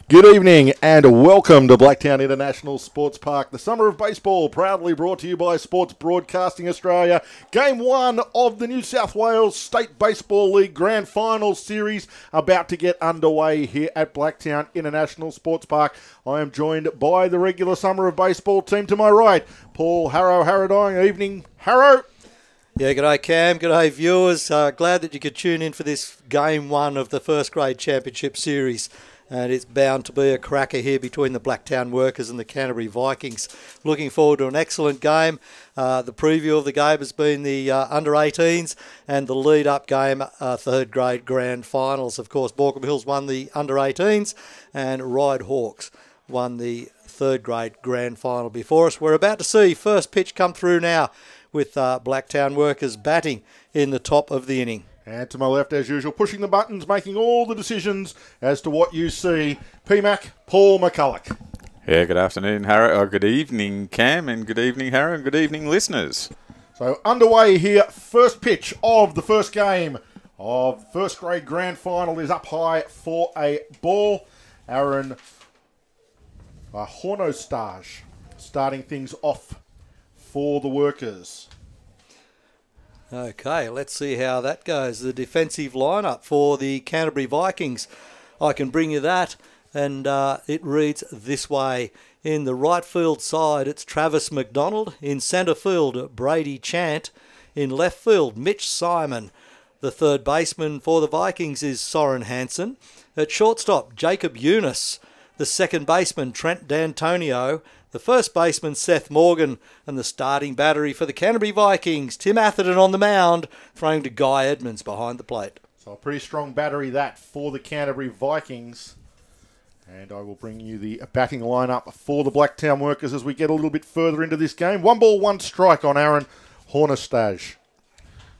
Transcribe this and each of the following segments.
Good evening and welcome to Blacktown International Sports Park. The Summer of Baseball proudly brought to you by Sports Broadcasting Australia. Game 1 of the New South Wales State Baseball League Grand Final Series about to get underway here at Blacktown International Sports Park. I am joined by the regular Summer of Baseball team to my right, Paul Harrow. Evening, Harrow. Yeah, g'day Cam, g'day viewers. Glad that you could tune in for this Game 1 of the First Grade Championship Series. And it's bound to be a cracker here between the Blacktown Workers and the Canterbury Vikings. Looking forward to an excellent game. The preview of the game has been the under-18s and the lead-up game, third grade grand finals. Of course, Borkham Hills won the under-18s and Ride Hawks won the third grade grand final before us. We're about to see first pitch come through now with Blacktown Workers batting in the top of the inning. And to my left, as usual, pushing the buttons, making all the decisions as to what you see, PMAC, Paul McCulloch. Yeah, good afternoon, Harry. Good evening, Cam, and good evening, Harry, and good evening, listeners. So underway here, first pitch of the first game of first grade grand final is up high for a ball. Aaron Hornostage starting things off for the Workers. Okay, let's see how that goes. The defensive lineup for the Canterbury Vikings. I can bring you that, and it reads this way. In the right field side, it's Travis McDonald. In centre field, Brady Chant. In left field, Mitch Simon. The third baseman for the Vikings is Soren Hansen. At shortstop, Jacob Eunice. The second baseman, Trent D'Antonio. The first baseman, Seth Morgan, and the starting battery for the Canterbury Vikings, Tim Atherton on the mound, throwing to Guy Edmonds behind the plate. So a pretty strong battery that for the Canterbury Vikings. And I will bring you the batting lineup for the Blacktown Workers as we get a little bit further into this game. 1 ball, 1 strike on Aaron Hornostage.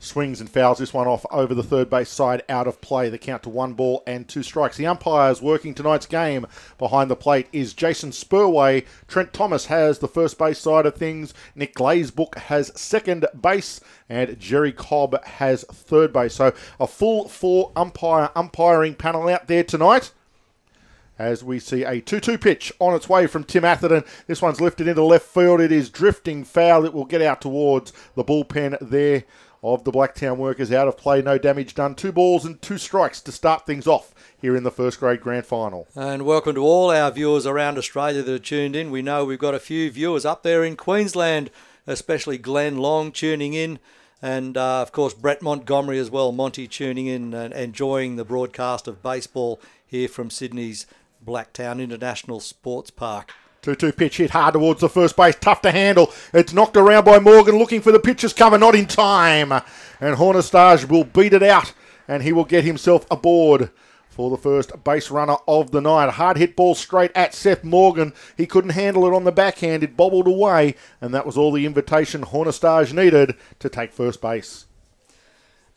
Swings and fouls this one off over the third base side, out of play. The count to 1 ball and 2 strikes. The umpires working tonight's game behind the plate is Jason Spurway. Trent Thomas has the first base side of things. Nick Glazebook has second base. And Jerry Cobb has third base. So a full 4 umpiring panel out there tonight. As we see a 2-2 pitch on its way from Tim Atherton. This one's lifted into left field. It is drifting foul. It will get out towards the bullpen there of the Blacktown Workers. Out of play, no damage done. 2 balls and 2 strikes to start things off here in the first grade grand final. And welcome to all our viewers around Australia that are tuned in. We know we've got a few viewers up there in Queensland, especially Glenn Long tuning in. And, of course, Brett Montgomery as well, Monty tuning in and enjoying the broadcast of baseball here from Sydney's Blacktown International Sports Park. 2-2 pitch hit hard towards the first base. Tough to handle. It's knocked around by Morgan looking for the pitcher's cover. Not in time. And Hornostage will beat it out. And he will get himself aboard for the first base runner of the night. Hard hit ball straight at Seth Morgan. He couldn't handle it on the backhand. It bobbled away. And that was all the invitation Hornostage needed to take first base.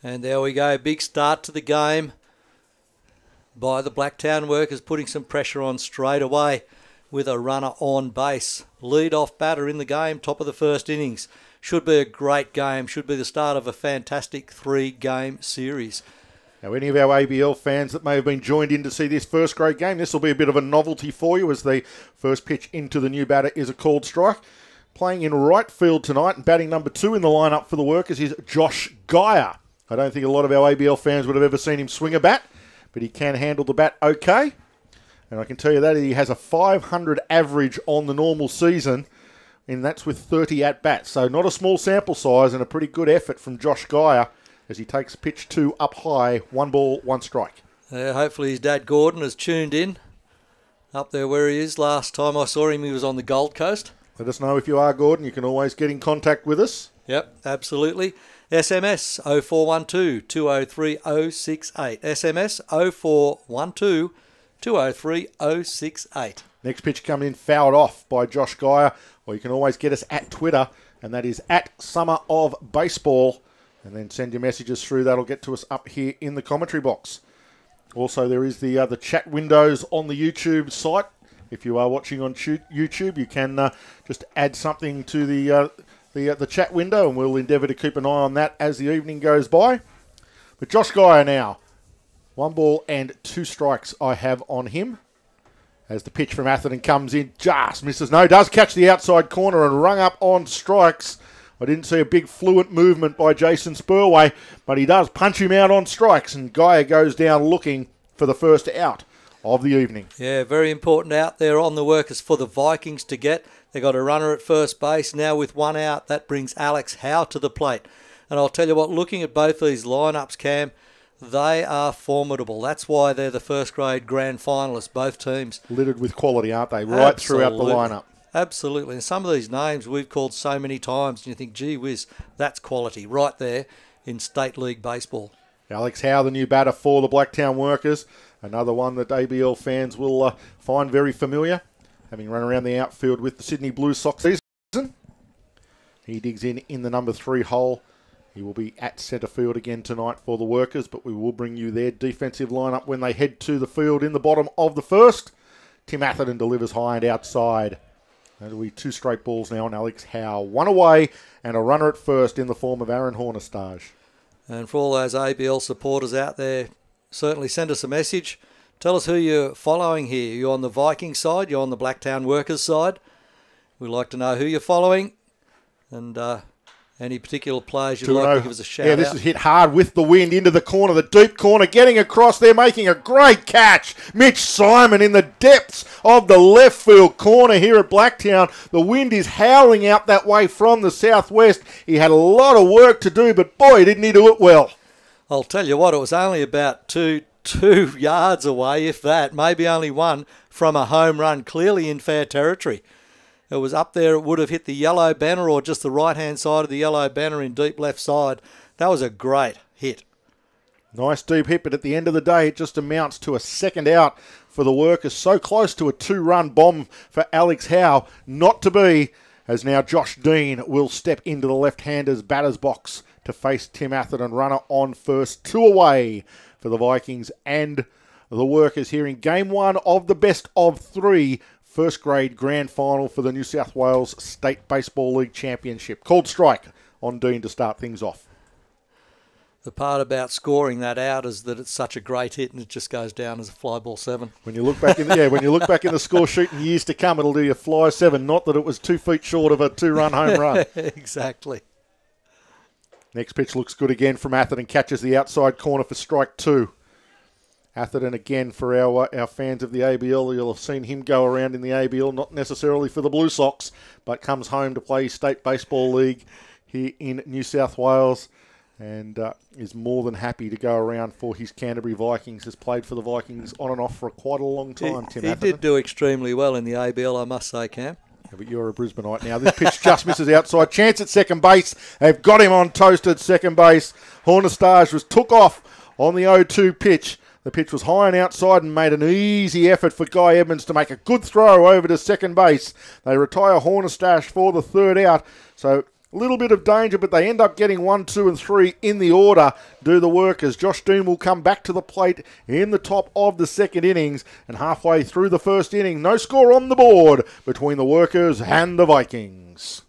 And there we go. Big start to the game by the Blacktown Workers, putting some pressure on straight away with a runner on base. Lead-off batter in the game, top of the first innings. Should be a great game. Should be the start of a fantastic 3-game series. Now, any of our ABL fans that may have been joined in to see this first grade game, this will be a bit of a novelty for you as the first pitch into the new batter is a called strike. Playing in right field tonight and batting number 2 in the lineup for the Workers is Josh Geyer. I don't think a lot of our ABL fans would have ever seen him swing a bat, but he can handle the bat okay. And I can tell you that he has a 500 average on the normal season, and that's with 30 at-bats. So not a small sample size and a pretty good effort from Josh Geyer as he takes pitch 2 up high, 1 ball, 1 strike. Hopefully his dad Gordon has tuned in up there where he is. Last time I saw him, he was on the Gold Coast. Let us know if you are, Gordon. You can always get in contact with us. Yep, absolutely. SMS 0412 203 068. SMS 0412 203 068. Next pitch coming in, fouled off by Josh Geyer. Or you can always get us at Twitter, and that is at Summer of Baseball. And then send your messages through. That'll get to us up here in the commentary box. Also, there is the chat windows on the YouTube site. If you are watching on YouTube, you can just add something to the chat window, and we'll endeavour to keep an eye on that as the evening goes by. But Josh Geyer now, 1 ball and 2 strikes I have on him. As the pitch from Atherton comes in, just misses. No, does catch the outside corner and rung up on strikes. I didn't see a big fluent movement by Jason Spurway, but he does punch him out on strikes, and Gaia goes down looking for the first out of the evening. Yeah, very important out there on the workers for the Vikings to get. They got a runner at first base. Now with one out, that brings Alex Howe to the plate. And I'll tell you what, looking at both these lineups, Cam, they are formidable. That's why they're the first grade grand finalists, both teams. Littered with quality, aren't they? Right throughout the lineup. Absolutely. And some of these names we've called so many times, and you think, gee whiz, that's quality right there in State League Baseball. Alex Howe, the new batter for the Blacktown Workers. Another one that ABL fans will find very familiar, having run around the outfield with the Sydney Blue Sox season. He digs in the number 3 hole. He will be at centre field again tonight for the Workers, but we will bring you their defensive lineup when they head to the field in the bottom of the first. Tim Atherton delivers high and outside. That'll be 2 straight balls now on Alex Howe. 1 away and a runner at first in the form of Aaron Hornestage. And for all those ABL supporters out there, certainly send us a message. Tell us who you're following here. You're on the Viking side, you're on the Blacktown Workers side. We'd like to know who you're following and any particular players you'd like to give us a shout out. Yeah, this is hit hard with the wind into the corner, the deep corner, getting across there, making a great catch. Mitch Simon in the depths of the left field corner here at Blacktown. The wind is howling out that way from the southwest. He had a lot of work to do, but boy, didn't he do it well. I'll tell you what, it was only about two yards away, if that, maybe only 1 from a home run, clearly in fair territory. It was up there, it would have hit the yellow banner or just the right-hand side of the yellow banner in deep left side. That was a great hit. Nice deep hit, but at the end of the day, it just amounts to a second out for the Workers. So close to a 2-run bomb for Alex Howe. Not to be, as now Josh Dean will step into the left-hander's batter's box to face Tim Atherton. Runner on first, 2 away for the Vikings and the Workers here in Game 1 of the best of 3 first grade grand final for the New South Wales State Baseball League Championship. Called strike on Dean to start things off. The part about scoring that out is that it's such a great hit and it just goes down as a fly ball 7. When you look back in when you look back in the score sheet in years to come, it'll do you fly 7. Not that it was 2 feet short of a 2-run home run. Exactly. Next pitch looks good again from Atherton. Catches the outside corner for strike 2. Atherton again for our fans of the ABL. You'll have seen him go around in the ABL, not necessarily for the Blue Sox, but comes home to play State Baseball League here in New South Wales and is more than happy to go around for his Canterbury Vikings. Has played for the Vikings on and off for quite a long time, Tim Atherton. He did do extremely well in the ABL, I must say, Cam. Yeah, but you're a Brisbaneite now. This pitch just misses outside. Chance at second base. They've got him on toast at second base. Hornestage was took off on the 0-2 pitch. The pitch was high and outside and made an easy effort for Guy Edmonds to make a good throw over to second base. They retire Hornestage for the 3rd out. So a little bit of danger, but they end up getting 1, 2 and 3 in the order, do the Workers. Josh Dean will come back to the plate in the top of the 2nd innings and halfway through the 1st inning. No score on the board between the Workers and the Vikings.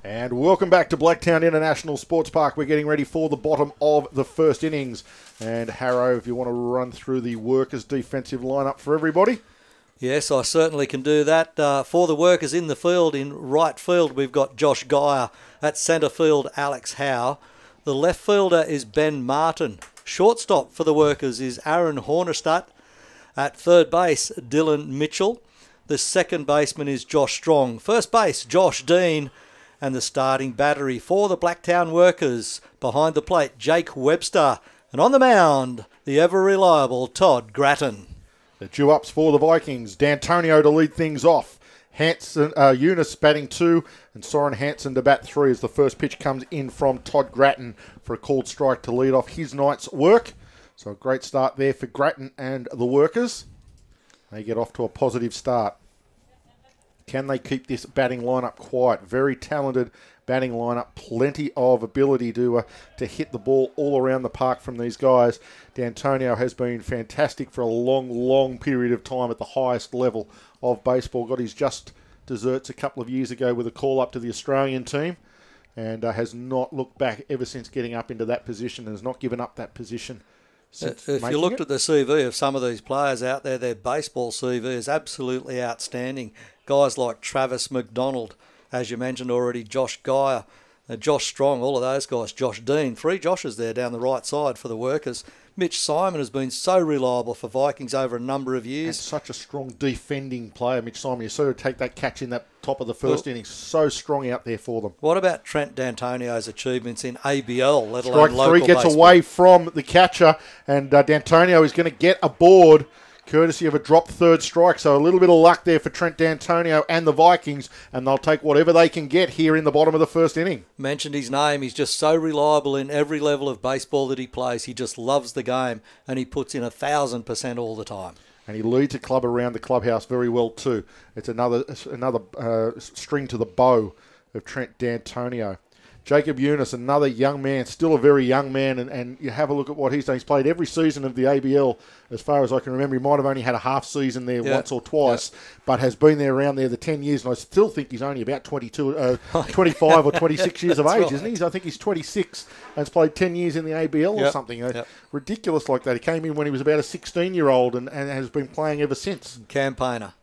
And welcome back to Blacktown International Sports Park. We're getting ready for the bottom of the first innings. And Harrow, if you want to run through the Workers' defensive lineup for everybody. Yes, I certainly can do that. For the Workers in the field, in right field, we've got Josh Geyer. At centre field, Alex Howe. The left fielder is Ben Martin. Shortstop for the Workers is Aaron Hornerstadt. At third base, Dylan Mitchell. The second baseman is Josh Strong. First base, Josh Dean. And the starting battery for the Blacktown Workers. Behind the plate, Jake Webster. And on the mound, the ever-reliable Todd Grattan. The due-ups for the Vikings. D'Antonio to lead things off. Eunice batting 2 and Soren Hansen to bat 3 as the first pitch comes in from Todd Grattan for a called strike to lead off his night's work. So a great start there for Grattan and the Workers. They get off to a positive start. Can they keep this batting lineup quiet? Very talented batting lineup. Plenty of ability to hit the ball all around the park from these guys. D'Antonio has been fantastic for a long, long period of time at the highest level of baseball. Got his just desserts a couple of years ago with a call up to the Australian team and has not looked back ever since getting up into that position and has not given up that position. If you looked at the CV of some of these players out there, their baseball CV is absolutely outstanding. Guys like Travis McDonald, as you mentioned already, Josh Geyer, Josh Strong, all of those guys, Josh Dean, 3 Joshes there down the right side for the Workers. Mitch Simon has been so reliable for Vikings over a number of years. And such a strong defending player, Mitch Simon. You sort of take that catch in that top of the first inning. So strong out there for them. What about Trent D'Antonio's achievements in ABL, let alone Strike local 3 gets baseball? away from the catcher, and D'Antonio is going to get aboard courtesy of a dropped third strike. So a little bit of luck there for Trent D'Antonio and the Vikings, and they'll take whatever they can get here in the bottom of the first inning. Mentioned his name. He's just so reliable in every level of baseball that he plays. He just loves the game, and he puts in 1,000% all the time. And he leads a club around the clubhouse very well too. It's another string to the bow of Trent D'Antonio. Jacob Eunice, another young man, still a very young man, and you have a look at what he's done. He's played every season of the ABL, as far as I can remember. He might have only had a half season there once or twice, but has been there around there the 10 years, and I still think he's only about 25 or 26 years of age, right. Isn't he? I think he's 26 and has played 10 years in the ABL or something. Ridiculous like that. He came in when he was about a 16-year-old and has been playing ever since. Campaigner.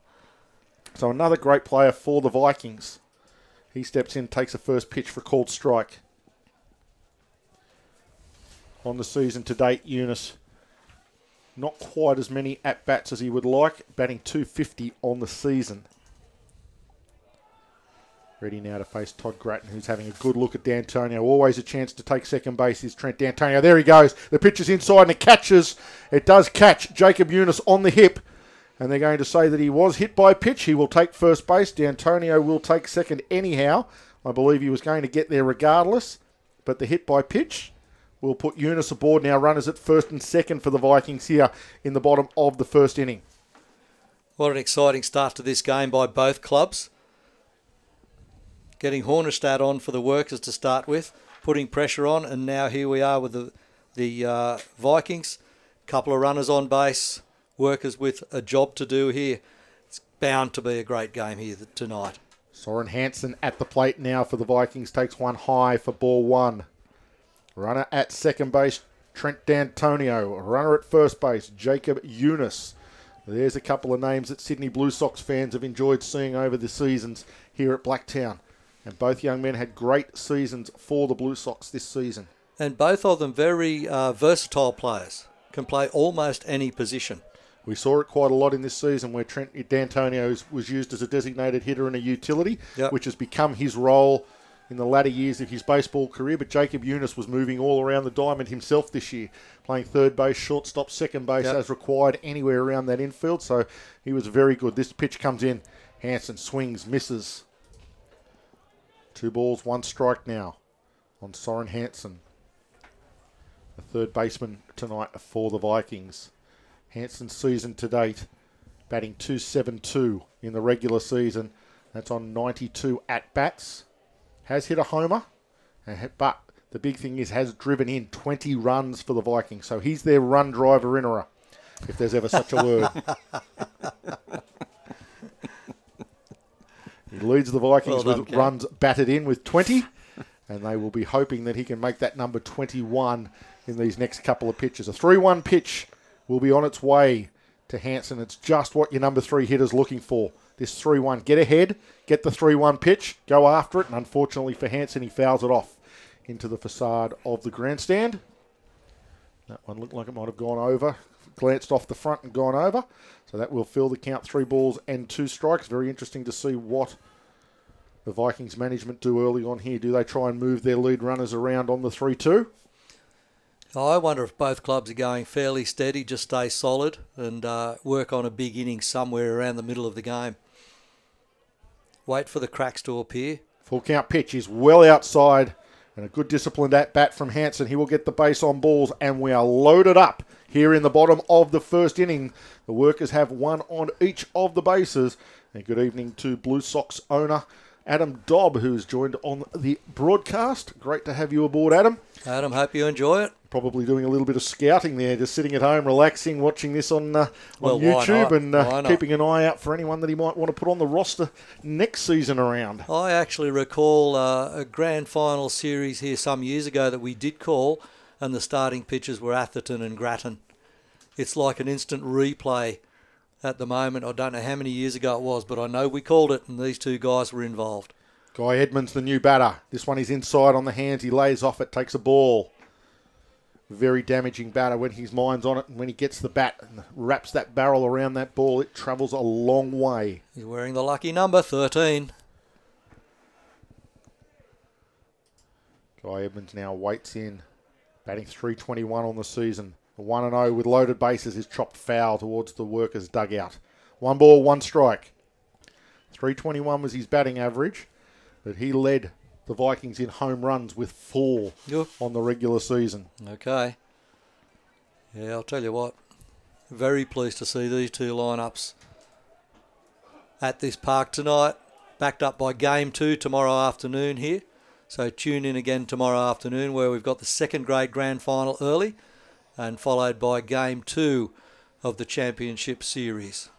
So another great player for the Vikings. He steps in, takes the first pitch for a called strike. On the season to date, Eunice, not quite as many at-bats as he would like, batting .250 on the season. Ready now to face Todd Grattan, who's having a good look at D'Antonio. Always a chance to take second base is Trent D'Antonio. There he goes. The pitch is inside and it catches. It does catch Jacob Eunice on the hip. And they're going to say that he was hit by pitch. He will take first base. D'Antonio will take second anyhow. I believe he was going to get there regardless. But the hit by pitch will put Eunice aboard now. Runners at first and second for the Vikings here in the bottom of the first inning. What an exciting start to this game by both clubs. Getting Hornerstadt on for the Workers to start with. Putting pressure on. And now here we are with the Vikings. Couple of runners on base. Workers with a job to do here. It's bound to be a great game here tonight. Soren Hansen at the plate now for the Vikings. Takes one high for ball 1. Runner at second base, Trent D'Antonio. Runner at first base, Jacob Eunice. There's a couple of names that Sydney Blue Sox fans have enjoyed seeing over the seasons here at Blacktown. And both young men had great seasons for the Blue Sox this season. And both of them very versatile players. Can play almost any position. We saw it quite a lot in this season where Trent D'Antonio was used as a designated hitter and a utility, which has become his role in the latter years of his baseball career. But Jacob Eunice was moving all around the diamond himself this year, playing third base, shortstop, second base as required anywhere around that infield. So he was very good. This pitch comes in. Hansen swings, misses. 2 balls, 1 strike now on Soren Hansen, the third baseman tonight for the Vikings. Hansen's season to date, batting .272 in the regular season. That's on 92 at-bats. Has hit a homer, but the big thing is has driven in 20 runs for the Vikings. So he's their run driver innerer, if there's ever such a word. He leads the Vikings Well done, with Cam. runs batted in with 20. And they will be hoping that he can make that number 21 in these next couple of pitches. A 3-1 pitch will be on its way to Hanson. It's just what your number 3 hitter's looking for. This 3-1. Get ahead, get the 3-1 pitch, go after it. And unfortunately for Hanson, he fouls it off into the facade of the grandstand. That one looked like it might have gone over. Glanced off the front and gone over. So that will fill the count, 3 balls and 2 strikes. Very interesting to see what the Vikings management do early on here. Do they try and move their lead runners around on the 3-2? I wonder if both clubs are going fairly steady, just stay solid and work on a big inning somewhere around the middle of the game. Wait for the cracks to appear. Full count pitch is well outside and a good disciplined at-bat from Hanson. He will get the base on balls and we are loaded up here in the bottom of the first inning. The Workers have 1 on each of the bases. And good evening to Blue Sox owner Adam Dobb, who's joined on the broadcast. Great to have you aboard, Adam. Adam, hope you enjoy it. Probably doing a little bit of scouting there, just sitting at home, relaxing, watching this on Well, YouTube and keeping an eye out for anyone that he might want to put on the roster next season around. I actually recall a grand final series here some years ago that we did call, and the starting pitchers were Atherton and Grattan. It's like an instant replay at the moment. I don't know how many years ago it was, but I know we called it, and these two guys were involved. Guy Edmonds, the new batter. This one is inside on the hands. He lays off it, takes a ball. Very damaging batter when his mind's on it, and when he gets the bat and wraps that barrel around that ball, it travels a long way. He's wearing the lucky number, 13. Guy Edmonds now waits in, batting .321 on the season. The 1-0 with loaded bases is chopped foul towards the Workers' dugout. 1 ball, 1 strike. .321 was his batting average, but he led the Vikings in home runs with 4 on the regular season. Okay. Yeah, I'll tell you what. Very pleased to see these two lineups at this park tonight. Backed up by Game 2 tomorrow afternoon here. So tune in again tomorrow afternoon where we've got the second grade grand final early and followed by Game 2 of the Championship Series.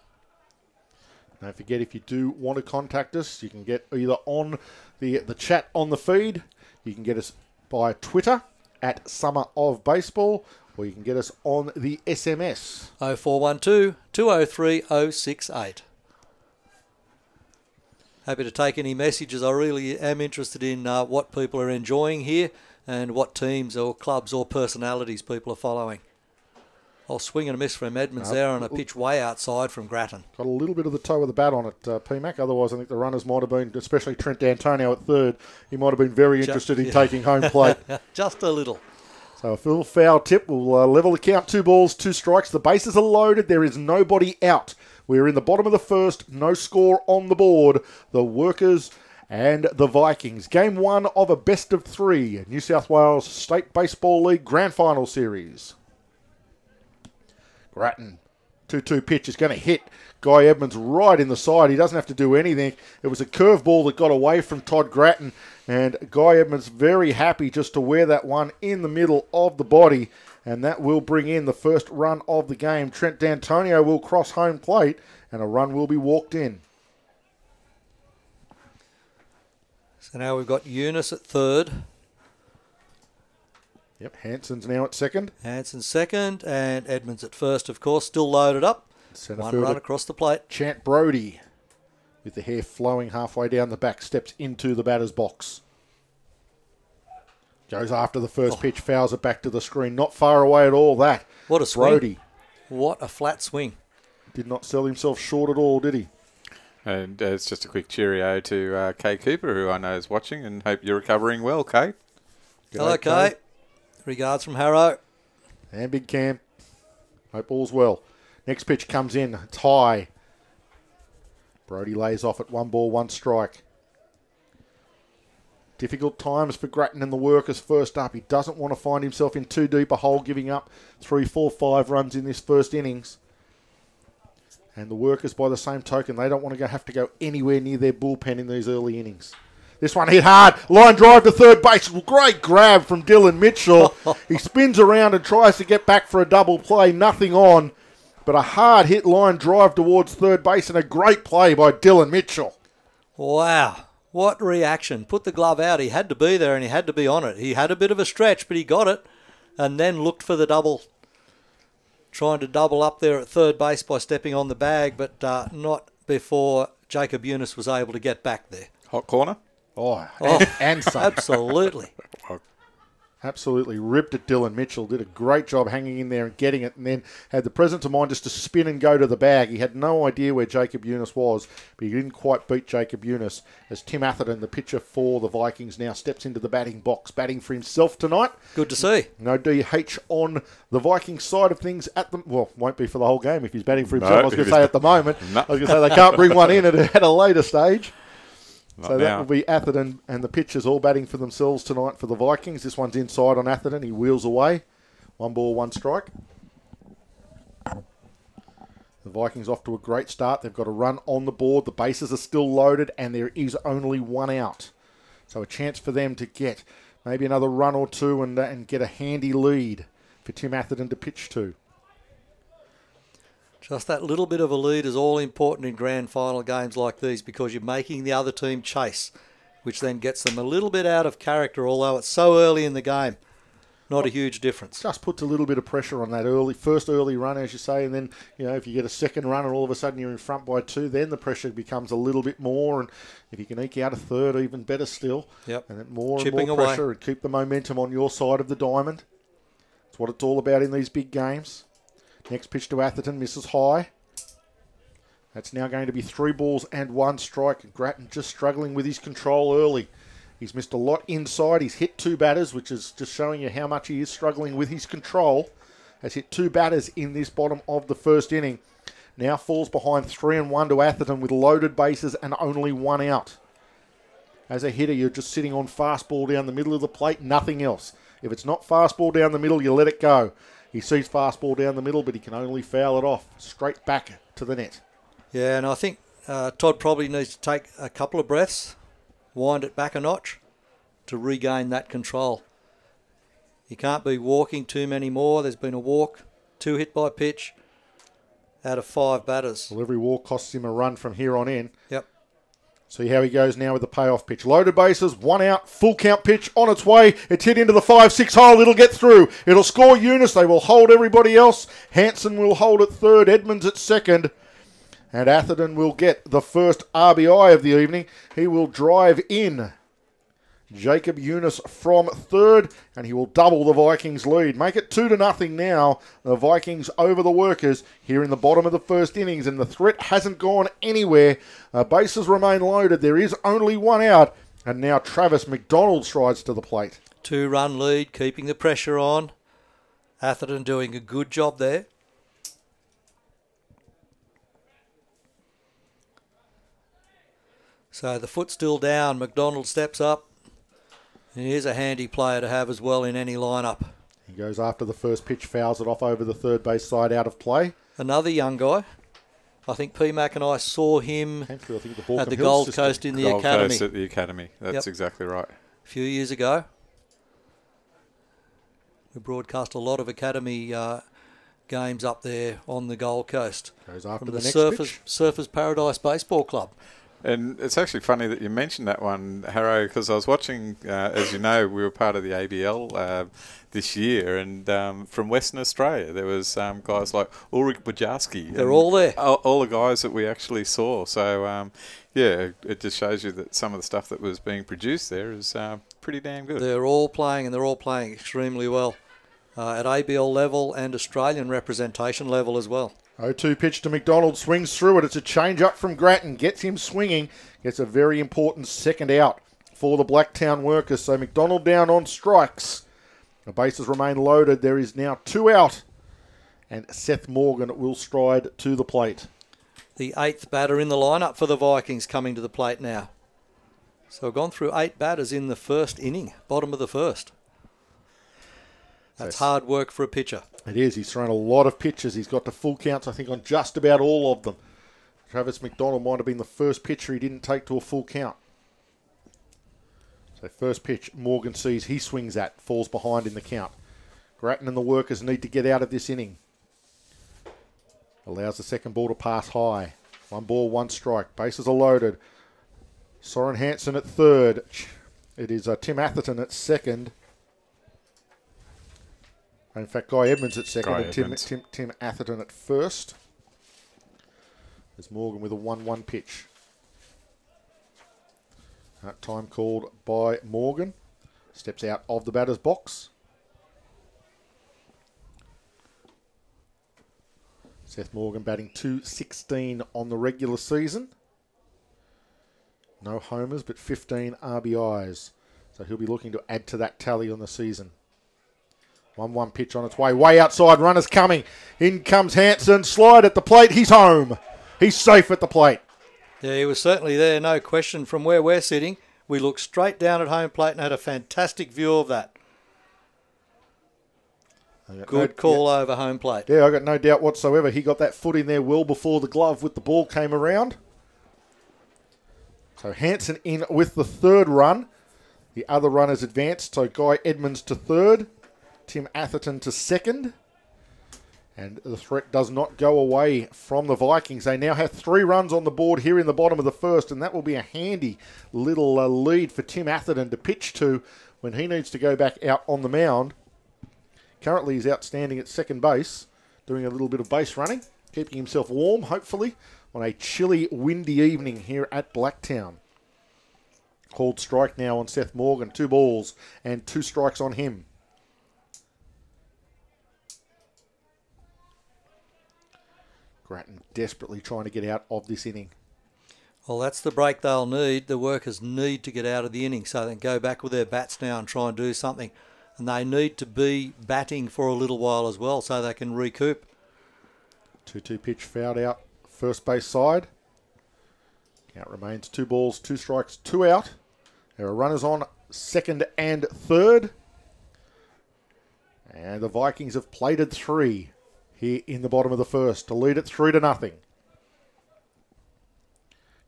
Don't forget, if you do want to contact us, you can get either on the chat on the feed, you can get us by Twitter at Summer of Baseball, or you can get us on the SMS. 0412 203 068. Happy to take any messages. I really am interested in what people are enjoying here and what teams or clubs or personalities people are following. I'll swing and a miss from Edmonds there on a pitch way outside from Grattan. Got a little bit of the toe of the bat on it, PMAC. Otherwise, I think the runners might have been, especially Trent D'Antonio at third, he might have been very interested in taking home plate. Just a little. So a little foul tip will level the count. 2 balls, 2 strikes. The bases are loaded. There is nobody out. We're in the bottom of the first. No score on the board. The Workers and the Vikings. Game 1 of a best of 3 New South Wales State Baseball League Grand Final Series. Grattan, 2-2 pitch is going to hit Guy Edmonds right in the side. He doesn't have to do anything. It was a curveball that got away from Todd Grattan, and Guy Edmonds very happy just to wear that one in the middle of the body, and that will bring in the first run of the game. Trent D'Antonio will cross home plate, and a run will be walked in. So now we've got Eunice at third. Yep, Hanson's now at second. Hanson second, and Edmonds at first, of course, still loaded up. Centre One fielder run across the plate. Chant Brody, with the hair flowing halfway down the back, steps into the batter's box. Goes after the first pitch, fouls it back to the screen. Not far away at all, that. What a swing. Brody What a flat swing. did not sell himself short at all, did he? And it's just a quick cheerio to Kay Cooper, who I know is watching, and hope you're recovering well, Kay. Hello, Kate. Regards from Harrow. And Big Cam. Hope all's well. Next pitch comes in. It's high. Brody lays off at 1 ball, 1 strike. Difficult times for Grattan and the Workers first up. He doesn't want to find himself in too deep a hole, giving up 3, 4, 5 runs in this first innings. And the Workers, by the same token, they don't want to have to go anywhere near their bullpen in these early innings. This one hit hard. Line drive to third base. Great grab from Dylan Mitchell. He spins around and tries to get back for a double play. Nothing on. But a hard hit line drive towards third base and a great play by Dylan Mitchell. Wow. What reaction. Put the glove out. He had to be there and he had to be on it. He had a bit of a stretch, but he got it and then looked for the double. Trying to double up there at third base by stepping on the bag, but not before Jacob Eunice was able to get back there. Hot corner? And some. Absolutely. Absolutely ripped at Dylan Mitchell. Did a great job hanging in there and getting it, and then had the presence of mind just to spin and go to the bag. He had no idea where Jacob Eunice was, but he didn't quite beat Jacob Eunice as Tim Atherton, the pitcher for the Vikings, now steps into the batting box, batting for himself tonight. Good to see. No DH on the Vikings side of things at the... Well, won't be for the whole game if he's batting for himself. No, I was going to say at the moment. No. I was going to say they can't bring one in at a later stage. Not So now. that will be Atherton and the pitchers all batting for themselves tonight for the Vikings. This one's inside on Atherton. He wheels away. 1 ball, 1 strike. The Vikings off to a great start. They've got a run on the board. The bases are still loaded and there is only 1 out. So a chance for them to get maybe another run or 2 and get a handy lead for Tim Atherton to pitch to. Just that little bit of a lead is all important in grand final games like these because you're making the other team chase, which then gets them a little bit out of character, although it's so early in the game. Not a huge difference. Just puts a little bit of pressure on that first early run, as you say, and then, if you get a second run and all of a sudden you're in front by 2, then the pressure becomes a little bit more, and if you can eke out a third, even better still. Yep. And then more Chipping and more away. pressure and keep the momentum on your side of the diamond. That's what it's all about in these big games. Next pitch to Atherton, misses high. That's now going to be 3 balls and 1 strike. Grattan just struggling with his control early. He's missed a lot inside. He's hit 2 batters, which is just showing you how much he is struggling with his control. Has hit 2 batters in this bottom of the first inning. Now falls behind 3-1 to Atherton with loaded bases and only 1 out. As a hitter, you're just sitting on fastball down the middle of the plate, nothing else. If it's not fastball down the middle, you let it go. He sees fastball down the middle, but he can only foul it off straight back to the net. Yeah, and I think Todd probably needs to take a couple of breaths, wind it back a notch to regain that control. You can't be walking too many more. There's been a walk, 2 hit by pitch out of 5 batters. Well, every walk costs him a run from here on in. Yep. See how he goes now with the payoff pitch. Loaded bases, 1 out, full count pitch on its way. It's hit into the 5-6 hole. It'll get through. It'll score Eunice. They will hold everybody else. Hanson will hold at third. Edmonds at second. And Atherton will get the first RBI of the evening. He will drive in Jacob Eunice from third, and he will double the Vikings' lead. Make it 2-0 now. The Vikings over the Workers here in the bottom of the first innings, and the threat hasn't gone anywhere. Bases remain loaded. There is only 1 out, and now Travis McDonald strides to the plate. 2-run lead, keeping the pressure on. Atherton doing a good job there. So the foot's still down. McDonald steps up. And here's a handy player to have as well in any lineup. He goes after the first pitch, fouls it off over the third base side out of play. Another young guy. I think P-Mac and I saw him I think the at the Hills Gold system. Coast in the Gold academy Coast at the academy. That's exactly right. a few years ago. We broadcast a lot of academy games up there on the Gold Coast. Goes after from the the next pitch. Surfers Paradise Baseball Club. And it's actually funny that you mentioned that one, Harrow, because I was watching, as you know, we were part of the ABL this year, and from Western Australia, there was guys like Ulrich Bujarski. They're all there. All the guys that we actually saw. So, yeah, it just shows you that some of the stuff that was being produced there is pretty damn good. They're all playing, and they're all playing extremely well at ABL level and Australian representation level as well. 0-2 pitch to McDonald, swings through it. It's a change up from Grattan, gets him swinging, gets a very important second out for the Blacktown Workers. So McDonald down on strikes. The bases remain loaded. There is now 2 out, and Seth Morgan will stride to the plate. The 8th batter in the lineup for the Vikings coming to the plate now. So we've gone through 8 batters in the first inning, bottom of the first. That's hard work for a pitcher. It is. He's thrown a lot of pitches. He's got to full counts, I think, on just about all of them. Travis McDonald might have been the first pitcher he didn't take to a full count. So first pitch, Morgan sees, he swings at, falls behind in the count. Grattan and the Workers need to get out of this inning. Allows the second ball to pass high. 1 ball, 1 strike. Bases are loaded. Soren Hansen at third. It is Tim Atherton at second. In fact, Guy Edmonds at second and Tim Atherton at first. There's Morgan with a 1-1 pitch. Time called by Morgan. Steps out of the batter's box. Seth Morgan batting .216 on the regular season. No homers, but 15 RBIs. So he'll be looking to add to that tally on the season. 1-1 pitch on its way. Way outside, runners coming. In comes Hansen. Slide at the plate. He's home. He's safe at the plate. Yeah, he was certainly there, no question. From where we're sitting, we looked straight down at home plate and had a fantastic view of that. Good call over home plate. Yeah, I got no doubt whatsoever. He got that foot in there well before the glove with the ball came around. So Hansen in with the third run. The other runners advanced. So Guy Edmonds to third. Tim Atherton to second. And the threat does not go away from the Vikings. They now have 3 runs on the board here in the bottom of the first, and that will be a handy little lead for Tim Atherton to pitch to when he needs to go back out on the mound. Currently he's outstanding at second base, doing a little bit of base running, keeping himself warm, hopefully, on a chilly, windy evening here at Blacktown. Called strike now on Seth Morgan. 2 balls and 2 strikes on him. Grattan desperately trying to get out of this inning. Well, that's the break they'll need. The workers need to get out of the inning so they can go back with their bats now and try and do something. And they need to be batting for a little while as well so they can recoup. 2-2 pitch fouled out first base side. Count remains 2 balls, 2 strikes, 2 out. There are runners on second and third. And the Vikings have plated 3 here in the bottom of the first to lead it 3-0.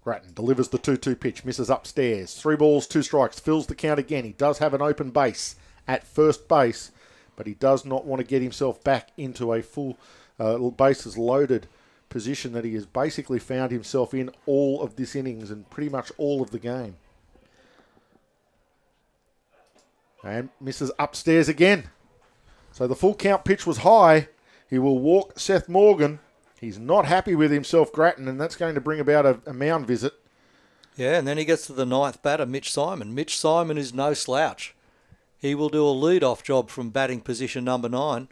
Grattan delivers the 2-2 pitch, misses upstairs. 3 balls, 2 strikes, fills the count again. He does have an open base at first base, but he does not want to get himself back into a full bases loaded position that he has basically found himself in all of this innings and pretty much all of the game. And misses upstairs again. So the full count pitch was high. He will walk Seth Morgan. He's not happy with himself, Grattan, and that's going to bring about a mound visit. Yeah, and then he gets to the 9th batter, Mitch Simon. Mitch Simon is no slouch. He will do a lead-off job from batting position number 9.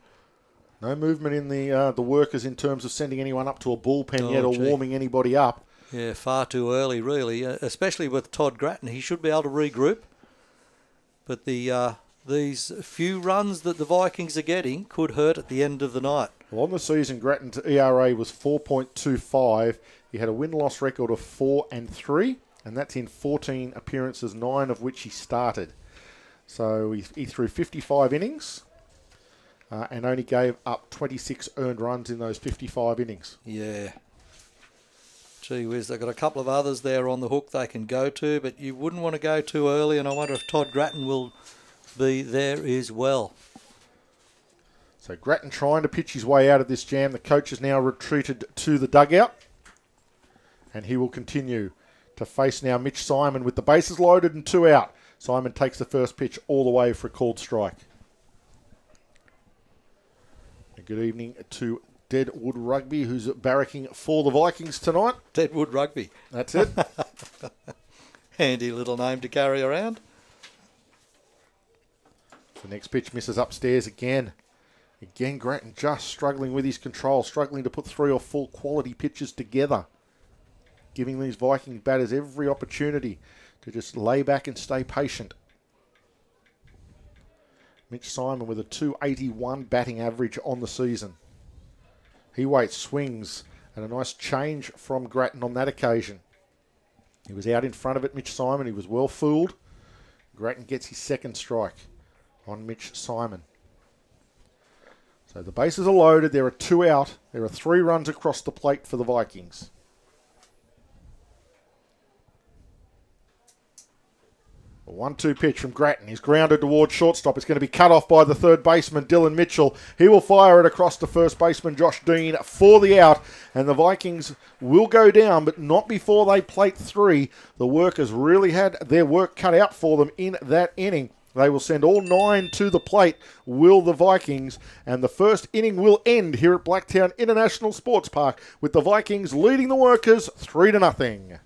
No movement in the workers in terms of sending anyone up to a bullpen yet or warming anybody up. Yeah, far too early, really, especially with Todd Grattan. He should be able to regroup. But these few runs that the Vikings are getting could hurt at the end of the night. Well, on the season, Grattan's ERA was 4.25. He had a win-loss record of 4-3, and that's in 14 appearances, 9 of which he started. So he threw 55 innings and only gave up 26 earned runs in those 55 innings. Yeah. Gee whiz, they've got a couple of others there on the hook they can go to, but you wouldn't want to go too early, and I wonder if Todd Grattan will be there as well. So Grattan trying to pitch his way out of this jam. The coach has now retreated to the dugout, and he will continue to face now Mitch Simon with the bases loaded and 2 out. Simon takes the first pitch all the way for a called strike. A good evening to Deadwood Rugby, who's barracking for the Vikings tonight. Deadwood Rugby. That's it. Handy little name to carry around. The next pitch misses upstairs again. Again, Grattan just struggling with his control, struggling to put 3 or 4 quality pitches together, giving these Viking batters every opportunity to just lay back and stay patient. Mitch Simon with a .281 batting average on the season. He waits, swings, and a nice change from Grattan on that occasion. He was out in front of it, Mitch Simon. He was well fooled. Grattan gets his second strike on Mitch Simon. So the bases are loaded. There are 2 out. There are 3 runs across the plate for the Vikings. A 1-2 pitch from Grattan. He's grounded towards shortstop. It's going to be cut off by the third baseman, Dylan Mitchell. He will fire it across to first baseman, Josh Dean, for the out. And the Vikings will go down, but not before they plate 3. The Workers really had their work cut out for them in that inning. They will send all 9 to the plate, will the Vikings. And the first inning will end here at Blacktown International Sports Park with the Vikings leading the Workers 3-0.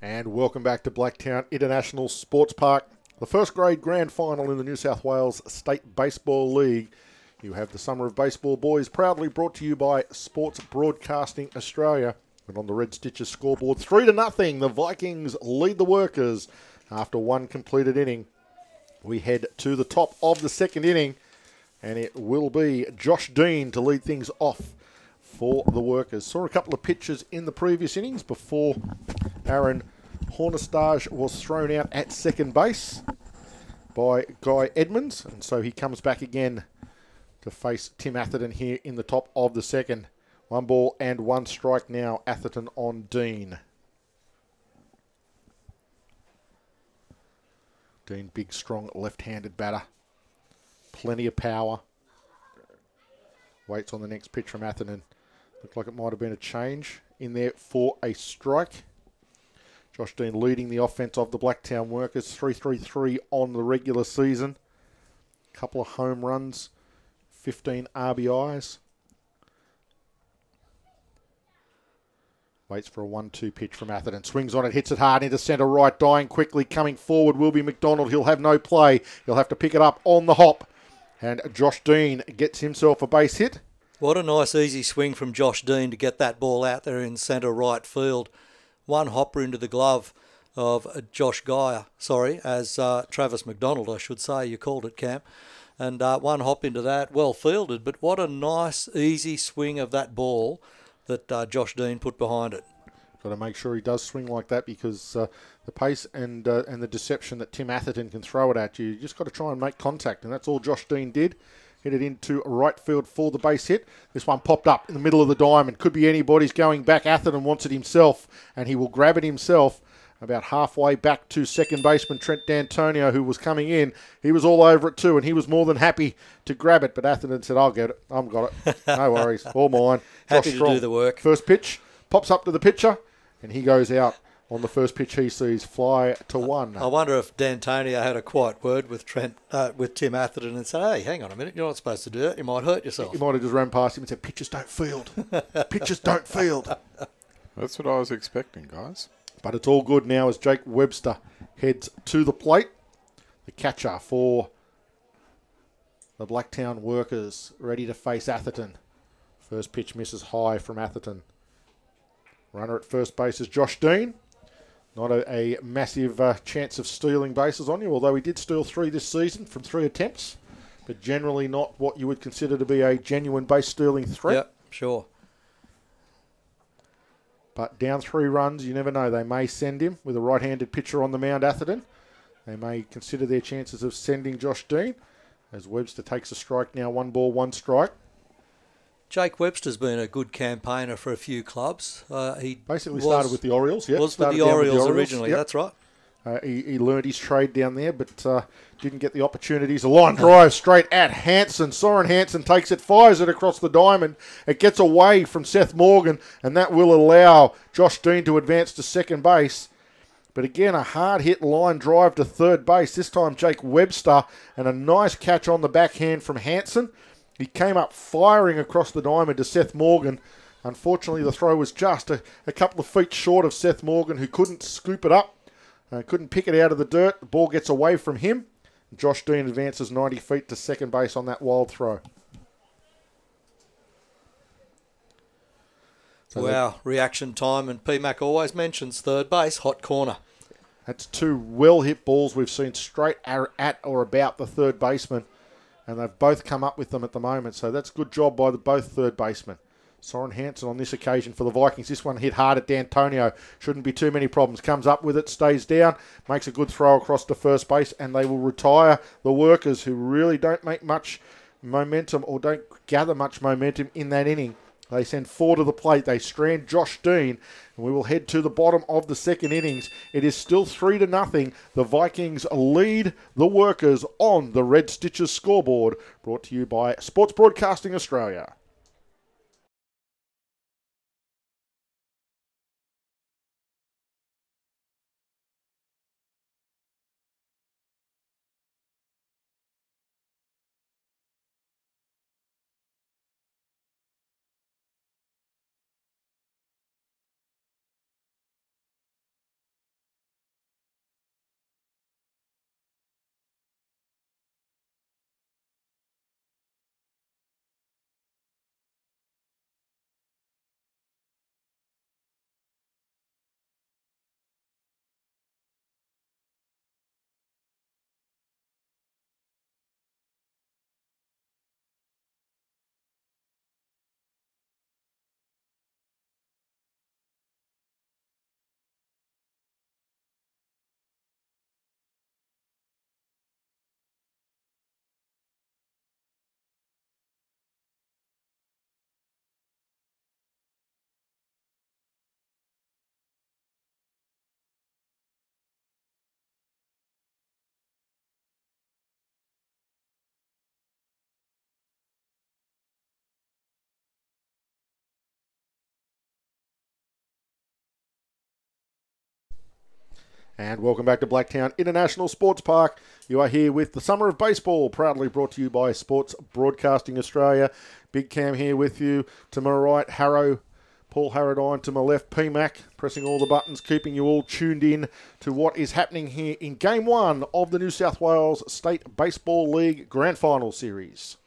And welcome back to Blacktown International Sports Park. The first grade grand final in the New South Wales State Baseball League. You have the Summer of Baseball Boys, proudly brought to you by Sports Broadcasting Australia. And on the Red Stitches scoreboard, 3-0. The Vikings lead the Workers after one completed inning. We head to the top of the second inning, and it will be Josh Dean to lead things off for the Workers. Saw a couple of pitches in the previous innings before Aaron Hornestage was thrown out at second base by Guy Edmonds, and so he comes back again to face Tim Atherton here in the top of the second. 1 ball and 1 strike now, Atherton on Dean. Dean, big, strong, left-handed batter. Plenty of power. Waits on the next pitch from Atherton. Looked like it might have been a change in there for a strike. Josh Dean leading the offense of the Blacktown Workers, 3-3-3 on the regular season. Couple of home runs, 15 RBIs. Waits for a 1-2 pitch from Atherton. Swings on it, hits it hard into centre right. Dying quickly, coming forward will be McDonald. He'll have no play. He'll have to pick it up on the hop. And Josh Dean gets himself a base hit. What a nice easy swing from Josh Dean to get that ball out there in centre right field. One hopper into the glove of Travis McDonald, I should say. You called it, Cam. And one hop into that, well fielded. But what a nice, easy swing of that ball that Josh Dean put behind it. Got to make sure he does swing like that, because the pace and the deception that Tim Atherton can throw it at you just got to try and make contact. And that's all Josh Dean did. Hit it into right field for the base hit. This one popped up in the middle of the diamond. Could be anybody's going back. Atherton wants it himself, and he will grab it himself about halfway back to second baseman Trent D'Antonio, who was coming in. He was all over it too, and he was more than happy to grab it. But Atherton said, I'll get it. I've got it. No worries. All mine. Happy to do the work. First pitch. Pops up to the pitcher, and he goes out on the first pitch he sees, fly to 1. I wonder if D'Antonio had a quiet word with with Tim Atherton and said, hey, hang on a minute, you're not supposed to do that. You might hurt yourself. He might have just ran past him and said, pitchers don't field. Pitchers don't field. That's what I was expecting, guys. But it's all good now as Jake Webster heads to the plate. The catcher for the Blacktown Workers, ready to face Atherton. First pitch misses high from Atherton. Runner at first base is Josh Dean. Not a massive chance of stealing bases on you, although he did steal 3 this season from 3 attempts, but generally not what you would consider to be a genuine base stealing threat. Yep, sure. But down 3 runs, you never know. They may send him with a right-handed pitcher on the mound, Atherton. They may consider their chances of sending Josh Dean, as Webster takes a strike now, 1 ball, 1 strike. Jake Webster's been a good campaigner for a few clubs. He basically started with the Orioles, yeah. Was with the Orioles originally, yep. That's right. He learned his trade down there, but didn't get the opportunities. A line drive straight at Hanson. Soren Hanson takes it, fires it across the diamond. It gets away from Seth Morgan, and that will allow Josh Dean to advance to second base. But again, a hard-hit line drive to third base. This time, Jake Webster, and a nice catch on the backhand from Hanson. He came up firing across the diamond to Seth Morgan. Unfortunately, the throw was just a couple of feet short of Seth Morgan, who couldn't scoop it up, couldn't pick it out of the dirt. The ball gets away from him. Josh Dean advances 90 feet to second base on that wild throw. So wow, reaction time, and P-Mac always mentions third base, hot corner. That's 2 well-hit balls we've seen straight at or about the third baseman, and they've both come up with them at the moment, so that's good job by both third basemen. Soren Hanson on this occasion for the Vikings. This one hit hard at D'Antonio. Shouldn't be too many problems. Comes up with it, stays down, makes a good throw across to first base, and they will retire the workers who really don't make much momentum or don't gather much momentum in that inning. They send 4 to the plate. They strand Josh Dean, and we will head to the bottom of the second innings. It is still 3-0. The Vikings lead the workers on the Red Stitches scoreboard. Brought to you by Sports Broadcasting Australia. And welcome back to Blacktown International Sports Park. You are here with the Summer of Baseball, proudly brought to you by Sports Broadcasting Australia. Big Cam here with you. To my right, Paul Harradine. To my left, P-Mac, pressing all the buttons, keeping you all tuned in to what is happening here in Game 1 of the New South Wales State Baseball League Grand Final Series.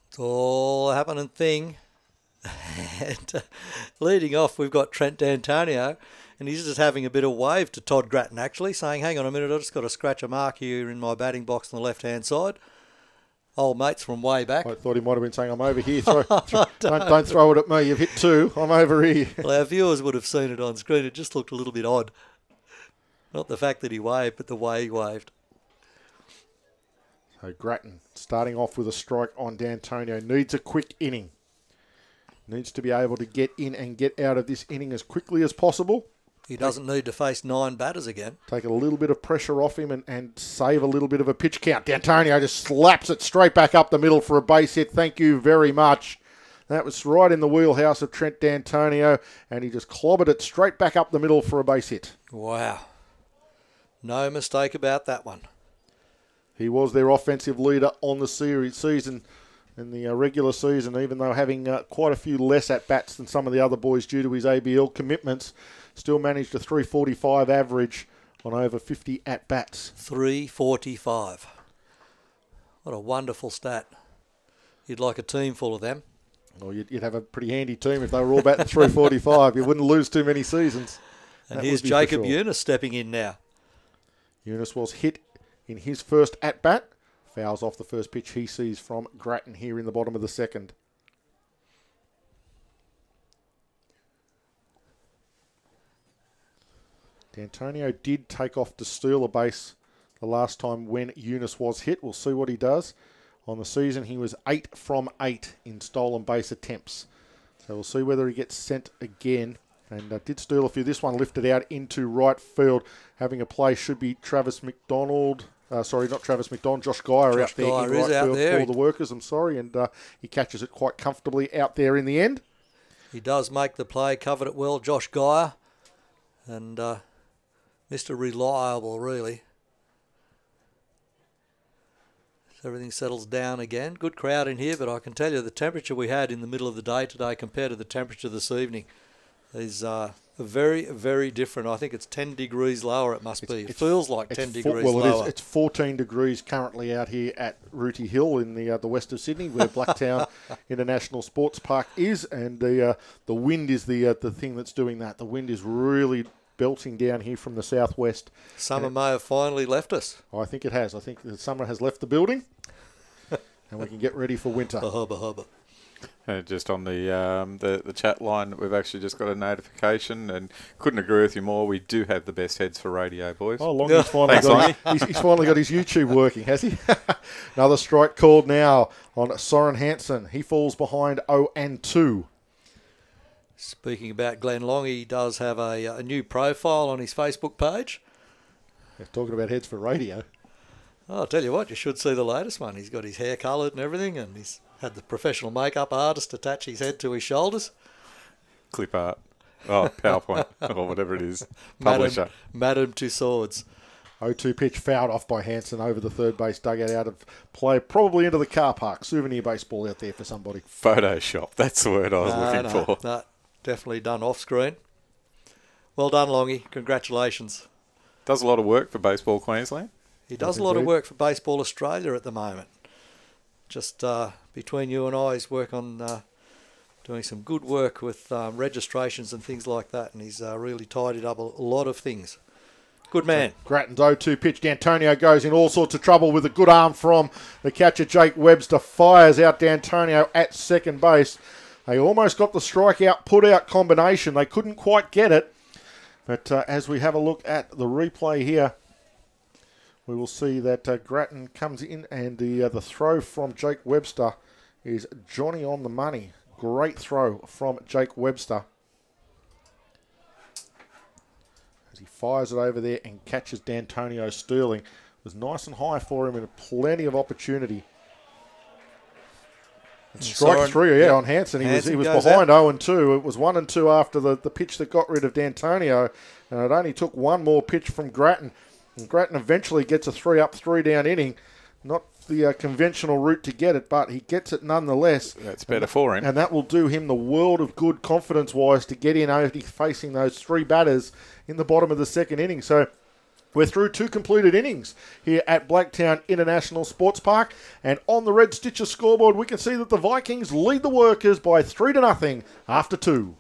It's all a happening thing. And leading off, we've got Trent D'Antonio. And he's just having a bit of wave to Todd Grattan, actually, saying, hang on a minute, I've just got to scratch a mark here in my batting box on the left-hand side. Old mates from way back. I thought he might have been saying, I'm over here. Don't throw it at me. You've hit 2. I'm over here. Well, our viewers would have seen it on screen. It just looked a little bit odd. Not the fact that he waved, but the way he waved. So Grattan starting off with a strike on D'Antonio. Needs a quick inning. Needs to be able to get in and get out of this inning as quickly as possible. He doesn't need to face 9 batters again. Take a little bit of pressure off him and save a little bit of a pitch count. D'Antonio just slaps it straight back up the middle for a base hit. Thank you very much. That was right in the wheelhouse of Trent D'Antonio, and he just clobbered it straight back up the middle for a base hit. Wow. No mistake about that one. He was their offensive leader on the season. In the regular season, even though having quite a few less at-bats than some of the other boys due to his ABL commitments, still managed a 345 average on over 50 at-bats. 345. What a wonderful stat. You'd like a team full of them. Well, you'd have a pretty handy team if they were all batting 345. You wouldn't lose too many seasons. And That here's would be for Jacob sure. Eunice stepping in now. Eunice was hit in his first at-bat. Fouls off the first pitch he sees from Grattan here in the bottom of the second. D'Antonio did take off to steal a base the last time when Eunice was hit. We'll see what he does. On the season, he was 8 from 8 in stolen base attempts. So we'll see whether he gets sent again. And did steal a few. This one lifted out into right field. Having a play should be Travis McDonald. Sorry, not Travis McDonald. Josh Geyer out there in right field for the Workers. I'm sorry. And he catches it quite comfortably out there in the end. He does make the play. Covered it well, Josh Geyer. And Mr. Reliable, really. So everything settles down again. Good crowd in here, but I can tell you the temperature we had in the middle of the day today compared to the temperature this evening is very, very different. I think it's 10 degrees lower, it must be. It feels like 10 degrees lower. It is. It's 14 degrees currently out here at Rooty Hill in the west of Sydney, where Blacktown International Sports Park is, and the wind is the thing that's doing that. The wind is really belting down here from the southwest. Summer may have finally left us. I think it has. I think the summer has left the building, and we can get ready for winter. Hubba hubba. Just on the chat line, we've actually just got a notification, and couldn't agree with you more. We do have the best heads for radio, boys. Oh, Longy's finally he's finally got his YouTube working, has he? Another strike called now on Soren Hansen. He falls behind 0-2. Speaking about Glenn Long, he does have a new profile on his Facebook page. They're talking about heads for radio. Oh, I'll tell you what, you should see the latest one. He's got his hair coloured and everything, and he's had the professional makeup artist attach his head to his shoulders. Clip art. Oh, PowerPoint, or whatever it is. Publisher. Madam Tussauds. 0-2 pitch fouled off by Hansen over the third base dugout out of play, probably into the car park. Souvenir baseball out there for somebody. Photoshop, that's the word I was looking for. No, definitely done off screen. Well done, Longy. Congratulations. Does a lot of work for Baseball Queensland. He does a lot of work for Baseball Australia at the moment. Just between you and I, he's work on doing some good work with registrations and things like that, and he's really tidied up a lot of things. Good man. So Grattan's 0-2 pitch. D'Antonio goes in all sorts of trouble with a good arm from the catcher, Jake Webster. Fires out D'Antonio at second base. They almost got the strikeout, put-out combination. They couldn't quite get it. But as we have a look at the replay here, we will see that Grattan comes in, and the throw from Jake Webster is Johnny on the money. Great throw from Jake Webster. As he fires it over there and catches D'Antonio Sterling. It was nice and high for him and plenty of opportunity. And strike three, on Hansen. He was behind 0-2. It was 1-2 after the pitch that got rid of D'Antonio, and it only took one more pitch from Grattan. And Grattan eventually gets a 3-up, 3-down inning. Not the conventional route to get it, but he gets it nonetheless. That's better for him. And that will do him the world of good confidence-wise to get in over facing those three batters in the bottom of the second inning. So we're through 2 completed innings here at Blacktown International Sports Park. And on the Red Stitcher scoreboard, we can see that the Vikings lead the Workers by 3-0 after 2.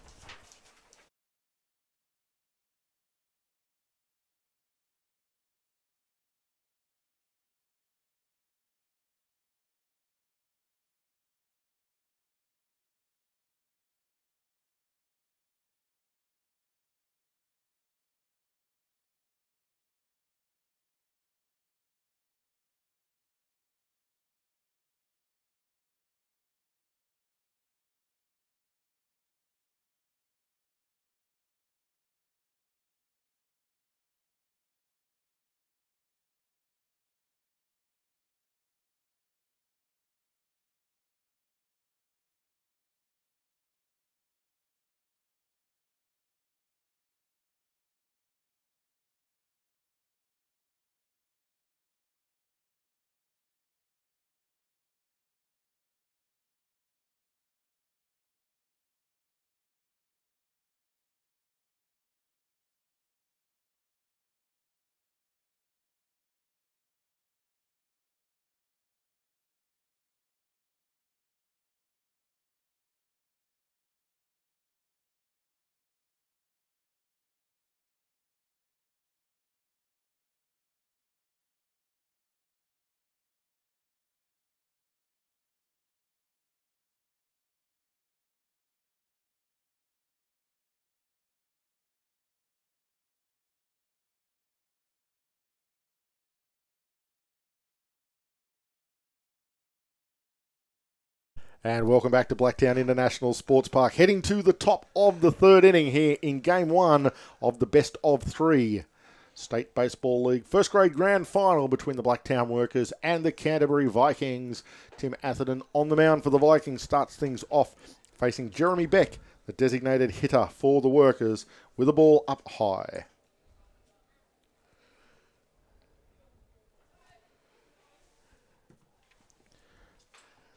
And welcome back to Blacktown International Sports Park. Heading to the top of the third inning here in Game 1 of the best of 3 State Baseball League first grade grand final between the Blacktown Workers and the Canterbury Vikings. Tim Atherton on the mound for the Vikings starts things off facing Jeremy Beck, the designated hitter for the Workers, with a ball up high.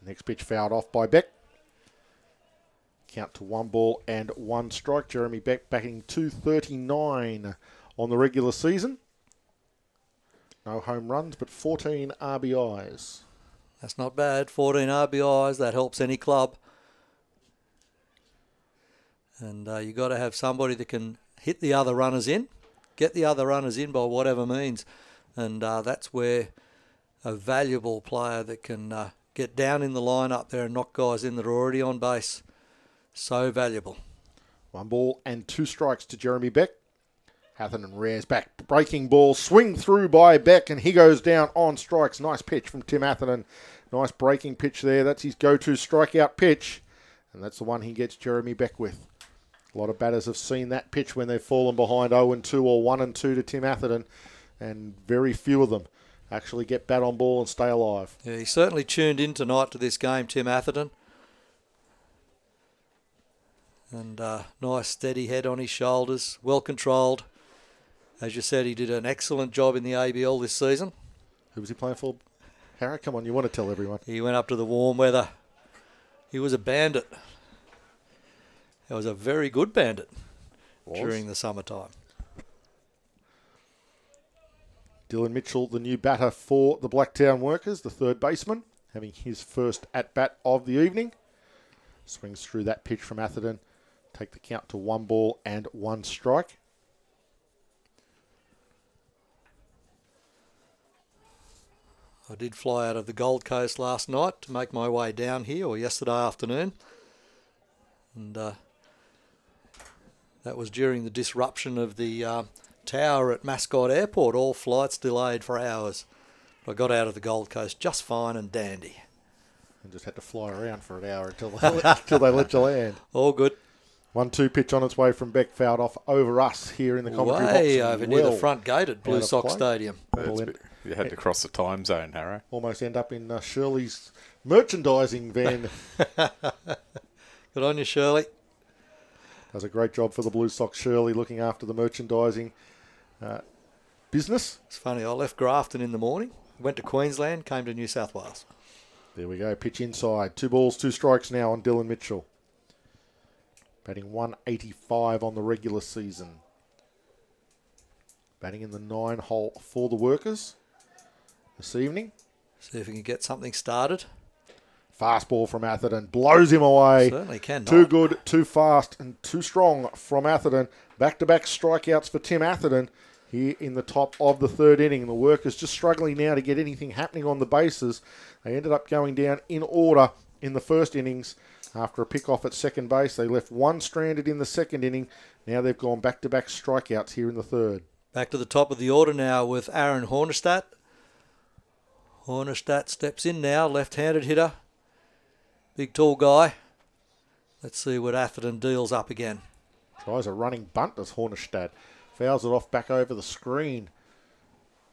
Next pitch fouled off by Beck. Count to 1 ball and 1 strike. Jeremy Beck batting .239 on the regular season. No home runs, but 14 RBIs. That's not bad. 14 RBIs. That helps any club. And you got to have somebody that can hit the other runners in, get the other runners in by whatever means. And that's where a valuable player that can get down in the lineup there and knock guys in that are already on base. So valuable. 1 ball and 2 strikes to Jeremy Beck. Atherton rears back, breaking ball, swing through by Beck, and he goes down on strikes. Nice pitch from Tim Atherton. Nice breaking pitch there. That's his go-to strikeout pitch, and that's the one he gets Jeremy Beck with. A lot of batters have seen that pitch when they've fallen behind 0-2 or 1-2 to Tim Atherton, and very few of them actually get bat on ball and stay alive. Yeah, he certainly tuned in tonight to this game, Tim Atherton. And nice steady head on his shoulders, well controlled. As you said, he did an excellent job in the ABL this season. Who was he playing for? Harry, come on, you want to tell everyone. He went up to the warm weather. He was a bandit. He was a very good bandit during the summertime. Dylan Mitchell, the new batter for the Blacktown Workers, the third baseman, having his first at-bat of the evening. Swings through that pitch from Atherton. Take the count to 1 ball and 1 strike. I did fly out of the Gold Coast last night to make my way down here, or yesterday afternoon. And that was during the disruption of the tower at Mascot Airport. All flights delayed for hours. But I got out of the Gold Coast just fine and dandy. And just had to fly around for an hour until they let you land. All good. 1-2 pitch on its way from Beck, fouled off over us here in the commentary box. Way over near the front gate at Blue Sox Stadium. You had to cross the time zone, Harrow. Almost end up in Shirley's merchandising van. Good on you, Shirley. Does a great job for the Blue Sox, Shirley, looking after the merchandising business. It's funny, I left Grafton in the morning, went to Queensland, came to New South Wales. There we go, pitch inside. 2 balls, 2 strikes now on Dylan Mitchell. Batting 185 on the regular season. Batting in the 9 hole for the Workers this evening. See if we can get something started. Fastball from Atherton blows him away. Certainly can. Too good, too fast, and too strong from Atherton. Back-to-back strikeouts for Tim Atherton here in the top of the third inning. The Workers just struggling now to get anything happening on the bases. They ended up going down in order in the first innings after a pick-off at second base. They left 1 stranded in the second inning. Now they've gone back-to-back strikeouts here in the third. Back to the top of the order now with Aaron Hornestadt. Hornestadt steps in now, left-handed hitter. Big tall guy. Let's see what Atherton deals up again. Tries a running bunt as Hornestadt. Fouls it off back over the screen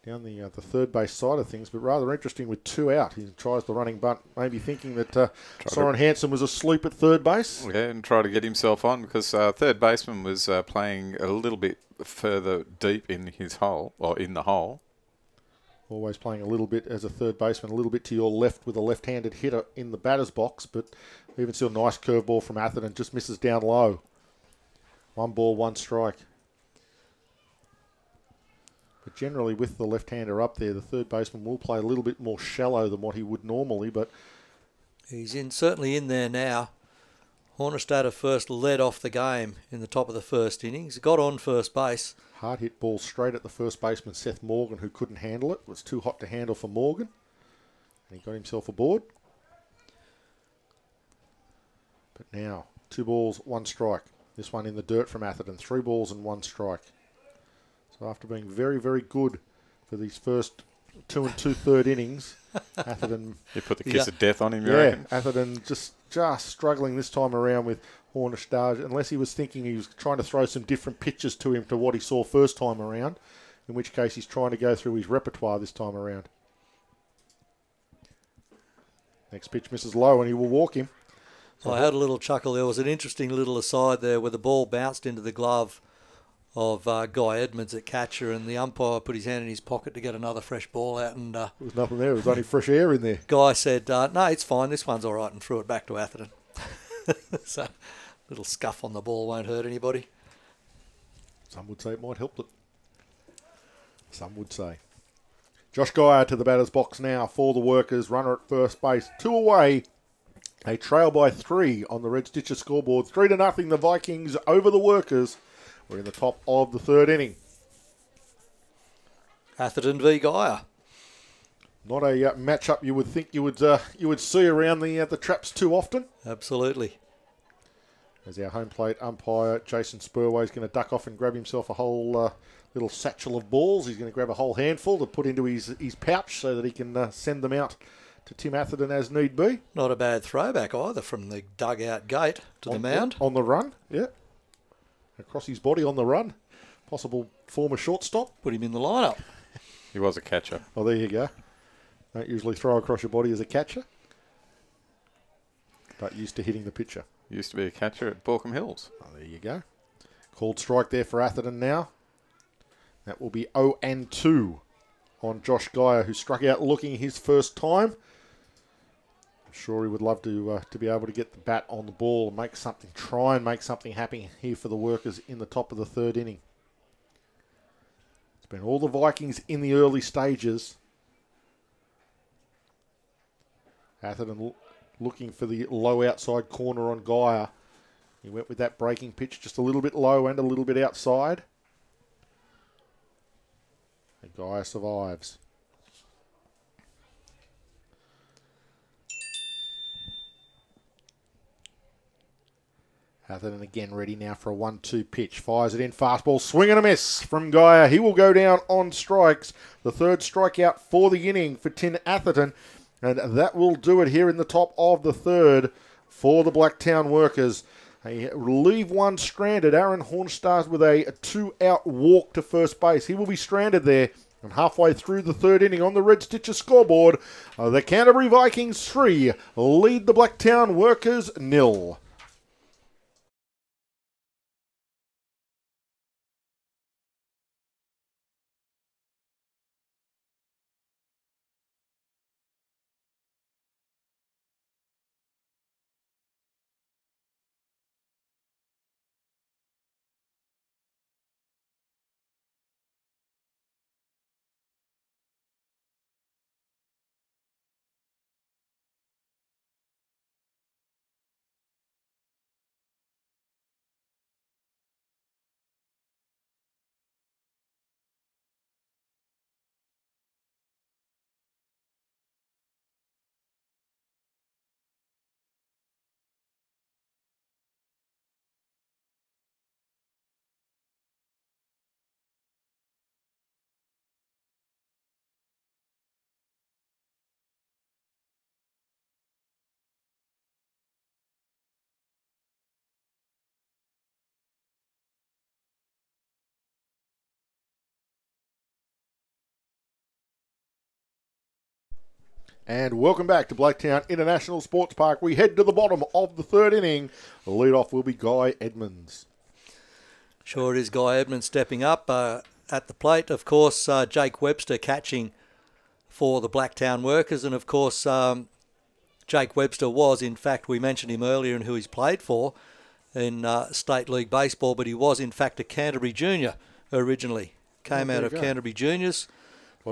down the third base side of things, but rather interesting with 2 out. He tries the running bunt, maybe thinking that Soren Hansen was asleep at third base. Yeah, and try to get himself on because third baseman was playing a little bit further deep in his hole, or in the hole. Always playing a little bit as a third baseman, a little bit to your left with a left-handed hitter in the batter's box, but even still, nice curveball from Atherton, just misses down low. 1 ball, 1 strike. But generally, with the left-hander up there, the third baseman will play a little bit more shallow than what he would normally, but he's certainly in there now. Hornestadt first led off the game in the top of the first innings. Got on first base. Hard hit ball straight at the first baseman, Seth Morgan, who couldn't handle it. It was too hot to handle for Morgan. And he got himself aboard. But now, 2 balls, 1 strike. This one in the dirt from Atherton. 3 balls and 1 strike. So after being very, very good for these first 2 2/3 innings. Atherton, You put the kiss Yeah. of death on him, you yeah, reckon? Atherton just struggling this time around with Hornstadt, unless he was thinking he was trying to throw some different pitches to him to what he saw first time around, in which case he's trying to go through his repertoire this time around. Next pitch misses low and he will walk him. So I had a little chuckle. There was an interesting little aside there where the ball bounced into the glove of Guy Edmonds at catcher, and the umpire put his hand in his pocket to get another fresh ball out, and there was nothing there. There was only fresh air in there. Guy said, no, it's fine, this one's all right, and threw it back to Atherton. So, little scuff on the ball won't hurt anybody. Some would say it might help it. Some would say. Josh Geyer to the batter's box now for the Workers. Runner at first base. 2 away. They trail by 3 on the Red Stitcher scoreboard. 3-0. The Vikings over the Workers. We're in the top of the 3rd inning. Atherton v Geyer. Not a matchup you would think you would see around the traps too often. Absolutely. As our home plate umpire, Jason Spurway, is going to duck off and grab himself a whole little satchel of balls. He's going to grab a whole handful to put into his pouch so that he can send them out to Tim Atherton as need be. Not a bad throwback either from the dugout gate to the mound. On the run, yeah. Across his body on the run. Possible former shortstop. Put him in the lineup. He was a catcher. Oh, there you go. Don't usually throw across your body as a catcher, but used to hitting the pitcher. Used to be a catcher at Borkham Hills. Oh, there you go. Called strike there for Atherton now. That will be 0-2 on Josh Geyer, who struck out looking his first time. I'm sure he would love to be able to get the bat on the ball and try and make something happen here for the Workers in the top of the 3rd inning. It's been all the Vikings in the early stages. Atherton looking for the low outside corner on Geyer. He went with that breaking pitch just a little bit low and a little bit outside. And Geyer survives. Atherton again ready now for a 1-2 pitch. Fires it in, fastball, swing and a miss from Geyer. He will go down on strikes. The 3rd strikeout for the inning for Tim Atherton. And that will do it here in the top of the 3rd for the Blacktown Workers. They leave one stranded. Aaron Hornstars with a 2-out walk to first base. He will be stranded there. And halfway through the 3rd inning on the Red Stitcher scoreboard, the Canterbury Vikings 3 lead the Blacktown Workers 0. And welcome back to Blacktown International Sports Park. We head to the bottom of the 3rd inning. The leadoff will be Guy Edmonds. Sure it is Guy Edmonds stepping up at the plate. Of course, Jake Webster catching for the Blacktown Workers. And of course, Jake Webster was, in fact, we mentioned him earlier and who he's played for in State League Baseball, but he was, in fact, a Canterbury Junior originally. Came out of Canterbury Juniors.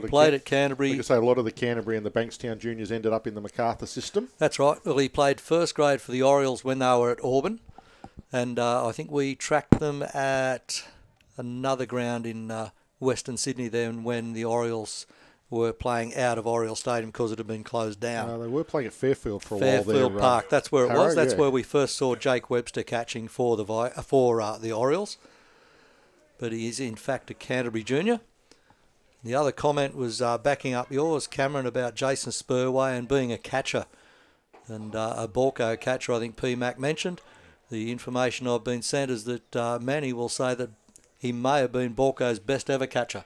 Played at Canterbury. Like I say, a lot of the Canterbury and the Bankstown Juniors ended up in the MacArthur system. That's right. Well, he played first grade for the Orioles when they were at Auburn. And I think we tracked them at another ground in Western Sydney then when the Orioles were playing out of Oriole Stadium because it had been closed down. They were playing at Fairfield for a while there. Fairfield Park, that's where it Harrow, was. That's yeah. where we first saw Jake Webster catching for the Orioles. But he is, in fact, a Canterbury Junior. The other comment was backing up yours, Cameron, about Jason Spurway and being a catcher. And a Borco catcher, I think P-Mac mentioned. The information I've been sent is that Manny will say that he may have been Borco's best ever catcher.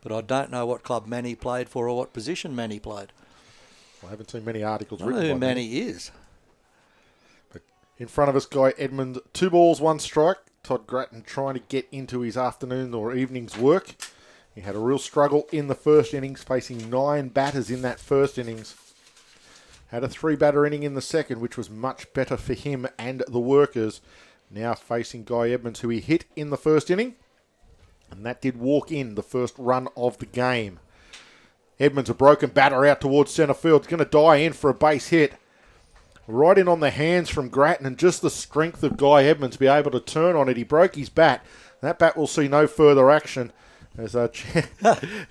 But I don't know what club Manny played for or what position Manny played. I haven't seen many articles I don't know written who by Manny is. But in front of us, Guy Edmonds, 2 balls, 1 strike. Todd Grattan trying to get into his afternoon or evening's work. He had a real struggle in the first innings, facing 9 batters in that first innings. Had a 3-batter inning in the second, which was much better for him and the workers. Now facing Guy Edmonds, who he hit in the first inning. And that did walk in the first run of the game. Edmonds, a broken batter out towards centre field. Going to die in for a base hit. Right in on the hands from Grattan, and just the strength of Guy Edmonds to be able to turn on it. He broke his bat. That bat will see no further action. As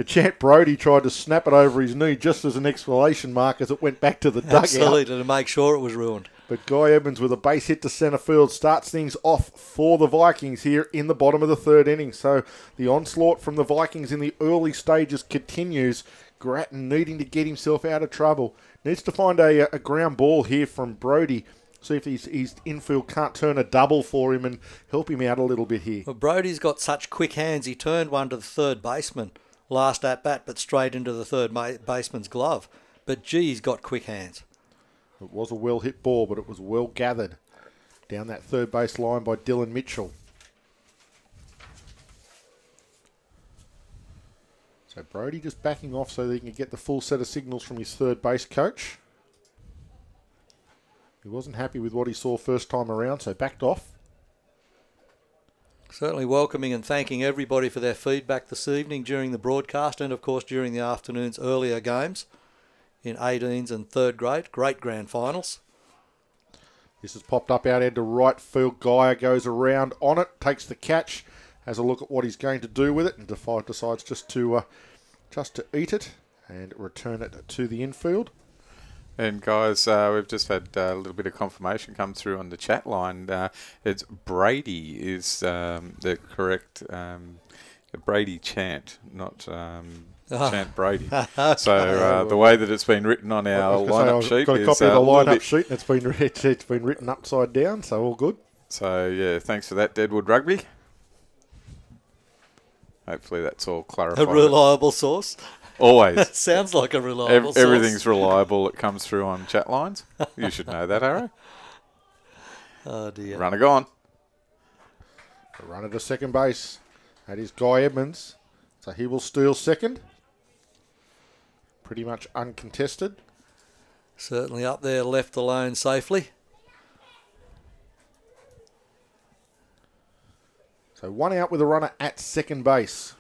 Chant Brody tried to snap it over his knee just as an exclamation mark as it went back to the dugout. Absolutely, to make sure it was ruined. But Guy Edmonds with a base hit to centre field starts things off for the Vikings here in the bottom of the third inning. So the onslaught from the Vikings in the early stages continues. Grattan needing to get himself out of trouble. Needs to find a ground ball here from Brody. See if his infield can't turn a double for him and help him out a little bit here. Well, Brody's got such quick hands. He turned one to the third baseman last at bat, but straight into the third baseman's glove. But gee, he's got quick hands. It was a well-hit ball, but it was well gathered down that third base line by Dylan Mitchell. So Brody just backing off so that he can get the full set of signals from his third base coach. He wasn't happy with what he saw first time around, so backed off. Certainly welcoming and thanking everybody for their feedback this evening during the broadcast and, of course, during the afternoon's earlier games in 18s and third grade. Great grand finals. This has popped up out into right field. Geyer goes around on it, takes the catch, has a look at what he's going to do with it, and decides just to eat it and return it to the infield. And guys, we've just had a little bit of confirmation come through on the chat line. It's Brady is the correct Brady Chant, not Chant Brady. So the way that it's been written on our lineup sheet got a copy of the lineup sheet. And it's been written upside down, so all good. So yeah, thanks for that, Deadwood Rugby. Hopefully that's all clarified. A reliable source. Always. Sounds like a reliable source. Everything's reliable that comes through on chat lines. You should know that, Harry. Oh, dear. Runner gone. A runner to second base. That is Guy Edmonds. So he will steal second. Pretty much uncontested. Certainly up there, left alone safely. So 1 out with a runner at second base.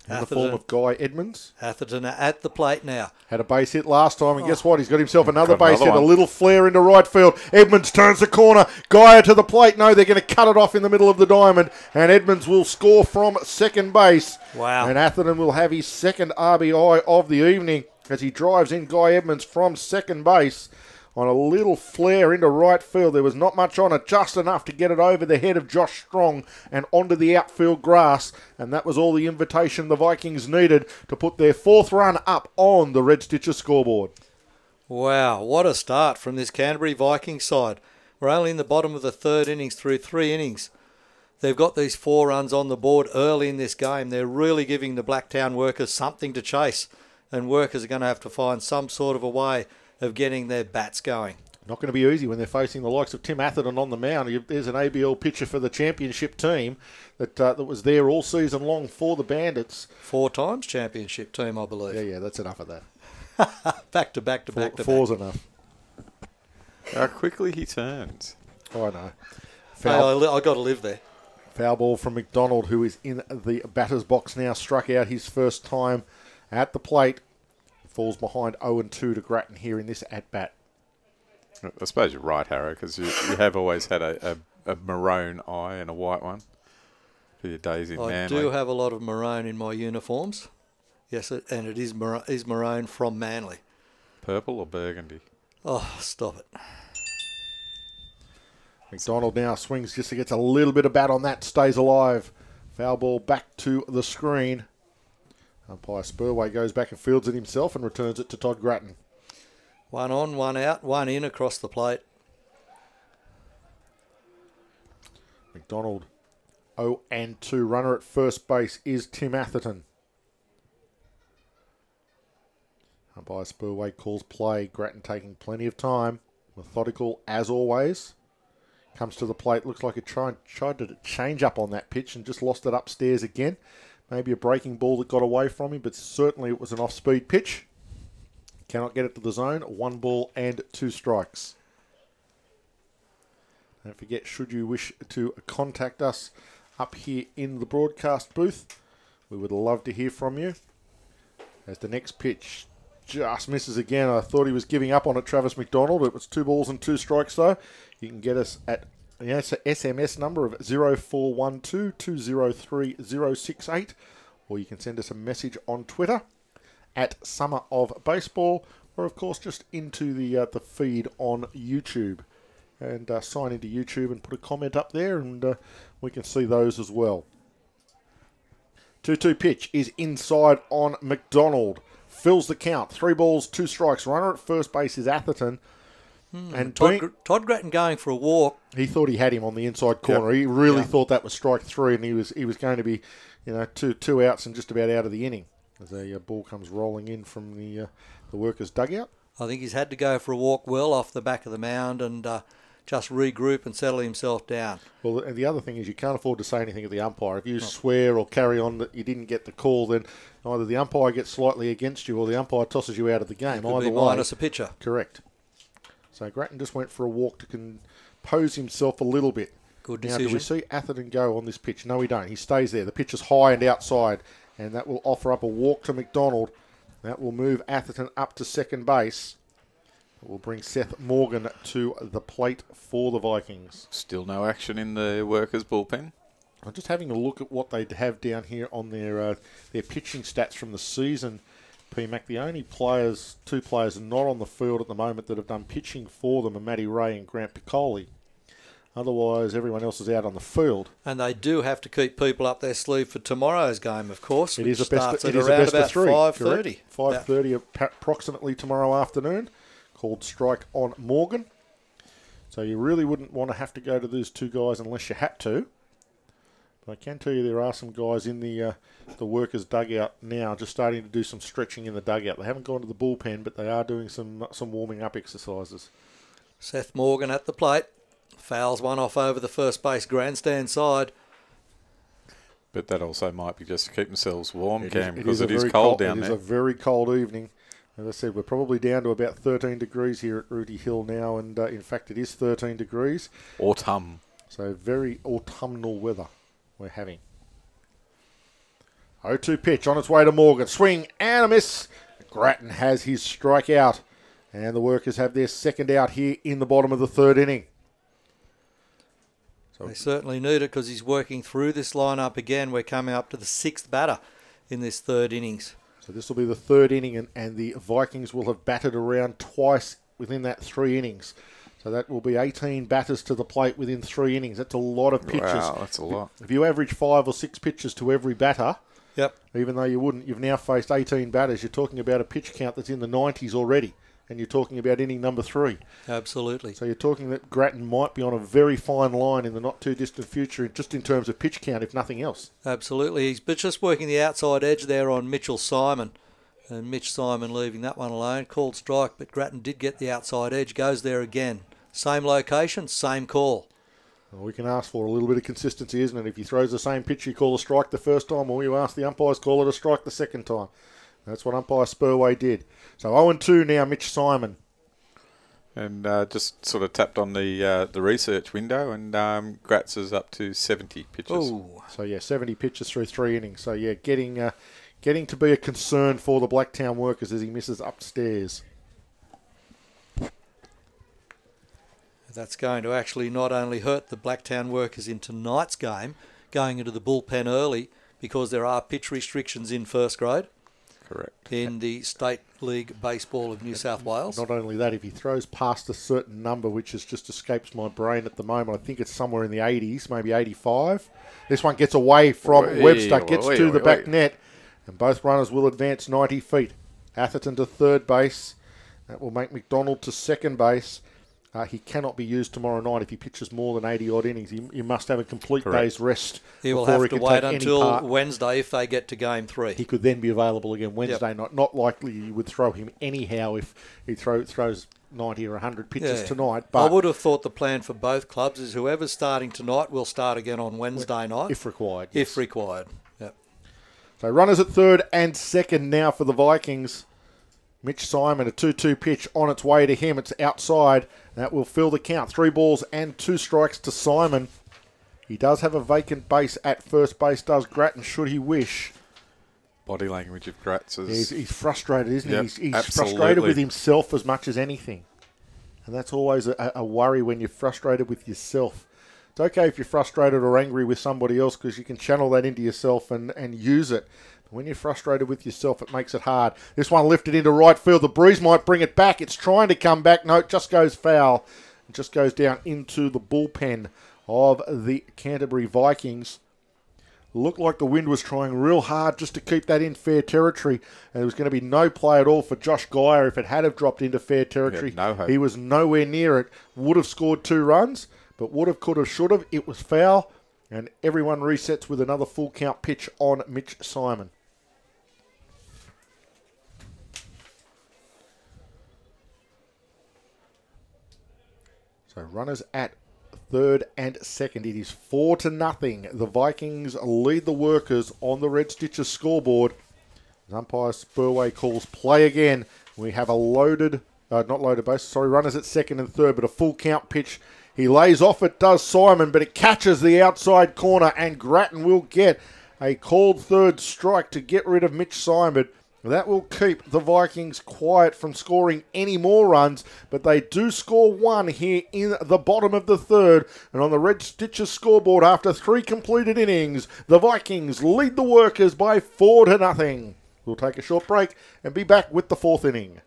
In the form of Guy Edmonds. Atherton at the plate now. Had a base hit last time, and guess what? He's got himself another base hit. A little flare into right field. Edmonds turns the corner. Guy to the plate. No, they're going to cut it off in the middle of the diamond, and Edmonds will score from second base. Wow. And Atherton will have his second RBI of the evening as he drives in Guy Edmonds from second base on a little flare into right field. There was not much on it, just enough to get it over the head of Josh Strong and onto the outfield grass. And that was all the invitation the Vikings needed to put their 4th run up on the Red Stitcher scoreboard. Wow, what a start from this Canterbury Vikings side. We're only in the bottom of the third innings through 3 innings. They've got these 4 runs on the board early in this game. They're really giving the Blacktown workers something to chase. And workers are going to have to find some sort of a way of getting their bats going. Not going to be easy when they're facing the likes of Tim Atherton on the mound. There's an ABL pitcher for the championship team that was there all season long for the Bandits. 4 times championship team, I believe. Yeah, that's enough of that. back to back to back to Four's back. enough. How quickly he turns. Oh, I know. I got to live there. Foul ball from McDonald, who is in the batter's box now, struck out his first time at the plate. Falls behind 0-2 to Grattan here in this at-bat. I suppose you're right, Harrow, because you have always had a maroon eye and a white one for your days in Manly. I do have a lot of maroon in my uniforms. Yes, and it is maroon from Manly. Purple or burgundy? Oh, stop it. McDonald now swings just to get a little bit of bat on that, stays alive. Foul ball back to the screen. Umpire Spurway goes back and fields it himself and returns it to Todd Grattan. 1 on, 1 out, 1 in across the plate. McDonald 0-2. Runner at first base is Tim Atherton. Umpire Spurway calls play. Grattan taking plenty of time. Methodical as always. Comes to the plate. Looks like it tried to change up on that pitch and just lost it upstairs again. Maybe a breaking ball that got away from him, but certainly it was an off-speed pitch. Cannot get it to the zone. 1 ball and 2 strikes. Don't forget, should you wish to contact us up here in the broadcast booth, we would love to hear from you. As the next pitch just misses again. I thought he was giving up on it, Travis McDonald. It was 2 balls and 2 strikes, though. You can get us at the SMS number of 0412 203 068, or you can send us a message on Twitter at Summer of Baseball, or of course just into the feed on YouTube. And sign into YouTube and put a comment up there, and we can see those as well. 2-2 pitch is inside on McDonald. Fills the count. 3 balls, 2 strikes. Runner at first base is Atherton. And Todd Grattan going for a walk. He thought he had him on the inside corner. Yep. He really thought that was strike 3, and he was going to be, two outs and just about out of the inning as a ball comes rolling in from the workers' dugout. I think he's had to go for a walk well off the back of the mound and just regroup and settle himself down. Well, and the other thing is you can't afford to say anything at the umpire. If you swear or carry on that you didn't get the call, then either the umpire gets slightly against you or the umpire tosses you out of the game. Either way, minus a pitcher. Correct. So Grattan just went for a walk to compose himself a little bit. Good Now, decision. do we see Atherton go on this pitch? No, we don't. He stays there. The pitch is high and outside, and that will offer up a walk to McDonald. That will move Atherton up to second base. It will bring Seth Morgan to the plate for the Vikings. Still no action in the workers' bullpen. I'm just having a look at what they have down here on their pitching stats from the season. PMAC, the only two players not on the field at the moment that have done pitching for them are Matty Ray and Grant Piccoli. Otherwise, everyone else is out on the field. And they do have to keep people up their sleeve for tomorrow's game, of course. It is a best, starts it at is a around best about of 3. 5:30. 5:30 approximately tomorrow afternoon, called Strike on Morgan. So you really wouldn't want to have to go to those 2 guys unless you had to. But I can tell you there are some guys in the workers' dugout now just starting to do some stretching in the dugout. They haven't gone to the bullpen, but they are doing some warming up exercises. Seth Morgan at the plate. Fouls one off over the first base grandstand side. But that also might be just to keep themselves warm, Cam, It because it is very cold down It is there. a very cold evening. As I said, we're probably down to about 13 degrees here at Rudy Hill now, and in fact it is 13 degrees. Autumn. So very autumnal weather we're having. 0-2 pitch on its way to Morgan. Swing and a miss. Grattan has his strikeout. And the workers have their second out here in the bottom of the 3rd inning. They certainly need it because he's working through this lineup again. We're coming up to the 6th batter in this 3rd innings. So this will be the 3rd inning, and the Vikings will have batted around twice within that 3 innings. So that will be 18 batters to the plate within 3 innings. That's a lot of pitches. Wow, that's a lot. If you average 5 or 6 pitches to every batter, Yep. even though you wouldn't, you've now faced 18 batters. You're talking about a pitch count that's in the 90s already, and you're talking about inning number 3. Absolutely. So you're talking that Grattan might be on a very fine line in the not-too-distant future, just in terms of pitch count, if nothing else. Absolutely. He's just working the outside edge there on Mitchell Simon. And Mitch Simon leaving that one alone. Called strike, but Grattan did get the outside edge. Goes there again. Same location, same call. Well, we can ask for a little bit of consistency, isn't it? If he throws the same pitch, you call a strike the first time, or you ask the umpires, call it a strike the second time. That's what umpire Spurway did. So 0-2 now, Mitch Simon. And just sort of tapped on the research window, and Gratz is up to 70 pitches. Ooh. So, 70 pitches through 3 innings. So, getting to be a concern for the Blacktown workers as he misses upstairs. That's going to actually not only hurt the Blacktown workers in tonight's game, going into the bullpen early, because there are pitch restrictions in first grade. Correct. In the State League Baseball of New South Wales. Not only that, if he throws past a certain number, which just escapes my brain at the moment, I think it's somewhere in the 80s, maybe 85. This one gets away from Webster, gets to the back net, And both runners will advance 90 feet. Atherton to third base. That will make McDonald to second base. He cannot be used tomorrow night if he pitches more than 80-odd innings. He must have a complete day's rest. He will have to wait until Wednesday if they get to Game 3. He could then be available again Wednesday night. Not likely you would throw him anyhow if he throws 90 or 100 pitches tonight. But I would have thought the plan for both clubs is whoever's starting tonight will start again on Wednesday night. If required. Yes. If required, yep. So runners at third and second now for the Vikings. Mitch Simon, a 2-2 pitch on its way to him. It's outside. That will fill the count. 3 balls and 2 strikes to Simon. He does have a vacant base at first base, does Grattan, should he wish. Body language of Gratz is... He's frustrated, isn't he? Yep, He's frustrated with himself as much as anything. And that's always a worry when you're frustrated with yourself. It's okay if you're frustrated or angry with somebody else because you can channel that into yourself and use it. When you're frustrated with yourself, it makes it hard. This one lifted into right field. The breeze might bring it back. It's trying to come back. No, it just goes foul. It just goes down into the bullpen of the Canterbury Vikings. Looked like the wind was trying real hard just to keep that in fair territory. And there was going to be no play at all for Josh Geyer if it had have dropped into fair territory. No hope. He was nowhere near it. Would have scored 2 runs, but would have, could have, should have. It was foul. And everyone resets with another full count pitch on Mitch Simon. So runners at third and second. It is 4-0. The Vikings lead the Workers on the Red Stitches scoreboard. As umpire Spurway calls play again. We have a not loaded base, sorry, runners at second and third, but a full count pitch. He lays off it, does Simon, but it catches the outside corner, and Grattan will get a called third strike to get rid of Mitch Simon. That will keep the Vikings quiet from scoring any more runs, but they do score 1 here in the bottom of the third. And on the Red Stitches scoreboard, after 3 completed innings, the Vikings lead the Workers by 4-0. We'll take a short break and be back with the 4th inning.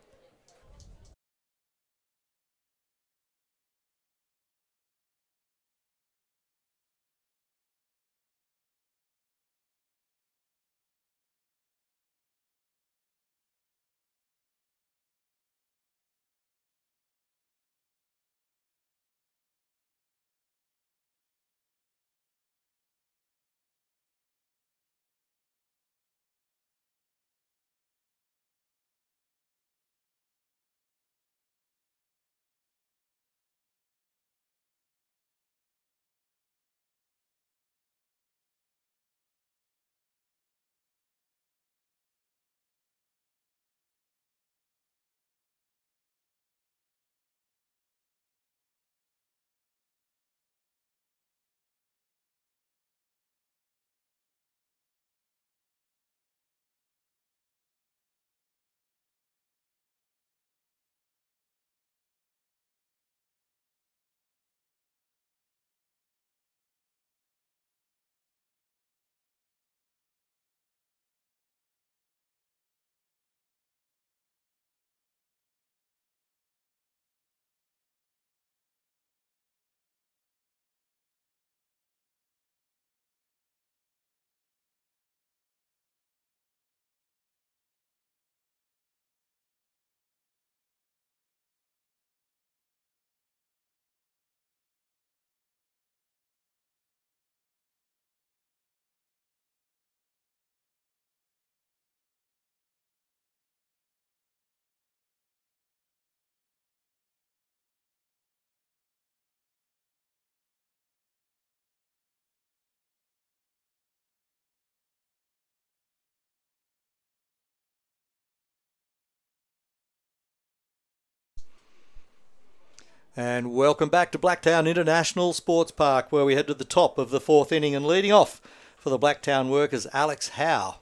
And welcome back to Blacktown International Sports Park, where we head to the top of the 4th inning, and leading off for the Blacktown Workers, Alex Howe.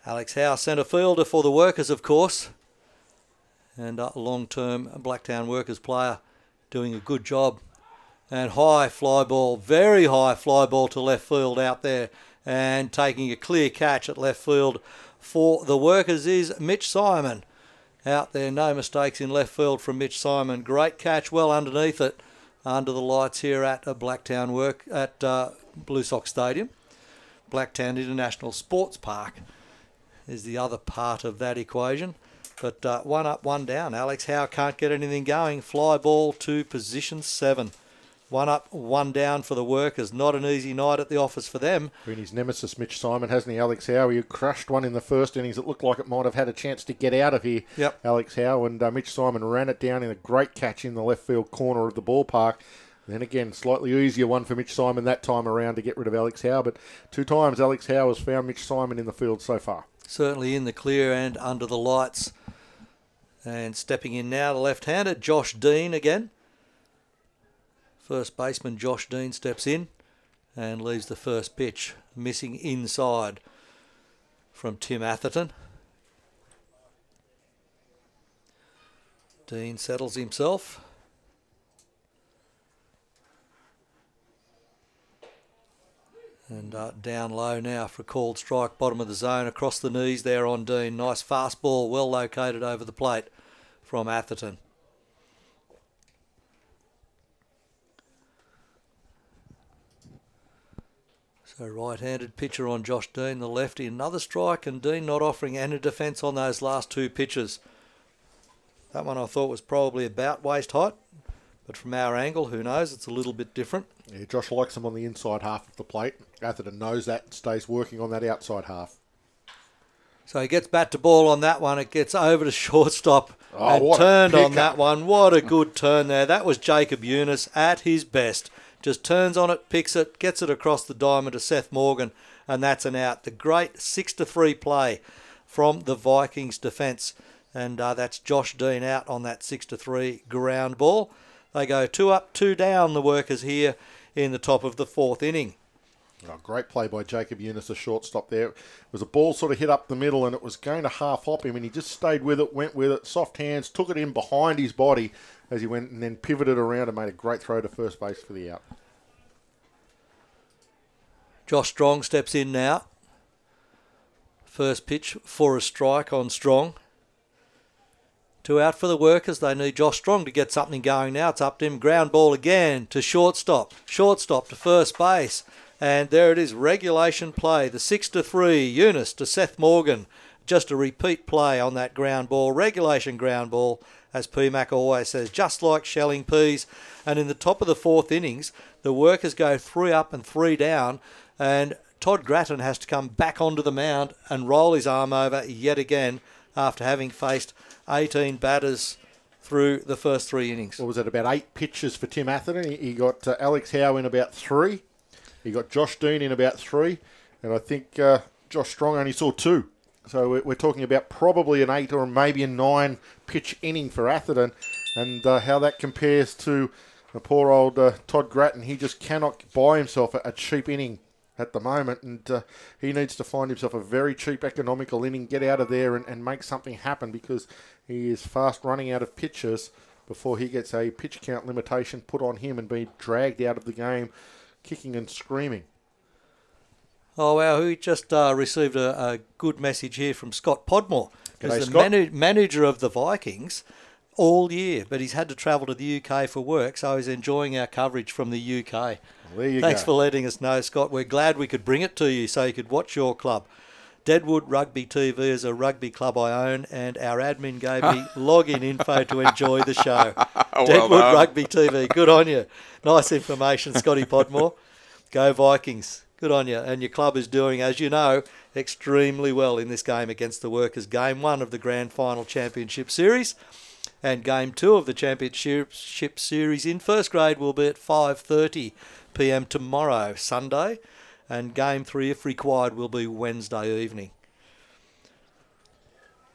Alex Howe, centre fielder for the Workers, of course, and a long-term Blacktown Workers player, doing a good job. And high fly ball, very high fly ball to left field out there, and taking a clear catch at left field for the Workers is Mitch Simon. Out there, no mistakes in left field from Mitch Simon. Great catch, well underneath it, under the lights here at Blacktown Blue Sox Stadium, Blacktown International Sports Park. is the other part of that equation. But one up, one down. Alex Howe can't get anything going. Fly ball to position 7. One up, one down for the Workers. Not an easy night at the office for them. Been his nemesis, Mitch Simon, hasn't he, Alex Howe? He crushed one in the first innings. It looked like it might have had a chance to get out of here, Yep. Alex Howe. And Mitch Simon ran it down in a great catch in the left field corner of the ballpark. Then again, slightly easier one for Mitch Simon that time around to get rid of Alex Howe. But 2 times Alex Howe has found Mitch Simon in the field so far. Certainly in the clear and under the lights. And stepping in now, the left-hander, Josh Dean again. First baseman Josh Dean steps in and leaves the first pitch, missing inside from Tim Atherton. Dean settles himself. And down low now for a called strike, bottom of the zone, across the knees there on Dean. Nice fast ball, well located over the plate from Atherton. So right-handed pitcher on Josh Dean, the lefty. Another strike, and Dean not offering any defence on those last 2 pitches. That one I thought was probably about waist height, but from our angle, who knows, it's a little bit different. Yeah, Josh likes him on the inside half of the plate. Atherton knows that and stays working on that outside half. So he gets bat to ball on that one. It gets over to shortstop and what a turned on picker. that one. What a good turn there. That was Jacob Eunice at his best. Just turns on it, picks it, gets it across the diamond to Seth Morgan, and that's an out. The great 6-3 play from the Vikings defence. And that's Josh Dean out on that 6-3 ground ball. They go 2 up, 2 down, the Workers here in the top of the 4th inning. Oh, great play by Jacob Eunice, a shortstop there. It was a ball sort of hit up the middle and it was going to half hop him and he just stayed with it, went with it, soft hands, took it in behind his body as he went and then pivoted around and made a great throw to first base for the out. Josh Strong steps in now. First pitch for a strike on Strong. 2 out for the Workers. They need Josh Strong to get something going now. It's up to him. Ground ball again to shortstop. Shortstop to first base. And there it is, regulation play. The 6-3, Eunice to Seth Morgan. Just a repeat play on that ground ball. Regulation ground ball, as PMAC always says, just like shelling peas. And in the top of the 4th innings, the Workers go 3 up and 3 down. And Todd Grattan has to come back onto the mound and roll his arm over yet again after having faced 18 batters through the first 3 innings. What was it, about 8 pitches for Tim Atherton? He got Alex Howe in about 3. He got Josh Dean in about 3. And I think Josh Strong only saw 2. So we're talking about probably an 8 or maybe a 9 pitch inning for Atherton. And how that compares to the poor old Todd Grattan. He just cannot buy himself a cheap inning at the moment, and he needs to find himself a very cheap economical inning, get out of there and make something happen, because he is fast running out of pitches before he gets a pitch count limitation put on him and be dragged out of the game kicking and screaming. Oh, wow, we just received a good message here from Scott Podmore, who's the Scott. manager of the Vikings all year, but he's had to travel to the UK for work, so he's enjoying our coverage from the UK. Well, there you Thanks go. for letting us know, Scott. We're glad we could bring it to you so you could watch your club. Deadwood Rugby TV is a rugby club I own, and our admin gave me login info to enjoy the show. Deadwood Rugby TV, good on you. Nice information, Scotty Podmore. Go Vikings, good on you. And your club is doing, as you know, extremely well in this game against the Workers. Game 1 of the Grand Final Championship Series. And Game 2 of the Championship Series in first grade will be at 5:30 p.m. tomorrow, Sunday. And Game 3, if required, will be Wednesday evening.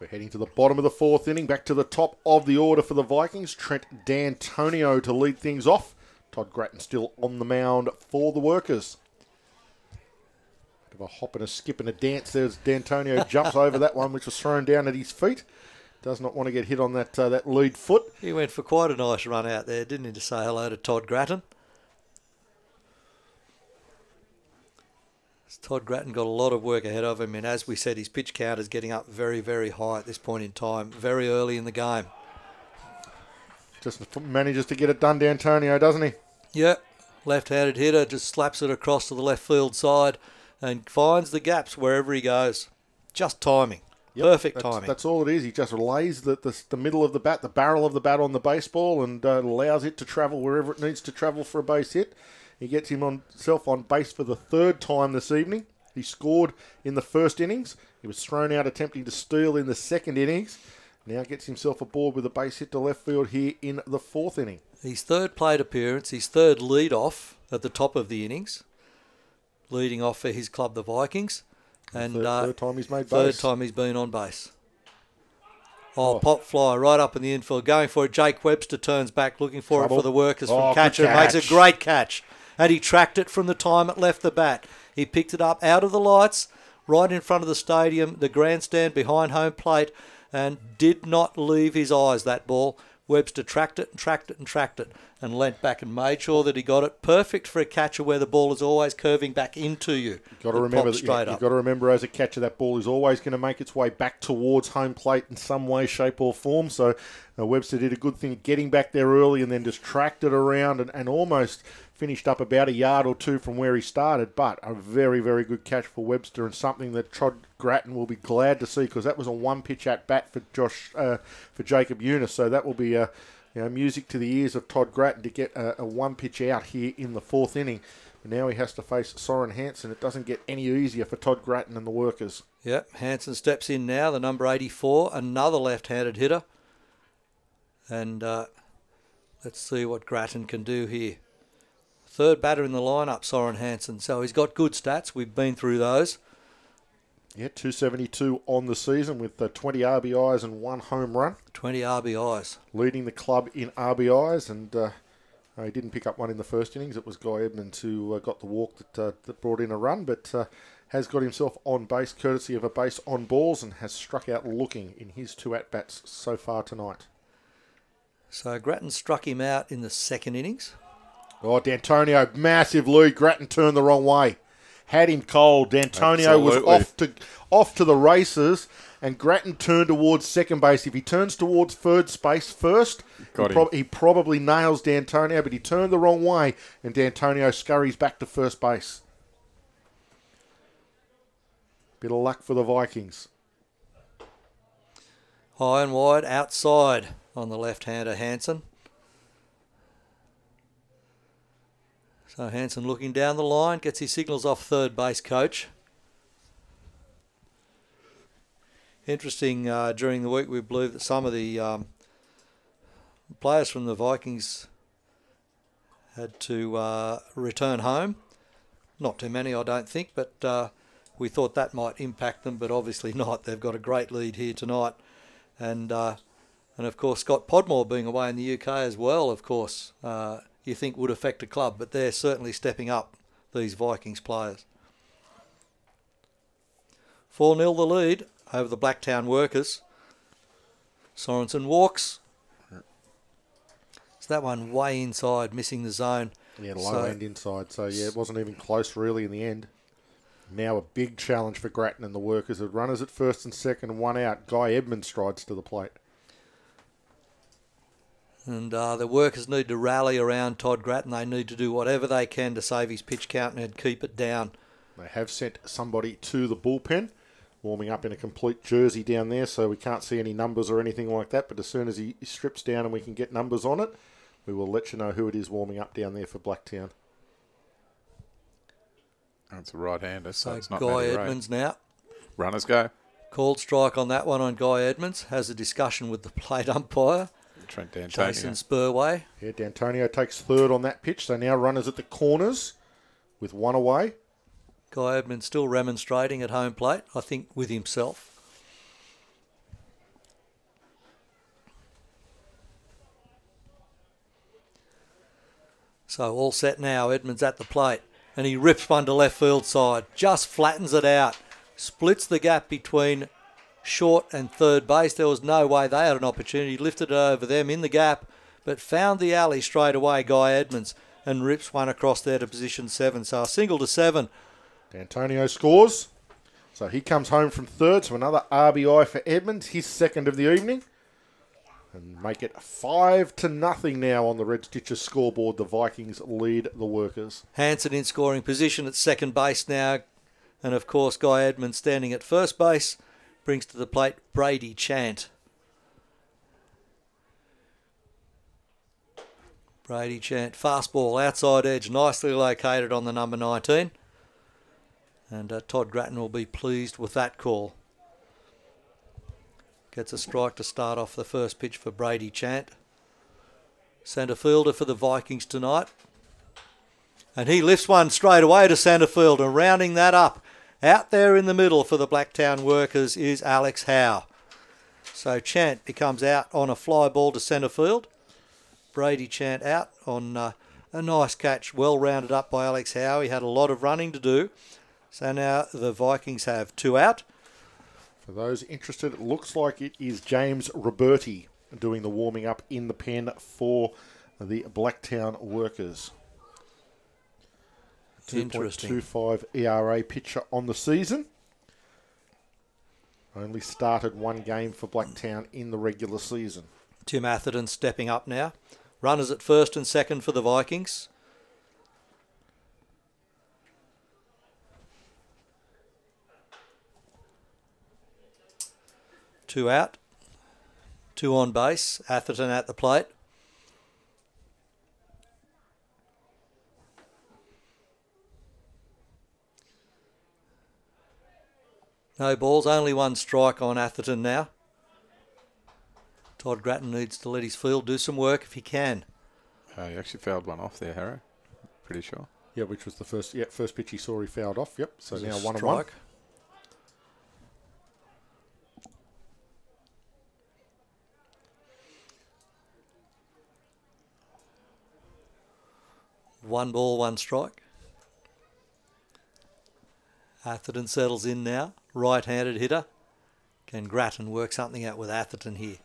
We're heading to the bottom of the 4th inning, back to the top of the order for the Vikings. Trent D'Antonio to lead things off. Todd Grattan still on the mound for the Workers. Bit of a hop and a skip and a dance. There's D'Antonio jumps over that one, which was thrown down at his feet. Does not want to get hit on that that lead foot. He went for quite a nice run out there, didn't he, to say hello to Todd Grattan? Todd Grattan got a lot of work ahead of him, and as we said, his pitch count is getting up very, very high at this point in time, very early in the game. Just manages to get it done, D'Antonio, doesn't he? Yep, left-handed hitter, just slaps it across to the left field side and finds the gaps wherever he goes. Just timing. Yep, Perfect timing. That's all it is. He just lays the middle of the bat, the barrel of the bat on the baseball and allows it to travel wherever it needs to travel for a base hit. He gets himself on base for the third time this evening. He scored in the first innings. He was thrown out attempting to steal in the second innings. Now gets himself aboard with a base hit to left field here in the fourth inning. His third plate appearance, his third lead-off at the top of the innings, leading off for his club, the Vikings. And third time he's made base. Third time he's been on base. Pop fly right up in the infield, going for it. Jake Webster turns back, looking for Trouble. it for the workers from catcher. Catch. Makes a great catch. And he tracked it from the time it left the bat. He picked it up out of the lights, right in front of the stadium, the grandstand behind home plate, and did not leave his eyes, that ball. Webster tracked it and tracked it and tracked it and leant back and made sure that he got it. Perfect for a catcher where the ball is always curving back into you. You've got to remember that you've got to remember as a catcher that ball is always going to make its way back towards home plate in some way, shape or form. So Webster did a good thing getting back there early and then just tracked it around and almost finished up about a yard or two from where he started. But a very, very good catch for Webster and something that Todd Grattan will be glad to see because that was a one-pitch at-bat for Jacob Eunice. So that will be music to the ears of Todd Grattan to get a one-pitch out here in the fourth inning. But now he has to face Soren Hansen. It doesn't get any easier for Todd Grattan and the workers. Yep, Hansen steps in now, the number 84, another left-handed hitter. And let's see what Grattan can do here. Third batter in the lineup, Soren Hansen. So he's got good stats. We've been through those. Yeah, 272 on the season with 20 RBIs and 1 home run. 20 RBIs. Leading the club in RBIs, and he didn't pick up one in the first innings. It was Guy Edmonds who got the walk that brought in a run, but has got himself on base courtesy of a base on balls and has struck out looking in his 2 at-bats so far tonight. So Grattan struck him out in the second innings. Oh, D'Antonio, massive lead. Grattan turned the wrong way. Had him cold. D'Antonio was off to the races, and Grattan turned towards second base. If he turns towards third space first, he probably nails D'Antonio, but he turned the wrong way, and D'Antonio scurries back to first base. Bit of luck for the Vikings. High and wide, outside on the left-hander, Hansen. So Hansen looking down the line, gets his signals off third base coach. Interesting, during the week we believe that some of the players from the Vikings had to return home. Not too many, I don't think, but we thought that might impact them, but obviously not. They've got a great lead here tonight. And of course, Scott Podmore being away in the UK as well, of course, you think would affect a club, but they're certainly stepping up, these Vikings players. 4-0 the lead over the Blacktown Workers. Sorensen walks. So that one way inside, missing the zone. Yeah, low end inside, so yeah, it wasn't even close really in the end. Now a big challenge for Grattan and the Workers. The runners at first and second, 1 out. Guy Edmonds strides to the plate. And the Workers need to rally around Todd Grattan. They need to do whatever they can to save his pitch count and keep it down. They have sent somebody to the bullpen, warming up in a complete jersey down there, so we can't see any numbers or anything like that. But as soon as he strips down and we can get numbers on it, we will let you know who it is warming up down there for Blacktown. That's a right-hander, so it's not Guy Edmonds now. Runners go. Called strike on that one on Guy Edmonds. Has a discussion with the plate umpire. Trent D'Antonio. Jason Spurway. Yeah, D'Antonio takes third on that pitch. So now runners at the corners with 1 away. Guy Edmonds still remonstrating at home plate, I think, with himself. So all set now. Edmonds at the plate. And he rips one to left field side. Just flattens it out. Splits the gap between short and third base. There was no way they had an opportunity. Lifted it over them in the gap, but found the alley straight away, Guy Edmonds, and rips one across there to position 7. So a single to 7. D'Antonio scores. So he comes home from third. So another RBI for Edmonds, his second of the evening. And make it 5-0 now on the Red Stitches scoreboard. The Vikings lead the Workers. Hansen in scoring position at second base now. And of course, Guy Edmonds standing at first base brings to the plate Brady Chant. Brady Chant, fastball, outside edge, nicely located on the number 19. And Todd Grattan will be pleased with that call. Gets a strike to start off the first pitch for Brady Chant. Centre fielder for the Vikings tonight. And he lifts one straight away to centre field, and rounding that up, out there in the middle for the Blacktown Workers is Alex Howe. So Chant becomes out on a fly ball to centre field. Brady Chant out on a nice catch, well rounded up by Alex Howe. He had a lot of running to do. So now the Vikings have 2 out. For those interested, it looks like it is James Roberti doing the warming up in the pen for the Blacktown Workers. Interesting. 2.25 ERA pitcher on the season. Only started 1 game for Blacktown in the regular season. Tim Atherton stepping up now. Runners at first and second for the Vikings. Two out. 2 on base. Atherton at the plate. No balls, only 1 strike on Atherton now. Todd Grattan needs to let his field do some work if he can. He actually fouled one off there, Harry. Pretty sure. Yeah, which was the first pitch he saw he fouled off. Yep, so now 1 and 1. Strike. One ball, 1 strike. Atherton settles in now. Right-handed hitter. Can Grattan work something out with Atherton here?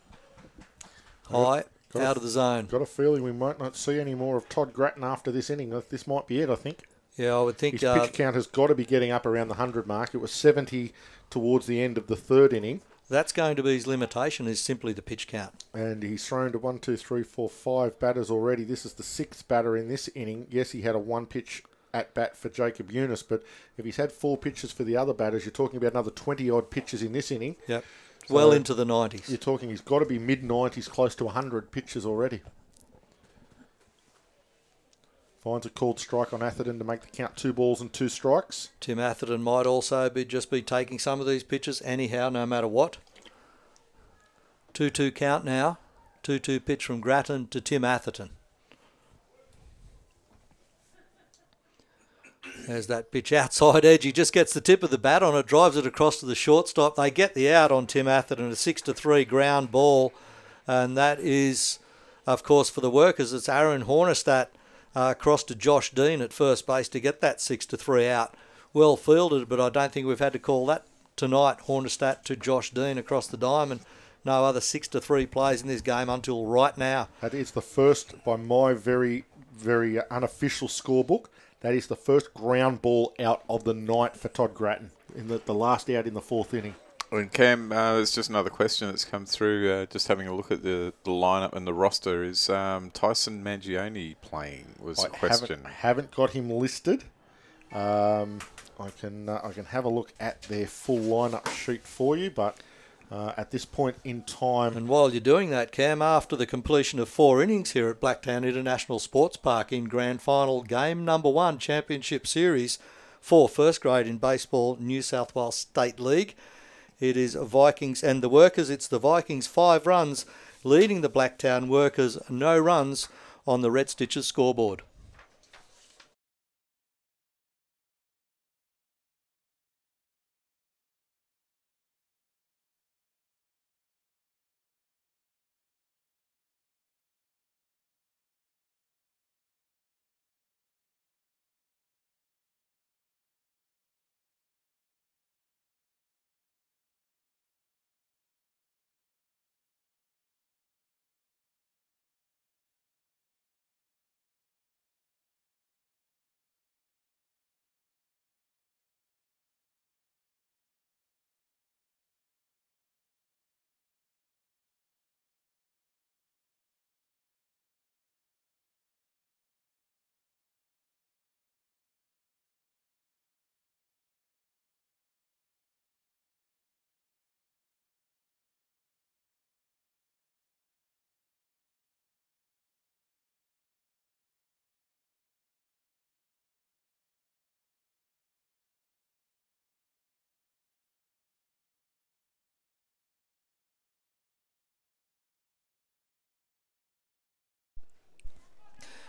High, out of the zone. Got a feeling we might not see any more of Todd Grattan after this inning. This might be it, I think. Yeah, I would think... His pitch count has got to be getting up around the 100 mark. It was 70 towards the end of the 3rd inning. That's going to be his limitation, is simply the pitch count. And he's thrown to 1, 2, 3, 4, 5 batters already. This is the 6th batter in this inning. Yes, he had a 1-pitch at bat for Jacob Eunice, but if he's had 4 pitches for the other batters, you're talking about another 20-odd pitches in this inning. Yep. So well into the 90s. You're talking he's got to be mid-90s, close to 100 pitches already. Finds a called strike on Atherton to make the count 2 balls and 2 strikes. Tim Atherton might also just be taking some of these pitches anyhow, no matter what. 2-2 count now. 2-2 pitch from Grattan to Tim Atherton. There's that pitch outside edge. He just gets the tip of the bat on it, drives it across to the shortstop. They get the out on Tim Atherton, a 6-3 ground ball. And that is, of course, for the Workers, it's Aaron Hornestat across to Josh Dean at first base to get that 6-3 out. Well fielded, but I don't think we've had to call that tonight. Hornestat to Josh Dean across the diamond. No other 6-3 plays in this game until right now. That is the first, by my very, very unofficial scorebook, that is the first ground ball out of the night for Todd Grattan in the last out in the 4th inning. And Cam, it's just another question that's come through. Just having a look at the lineup and the roster, is Tyson Mangione playing? Was the question. Haven't got him listed. I can have a look at their full lineup sheet for you, but at this point in time. And while you're doing that, Cam, after the completion of 4 innings here at Blacktown International Sports Park in Grand Final Game number 1 Championship Series for first grade in Baseball New South Wales State League, it is Vikings and the Workers. It's the Vikings 5 runs leading the Blacktown Workers, no runs on the Red Stitches scoreboard.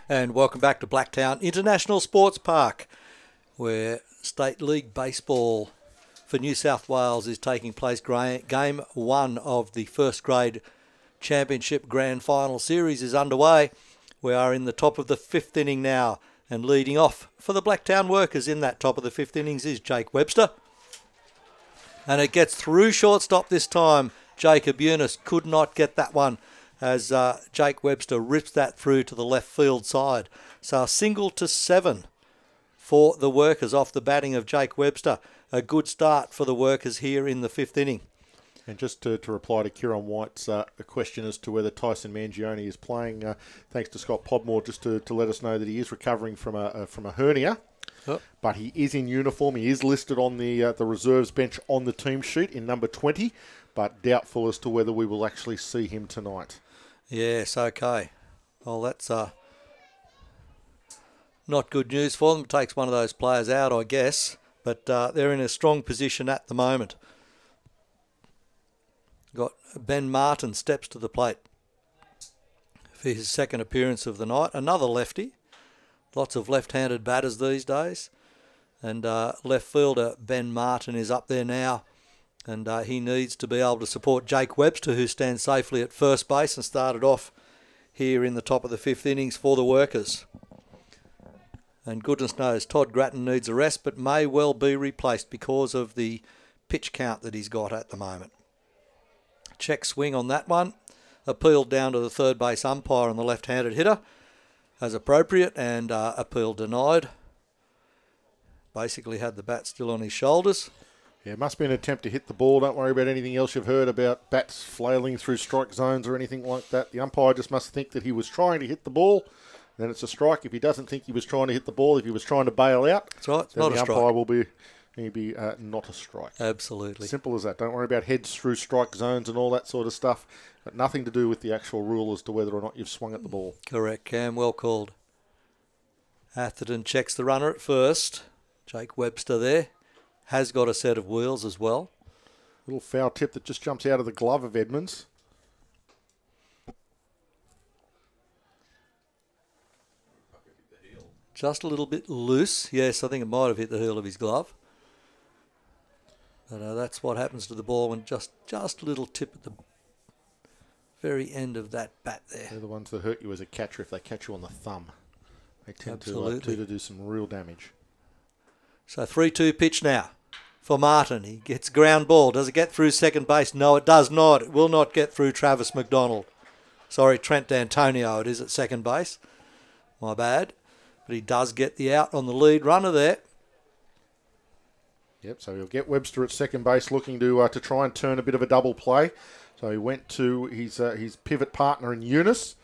And welcome back to Blacktown International Sports Park, where State League Baseball for New South Wales is taking place. Game 1 of the first grade championship grand final series is underway. We are in the top of the 5th inning now, and leading off for the Blacktown Workers in that top of the 5th innings is Jake Webster. And it gets through shortstop this time. Jacob Eunice could not get that one, as Jake Webster rips that through to the left field side. So a single to 7 for the Workers off the batting of Jake Webster. A good start for the Workers here in the 5th inning. And just to reply to Kieran White's question as to whether Tyson Mangione is playing, thanks to Scott Podmore, just to let us know that he is recovering from a hernia. Oh. But he is in uniform. He is listed on the reserves bench on the team sheet in number 20, but doubtful as to whether we will actually see him tonight. Yes, okay. Well, that's not good news for them. It takes one of those players out, I guess. But they're in a strong position at the moment. Got Ben Martin steps to the plate for his second appearance of the night. Another lefty. Lots of left-handed batters these days. And left fielder Ben Martin is up there now. And he needs to be able to support Jake Webster, who stands safely at first base and started off here in the top of the 5th innings for the Workers. And goodness knows, Todd Grattan needs a rest, but may well be replaced because of the pitch count that he's got at the moment. Check swing on that one. Appealed down to the third base umpire on the left-handed hitter as appropriate, and appeal denied. Basically had the bat still on his shoulders. Yeah, it must be an attempt to hit the ball. Don't worry about anything else you've heard about bats flailing through strike zones or anything like that. The umpire just must think that he was trying to hit the ball. Then it's a strike. If he doesn't think he was trying to hit the ball, if he was trying to bail out, that's right. It's then not the a strike. umpire will be not a strike. Absolutely. Simple as that. Don't worry about heads through strike zones and all that sort of stuff. Got nothing to do with the actual rule as to whether or not you've swung at the ball. Correct, Cam. Well called. Atherton checks the runner at first. Jake Webster there. Has got a set of wheels as well. Little foul tip that just jumps out of the glove of Edmonds. Just a little bit loose. Yes, I think it might have hit the heel of his glove. But that's what happens to the ball when just a little tip at the very end of that bat there. They're the ones that hurt you as a catcher if they catch you on the thumb. They tend Absolutely. to do some real damage. So 3-2 pitch now for Martin. He gets ground ball. Does it get through second base? No, it does not. It will not get through Travis McDonald. Sorry, Trent D'Antonio it is at second base. My bad. But he does get the out on the lead runner there. Yep, so he'll get Webster at second base looking to try and turn a bit of a double play. So he went to his pivot partner in Eunice.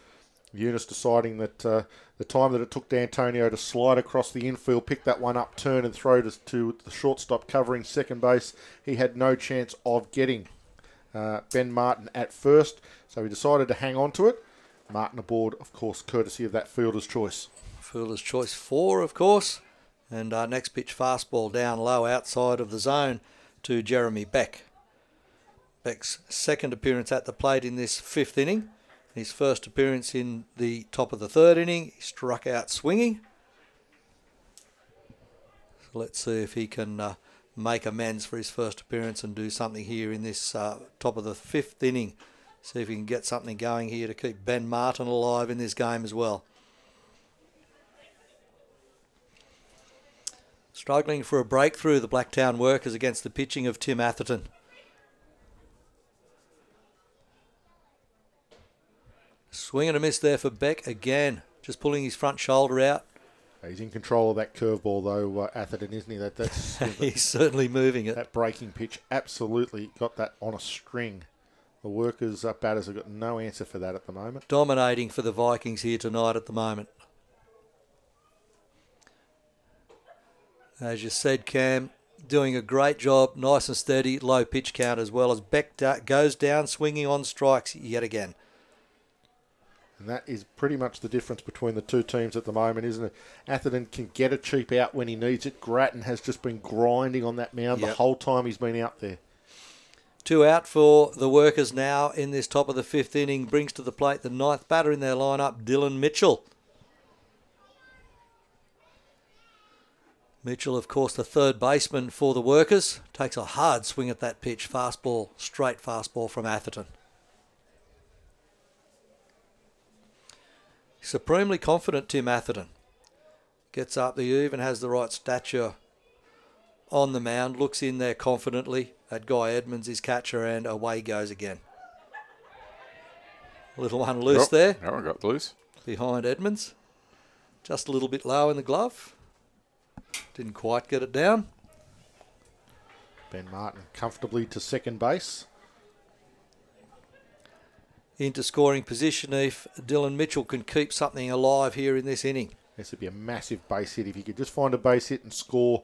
Eunice deciding that the time that it took D'Antonio to slide across the infield, pick that one up, turn and throw to the shortstop covering second base, he had no chance of getting Ben Martin at first. So he decided to hang on to it. Martin aboard, of course, courtesy of that fielder's choice. Fielder's choice 4, of course. And next pitch, fastball down low outside of the zone to Jeremy Beck. Beck's second appearance at the plate in this 5th inning. His first appearance in the top of the 3rd inning. He struck out swinging. So let's see if he can make amends for his first appearance and do something here in this top of the 5th inning. See if he can get something going here to keep Ben Martin alive in this game as well. Struggling for a breakthrough, the Blacktown Workers against the pitching of Tim Atherton. Swing and a miss there for Beck again. Just pulling his front shoulder out. He's in control of that curveball though, Atherton, isn't he? That's He's certainly moving it. That breaking pitch absolutely got that on a string. The Workers batters have got no answer for that at the moment. Dominating for the Vikings here tonight at the moment. As you said, Cam, doing a great job, nice and steady, low pitch count as well as Beck goes down swinging on strikes yet again. And that is pretty much the difference between the two teams at the moment, isn't it? Atherton can get a cheap out when he needs it. Grattan has just been grinding on that mound the whole time he's been out there. 2 out for the Workers now in this top of the 5th inning. Brings to the plate the 9th batter in their lineup, Dylan Mitchell. Mitchell, of course, the third baseman for the Workers, takes a hard swing at that pitch. Fastball, straight fastball from Atherton. Supremely confident Tim Atherton. Gets up there, even has the right stature on the mound, looks in there confidently at Guy Edmonds, his catcher, and away goes again. Little one loose there. That one got loose. Behind Edmonds. Just a little bit low in the glove. Didn't quite get it down. Ben Martin comfortably to second base. Into scoring position if Dylan Mitchell can keep something alive here in this inning. This would be a massive base hit. If you could just find a base hit and score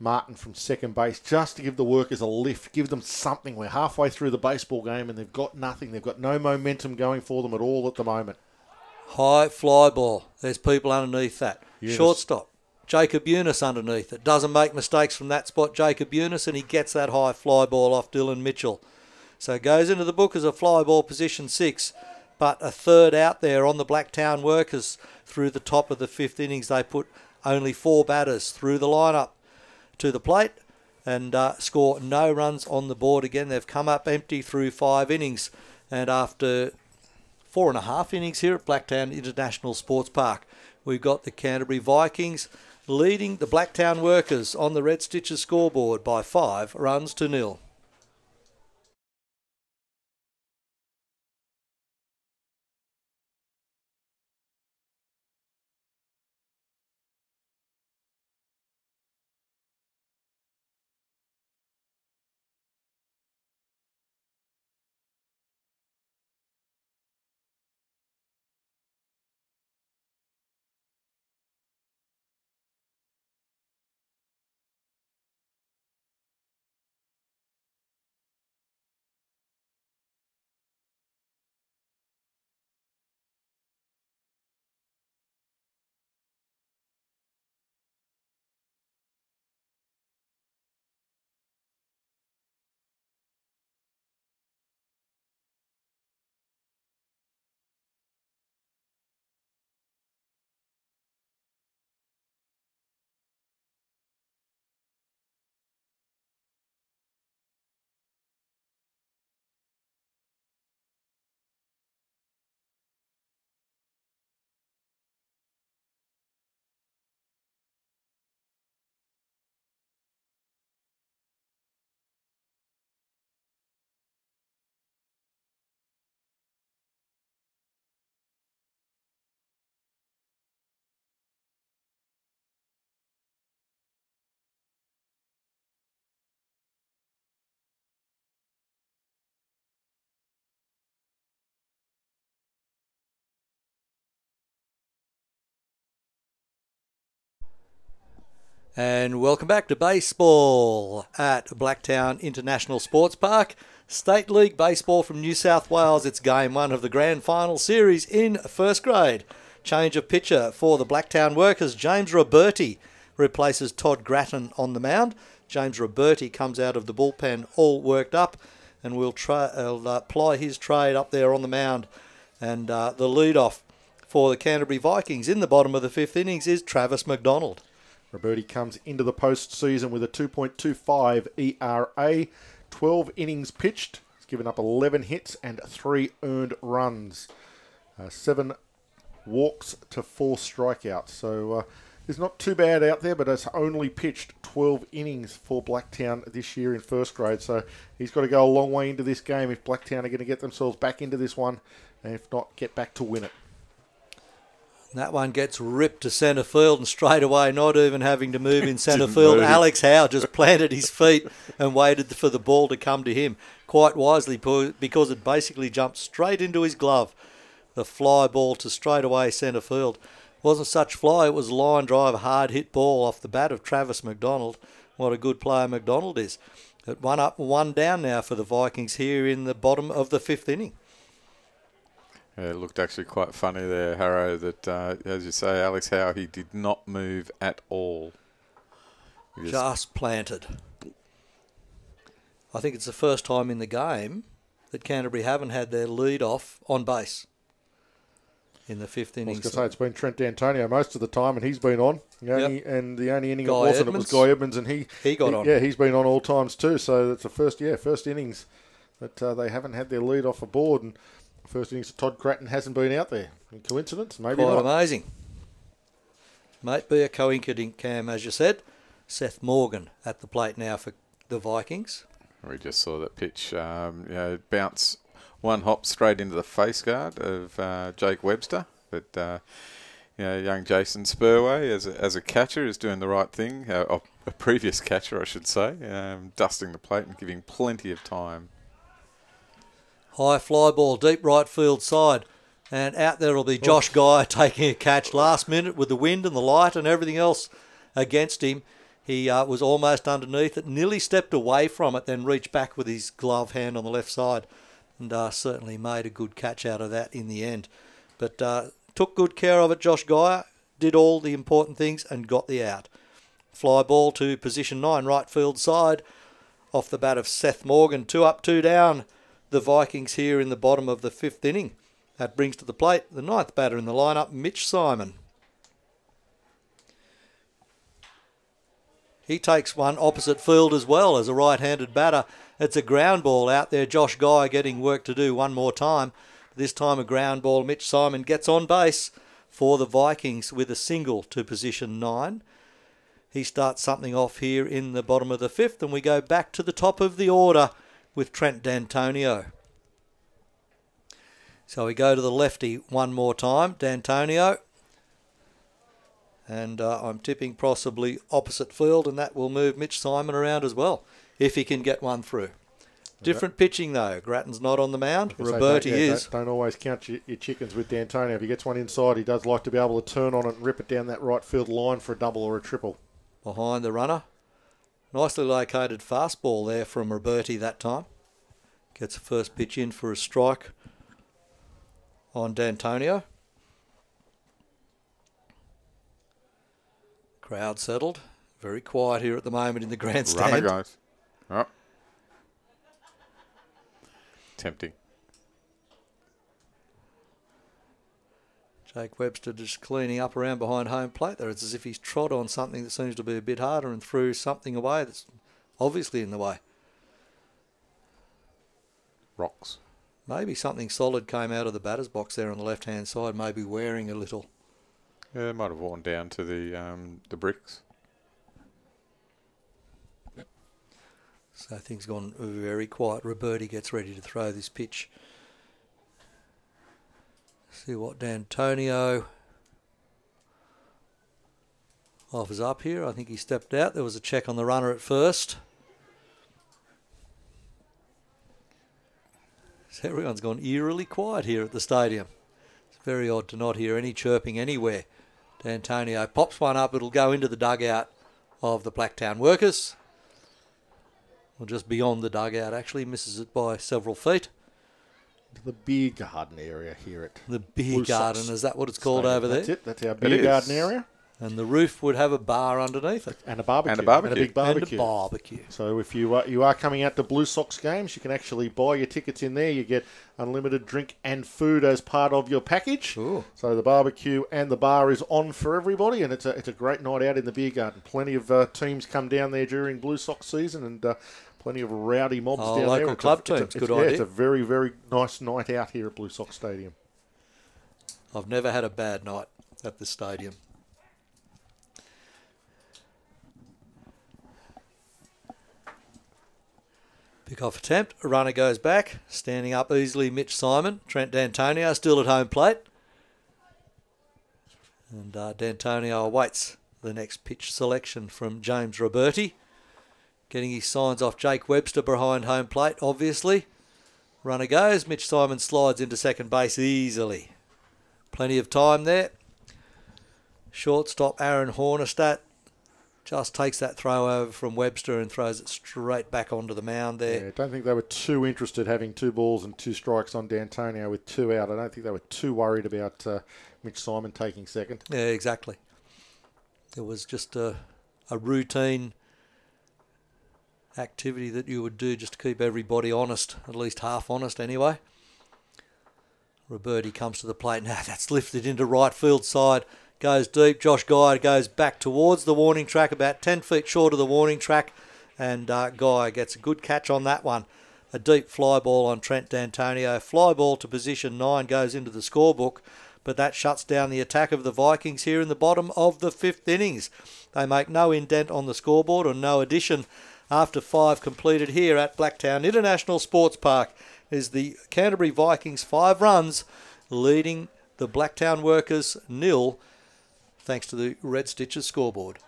Martin from second base, just to give the Workers a lift, give them something. We're halfway through the baseball game and they've got nothing. They've got no momentum going for them at all at the moment. High fly ball. There's people underneath that. Yes. Shortstop. Jacob Eunice underneath it. Doesn't make mistakes from that spot, Jacob Eunice, and he gets that high fly ball off Dylan Mitchell. So it goes into the book as a fly ball position 6, but a third out there on the Blacktown Workers through the top of the 5th innings. They put only 4 batters through the lineup to the plate and score no runs on the board again. They've come up empty through 5 innings, and after 4.5 innings here at Blacktown International Sports Park, we've got the Canterbury Vikings leading the Blacktown Workers on the Red Stitches scoreboard by 5 runs to 0. And welcome back to baseball at Blacktown International Sports Park. State League Baseball from New South Wales. It's game 1 of the Grand Final Series in first grade. Change of pitcher for the Blacktown Workers. James Roberti replaces Todd Grattan on the mound. James Roberti comes out of the bullpen all worked up and will ply his trade up there on the mound. And the leadoff for the Canterbury Vikings in the bottom of the 5th innings is Travis McDonald. Roberti comes into the postseason with a 2.25 ERA, 12 innings pitched. He's given up 11 hits and 3 earned runs. 7 walks to 4 strikeouts. So it's not too bad out there, but it's only pitched 12 innings for Blacktown this year in first grade. So he's got to go a long way into this game if Blacktown are going to get themselves back into this one, and if not, get back to win it. That one gets ripped to centre field, and straight away, not even having to move in centre field, Alex Howe just planted his feet and waited for the ball to come to him. Quite wisely, because it basically jumped straight into his glove. The fly ball to straight away centre field. Wasn't such fly, it was line drive, hard hit ball off the bat of Travis McDonald. What a good player McDonald is. At 1 up, 1 down now for the Vikings here in the bottom of the 5th inning. Yeah, it looked actually quite funny there, Harrow, that, as you say, Alex Howe, he did not move at all. Just planted. I think it's the first time in the game that Canterbury haven't had their lead off on base. in the fifth I was innings. going to say it's been Trent D'Antonio most of the time, and he's been on. And the only inning Guy it wasn't, Edmonds. it was Guy Edmonds, and He got on. Yeah, he's been on all times too. So it's the first innings that they haven't had their lead off a board, and the first innings Todd Cratton hasn't been out there. Coincidence? Maybe Quite not. amazing. Might be a coincidence, Cam, as you said. Seth Morgan at the plate now for the Vikings. We just saw that pitch bounce one hop straight into the face guard of Jake Webster. But young Jason Spurway as a catcher is doing the right thing. A previous catcher, I should say, dusting the plate and giving plenty of time. High fly ball, deep right field side. And out there will be Josh Guy taking a catch last minute with the wind and the light and everything else against him. He was almost underneath it, nearly stepped away from it, then reached back with his glove hand on the left side and certainly made a good catch out of that in the end. But took good care of it, Josh Guy, did all the important things and got the out. Fly ball to position 9, right field side, off the bat of Seth Morgan. 2 up, 2 down, the Vikings here in the bottom of the 5th inning. That brings to the plate the 9th batter in the lineup, Mitch Simon. He takes one opposite field as well as a right-handed batter. It's a ground ball out there. Josh Guy getting work to do one more time. This time a ground ball. Mitch Simon gets on base for the Vikings with a single to position 9. He starts something off here in the bottom of the 5th, and we go back to the top of the order with Trent D'Antonio. So we go to the lefty one more time, D'Antonio. And I'm tipping possibly opposite field, and that will move Mitch Simon around as well, if he can get one through. Different pitching, though. Grattan's not on the mound. Roberti is. Don't always count your chickens with D'Antonio. If he gets one inside, he does like to be able to turn on it and rip it down that right field line for a double or a triple. Behind the runner. Nicely located fastball there from Roberti that time. Gets the first pitch in for a strike on D'Antonio. Crowd settled. Very quiet here at the moment in the grandstand. Runner goes. Oh. Tempting. Jake Webster just cleaning up around behind home plate there. It's as if he's trod on something that seems to be a bit harder and threw something away that's obviously in the way. Rocks. Maybe something solid came out of the batter's box there on the left-hand side, maybe wearing a little. Yeah, it might have worn down to the bricks. So things gone very quiet. Roberti gets ready to throw this pitch. See what D'Antonio offers up here. I think he stepped out. There was a check on the runner at first. So everyone's gone eerily quiet here at the stadium. It's very odd to not hear any chirping anywhere. D'Antonio pops one up. It'll go into the dugout of the Blacktown Workers. Or just beyond the dugout, actually. Misses it by several feet. The beer garden area here at the beer Blue garden, Sox is that what it's called Stadium. over there? That's it. That's our beer garden area. And the roof would have a bar underneath it. And a barbecue. And a barbecue. And a big barbecue. And a barbecue. So if you are coming out to Blue Sox games, you can actually buy your tickets in there. You get unlimited drink and food as part of your package. Ooh. So the barbecue and the bar is on for everybody, and it's a great night out in the beer garden. Plenty of teams come down there during Blue Sox season, and plenty of rowdy mobs down there. Local club teams, good idea. It's a very, very nice night out here at Blue Sox Stadium. I've never had a bad night at the stadium. Pick-off attempt. A runner goes back. Standing up easily, Mitch Simon. Trent D'Antonio still at home plate. And D'Antonio awaits the next pitch selection from James Roberti. Getting his signs off Jake Webster behind home plate, obviously. Runner goes. Mitch Simon slides into second base easily. Plenty of time there. Shortstop Aaron Hornestat just takes that throw over from Webster and throws it straight back onto the mound there. Yeah, I don't think they were too interested having 2 balls and 2 strikes on D'Antonio with 2 out. I don't think they were too worried about Mitch Simon taking second. Yeah, exactly. It was just a routine activity that you would do just to keep everybody honest, at least half honest anyway. Roberti comes to the plate. Now that's lifted into right field side. Goes deep. Josh Guy goes back towards the warning track, about 10 feet short of the warning track. And Guy gets a good catch on that one. A deep fly ball on Trent D'Antonio. Fly ball to position 9 goes into the scorebook. But that shuts down the attack of the Vikings here in the bottom of the 5th innings. They make no indent on the scoreboard or no addition after 5 completed here at Blacktown International Sports Park. Is the Canterbury Vikings 5 runs leading the Blacktown Workers 0 thanks to the Red Stitches scoreboard.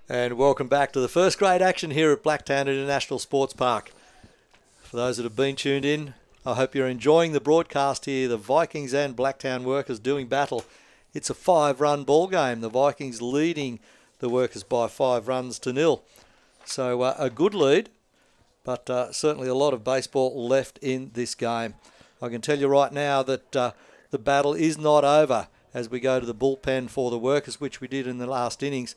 And welcome back to the first grade action here at Blacktown International Sports Park. For those that have been tuned in, I hope you're enjoying the broadcast here. The Vikings and Blacktown Workers doing battle. It's a 5-run ball game. The Vikings leading the Workers by 5 runs to 0. So a good lead, but certainly a lot of baseball left in this game. I can tell you right now that the battle is not over as we go to the bullpen for the Workers, which we did in the last innings.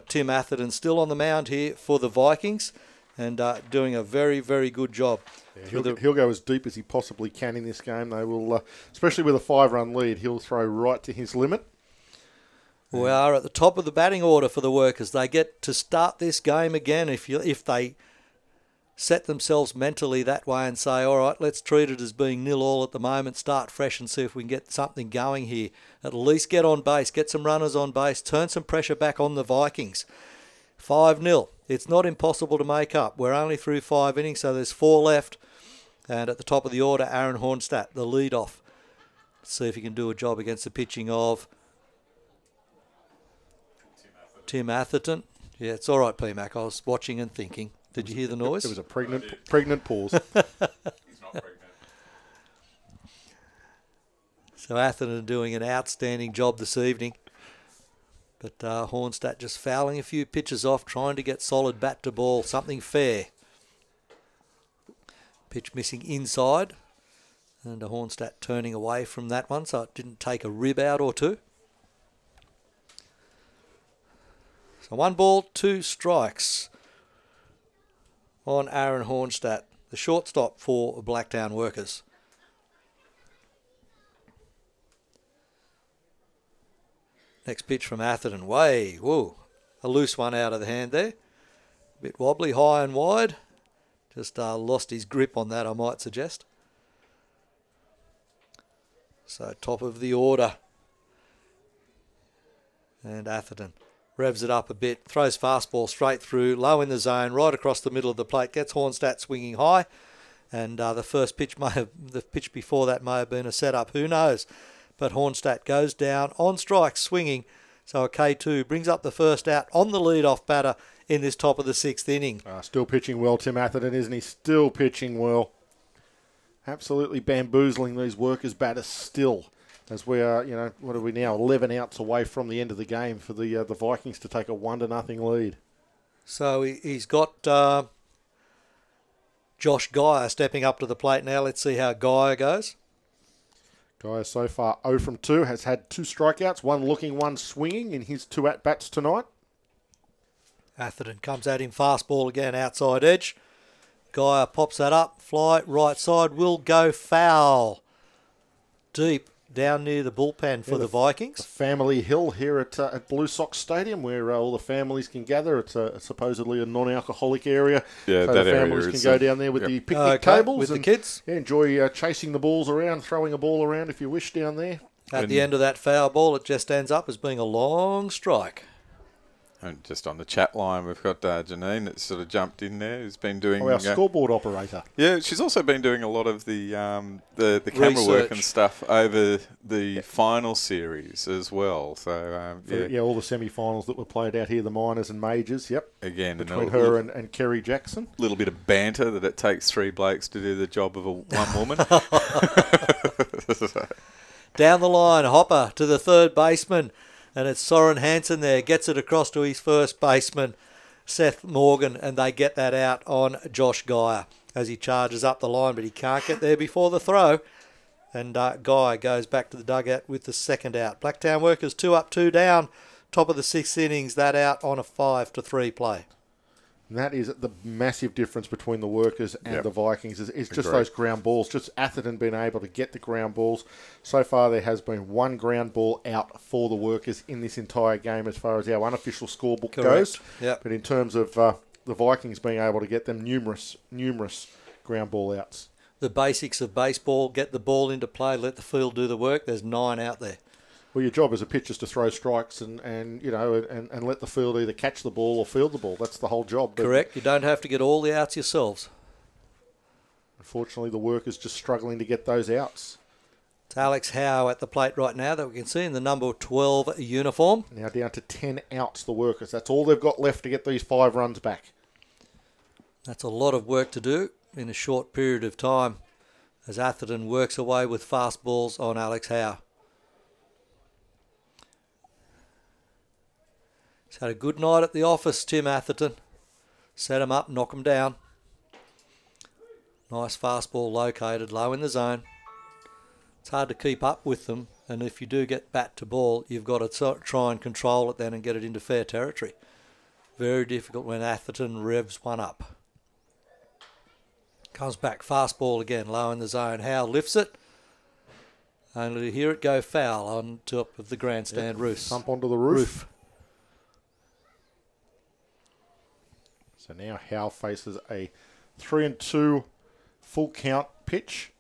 Tim Atherton still on the mound here for the Vikings and doing a very, very good job. Yeah, he'll go as deep as he possibly can in this game. They will, especially with a 5-run lead, he'll throw right to his limit. We are at the top of the batting order for the Workers. They get to start this game again if they set themselves mentally that way and say, all right, let's treat it as being 0-0 at the moment, start fresh and see if we can get something going here. At least get on base, get some runners on base, turn some pressure back on the Vikings. 5-0. It's not impossible to make up. We're only through 5 innings, so there's 4 left. And at the top of the order, Aaron Hornstadt, the lead-off. See if he can do a job against the pitching of Tim Atherton. Yeah, it's all right, P-Mac. I was watching and thinking. Did you hear the noise? It was a pregnant pause. He's not pregnant. So Atherton doing an outstanding job this evening. But Hornstadt just fouling a few pitches off, trying to get solid bat to ball, something fair. Pitch missing inside. And Hornstadt turning away from that one, so it didn't take a rib out or two. So 1 ball, 2 strikes on Aaron Hornstadt, the shortstop for Blacktown Workers. Next pitch from Atherton. Whoa, a loose one out of the hand there. A bit wobbly, high and wide. Just lost his grip on that, I might suggest. So top of the order. And Atherton revs it up a bit, throws fastball straight through, low in the zone, right across the middle of the plate, gets Hornstadt swinging high, and the pitch before that may have been a setup, who knows? But Hornstadt goes down on strike, swinging, so a K2 brings up the first out on the lead-off batter in this top of the 6th inning. Still pitching well, Tim Atherton, isn't he? Still pitching well. Absolutely bamboozling these Workers batters still as we are, what are we now, 11 outs away from the end of the game for the Vikings to take a 1-0 lead. So he's got Josh Geyer stepping up to the plate now. Let's see how Geyer goes. Geyer so far 0 from 2, has had 2 strikeouts, 1 looking, 1 swinging in his 2 at-bats tonight. Atherton comes at him, fastball again, outside edge. Geyer pops that up, fly, right side, will go foul. Deep down near the bullpen for the Vikings. A family hill here at Blue Sox Stadium where all the families can gather. It's supposedly a non-alcoholic area. Yeah, so that the area families can is, go down there with the picnic tables. With and, the kids. Yeah, enjoy chasing the balls around, throwing a ball around if you wish down there. At the end of that foul ball, it just ends up as being a long strike. And just on the chat line, we've got Janine that's sort of jumped in there, who's been doing... our scoreboard operator. Yeah, she's also been doing a lot of the camera Research. work and stuff over the final series as well. So, all the semi-finals that were played out here, the minors and majors, yep. Again, between her and Kerry Jackson. A little bit of banter that it takes 3 blokes to do the job of one woman. Down the line, Hopper to the third baseman. And it's Soren Hansen there, gets it across to his first baseman, Seth Morgan, and they get that out on Josh Geyer as he charges up the line, but he can't get there before the throw. And Geyer goes back to the dugout with the second out. Blacktown Workers 2 up, 2 down, top of the 6th innings, that out on a 5-3 play. And that is the massive difference between the Workers and the Vikings is just those ground balls. Just Atherton being able to get the ground balls. So far there has been 1 ground ball out for the Workers in this entire game as far as our unofficial scorebook goes. Yep. But in terms of the Vikings being able to get them numerous ground ball outs. The basics of baseball, get the ball into play, let the field do the work. There's 9 out there. Well, your job as a pitcher is to throw strikes and let the field either catch the ball or field the ball. That's the whole job. But correct. You don't have to get all the outs yourselves. Unfortunately, the Workers just struggling to get those outs. It's Alex Howe at the plate right now that we can see in the number 12 uniform. Now down to 10 outs, the Workers. That's all they've got left to get these 5 runs back. That's a lot of work to do in a short period of time as Atherton works away with fastballs on Alex Howe. He's had a good night at the office, Tim Atherton. Set him up, knock him down. Nice fastball located low in the zone. It's hard to keep up with them, and if you do get bat to ball, you've got to try and control it then and get it into fair territory. Very difficult when Atherton revs one up. Comes back, fastball again, low in the zone. Howe lifts it, only to hear it go foul on top of the grandstand roof. Thump onto the roof. So now Howe faces a 3-2 full count pitch.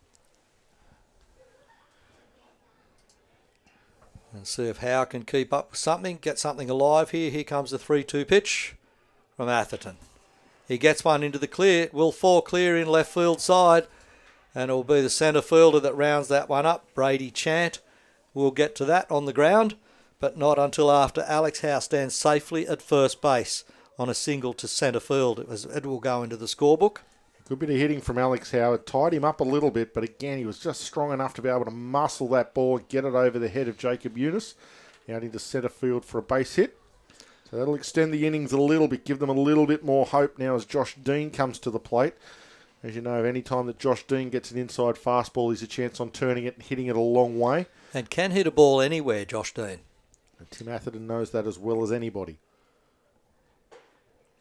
And see if Howe can keep up with something, get something alive here. Here comes the 3-2 pitch from Atherton. He gets one into the clear. It will fall clear in left field side. And it will be the centre fielder that rounds that one up. Brady Chant will get to that on the ground, but not until after Alex Howe stands safely at first base on a single to centre field. It will go into the scorebook. Good bit of hitting from Alex Howe. It tied him up a little bit, but again, he was just strong enough to be able to muscle that ball, get it over the head of Jacob Eunice, out into centre field for a base hit. So that'll extend the innings a little bit, give them a little bit more hope now as Josh Dean comes to the plate. As you know, any time that Josh Dean gets an inside fastball, he's a chance on turning it and hitting it a long way. And can hit a ball anywhere, Josh Dean. And Tim Atherton knows that as well as anybody.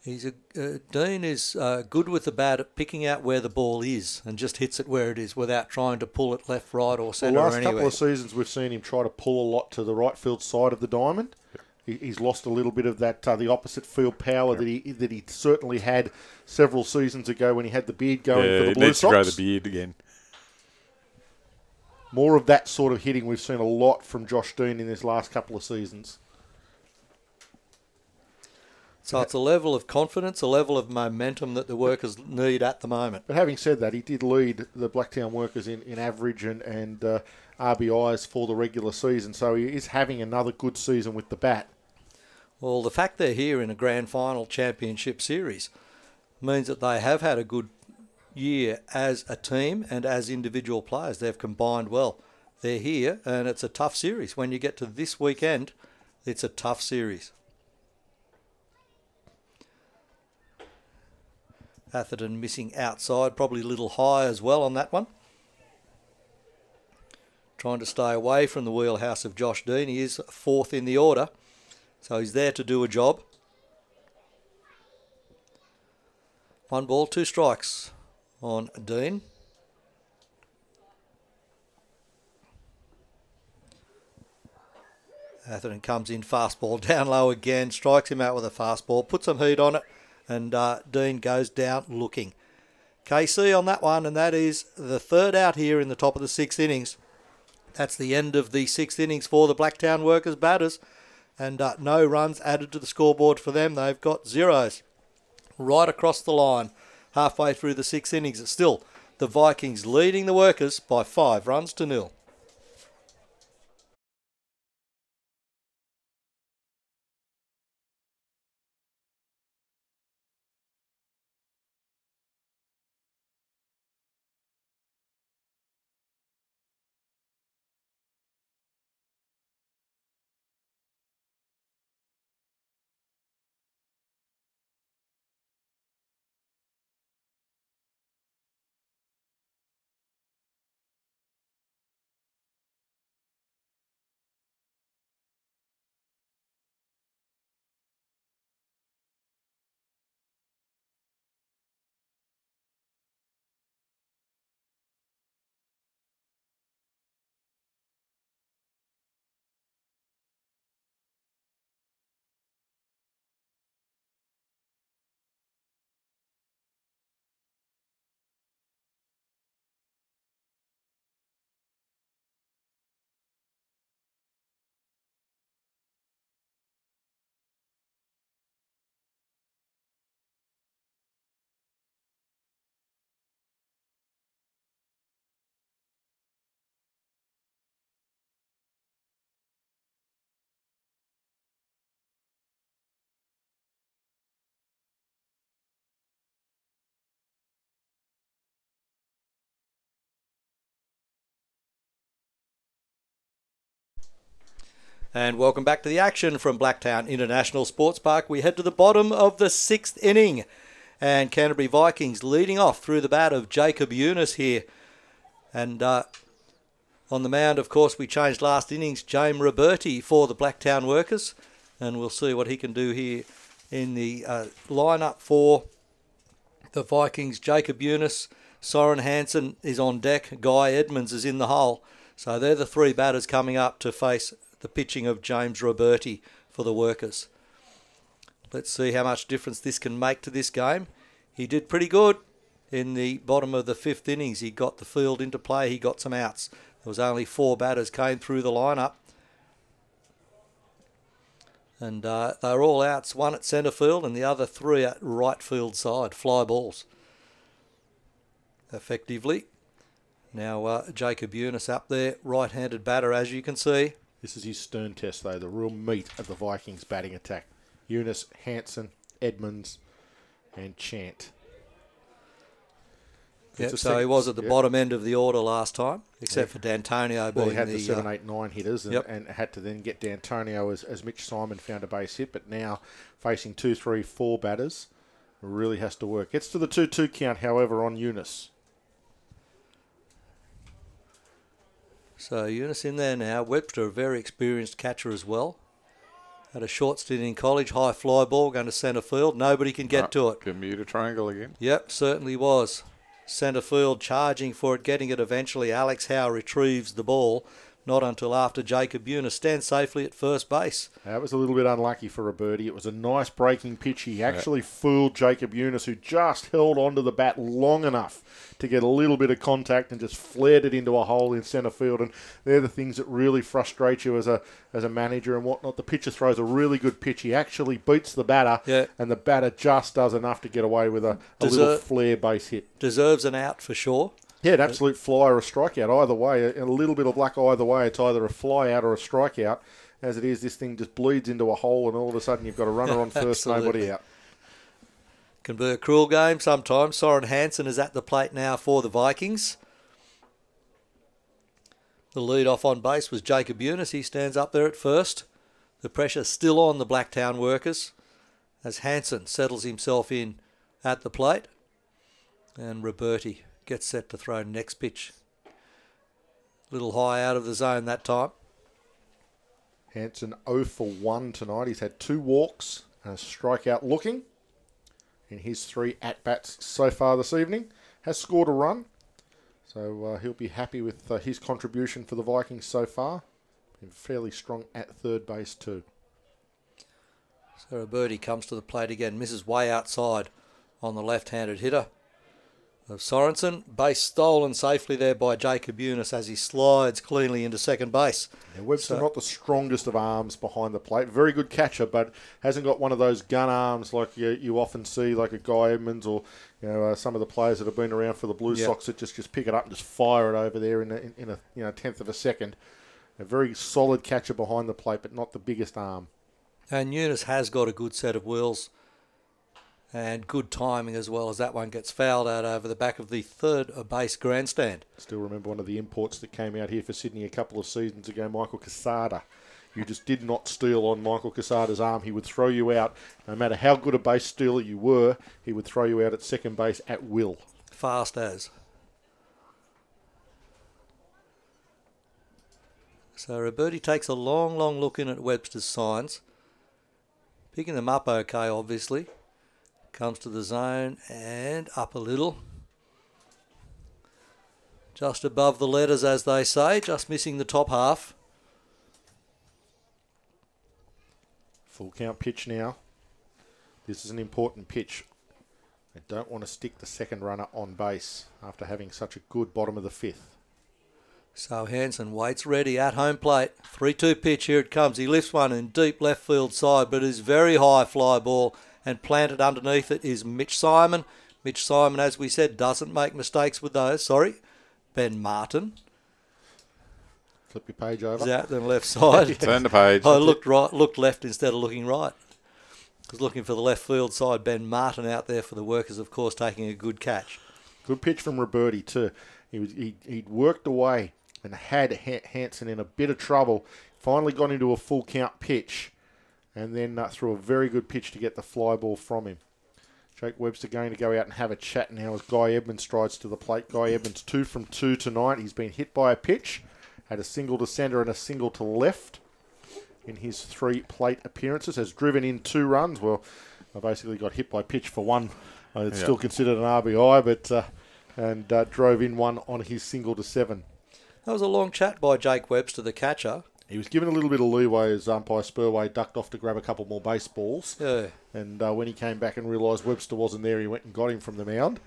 Dean is good with the bat at picking out where the ball is and just hits it where it is without trying to pull it left, right or centre or anywhere. The last couple of seasons we've seen him try to pull a lot to the right field side of the diamond. He's lost a little bit of that, the opposite field power that he certainly had several seasons ago when he had the beard going for the Blue Sox. He needs to grow the beard again. More of that sort of hitting we've seen a lot from Josh Dean in this last couple of seasons. So it's a level of confidence, a level of momentum that the Workers need at the moment. But having said that, he did lead the Blacktown Workers in average and RBIs for the regular season, so he is having another good season with the bat. Well, the fact they're here in a grand final championship series means that they have had a good year as a team and as individual players. They've combined well. they're here, and it's a tough series. When you get to this weekend, it's a tough series. Atherton missing outside, probably a little high as well on that one. Trying to stay away from the wheelhouse of Josh Dean. He is fourth in the order, so he's there to do a job. 1 ball, 2 strikes on Dean. Atherton comes in, fastball down low again, strikes him out with a fastball, puts some heat on it, and Dean goes down looking. KC on that one, and that is the third out here in the top of the 6th innings. That's the end of the 6th innings for the Blacktown Workers batters, and no runs added to the scoreboard for them. They've got zeros right across the line halfway through the 6th innings. It's still the Vikings leading the Workers by 5 runs to 0. And welcome back to the action from Blacktown International Sports Park. We head to the bottom of the 6th inning. And Canterbury Vikings leading off through the bat of Jacob Eunice here. And on the mound, of course, we changed last innings, James Roberti for the Blacktown Workers. And we'll see what he can do here in the lineup for the Vikings. Jacob Eunice, Soren Hansen is on deck. Guy Edmonds is in the hole. So they're the 3 batters coming up to face the pitching of James Roberti for the Workers. Let's see how much difference this can make to this game. He did pretty good in the bottom of the 5th innings. He got the field into play. He got some outs. There was only 4 batters came through the lineup. And they were all outs. 1 at centre field and the other 3 at right field side. Fly balls. Effectively. Now Jacob Eunice up there. Right-handed batter, as you can see. This is his stern test, though, the real meat of the Vikings' batting attack. Eunice, Hansen, Edmonds, and Chant. Yep, so he was at the bottom end of the order last time, except for D'Antonio being he had the 7, 8, 9 hitters and had to then get D'Antonio as Mitch Simon found a base hit, but now facing 2, 3, 4 batters, really has to work. Gets to the 2-2 count, however, on Eunice. So Eunice in there now. Webster, a very experienced catcher as well. Had a short stint in college, high fly ball going to centre field. Nobody can get to it. Bermuda Triangle again. Yep, certainly was. Centre field, charging for it, getting it eventually. Alex Howe retrieves the ball. Not until after Jacob Eunice stands safely at first base. That was a little bit unlucky for Roberti. It was a nice breaking pitch. He actually fooled Jacob Eunice, who just held onto the bat long enough to get a little bit of contact and just flared it into a hole in centre field. And they're the things that really frustrate you as a manager and whatnot. The pitcher throws a really good pitch. He actually beats the batter, and the batter just does enough to get away with a little flare base hit. Deserves an out for sure. Yeah, an absolute fly or a strikeout. Either way, and a little bit of luck either way. It's either a fly out or a strikeout. As it is, this thing just bleeds into a hole, and all of a sudden you've got a runner on first, nobody out. Can be a cruel game sometimes. Soren Hansen is at the plate now for the Vikings. The lead off on base was Jacob Eunice. He stands up there at first. The pressure still on the Blacktown workers as Hansen settles himself in at the plate. And Roberti gets set to throw next pitch. A little high out of the zone that time. Hansen 0 for 1 tonight. He's had 2 walks and a strikeout looking in his 3 at-bats so far this evening. Has scored a run, so he'll be happy with his contribution for the Vikings so far. Been fairly strong at third base too. So Roberti comes to the plate again, misses way outside on the left-handed hitter of Sorensen. Base stolen safely there by Jacob Eunice as he slides cleanly into second base. Now Webster not the strongest of arms behind the plate. Very good catcher, but hasn't got one of those gun arms like you often see, like a Guy Edmonds or some of the players that have been around for the Blue Sox that just pick it up and just fire it over there in a tenth of a second. A very solid catcher behind the plate, but not the biggest arm. And Eunice has got a good set of wheels and good timing as well, as that one gets fouled out over the back of the third base grandstand. Still remember one of the imports that came out here for Sydney a couple of seasons ago, Michael Quesada. You just did not steal on Michael Quesada's arm. He would throw you out. No matter how good a base stealer you were, he would throw you out at second base at will. Fast as. So Roberti takes a long, long look in at Webster's signs. Picking them up okay, obviously. Comes to the zone and up a little. Just above the letters, as they say, just missing the top half. Full count pitch now. This is an important pitch. They don't want to stick the second runner on base after having such a good bottom of the 5th. So Hansen waits ready at home plate. 3-2 pitch, here it comes. He lifts one in deep left field side, but is very high fly ball. And planted underneath it is Mitch Simon. Mitch Simon, as we said, doesn't make mistakes with those. Sorry. Ben Martin. Flip your page over. Is out the left side. Turn the page. I looked right, looked left instead of looking right. I was looking for the left field side. Ben Martin out there for the workers, of course, taking a good catch. Good pitch from Roberti too. He'd worked away and had Hansen in a bit of trouble. Finally got into a full count pitch. And then threw a very good pitch to get the fly ball from him. Jake Webster going to go out and have a chat now as Guy Edmonds strides to the plate. Guy Edmonds 2 from 2 tonight. He's been hit by a pitch. Had a single to centre and a single to left in his 3 plate appearances. Has driven in 2 runs. Well, I basically got hit by pitch for 1. It's still considered an RBI, but drove in 1 on his single to 7. That was a long chat by Jake Webster, the catcher. He was given a little bit of leeway as umpire Spurway ducked off to grab a couple more baseballs. Yeah. And when he came back and realised Webster wasn't there, he went and got him from the mound.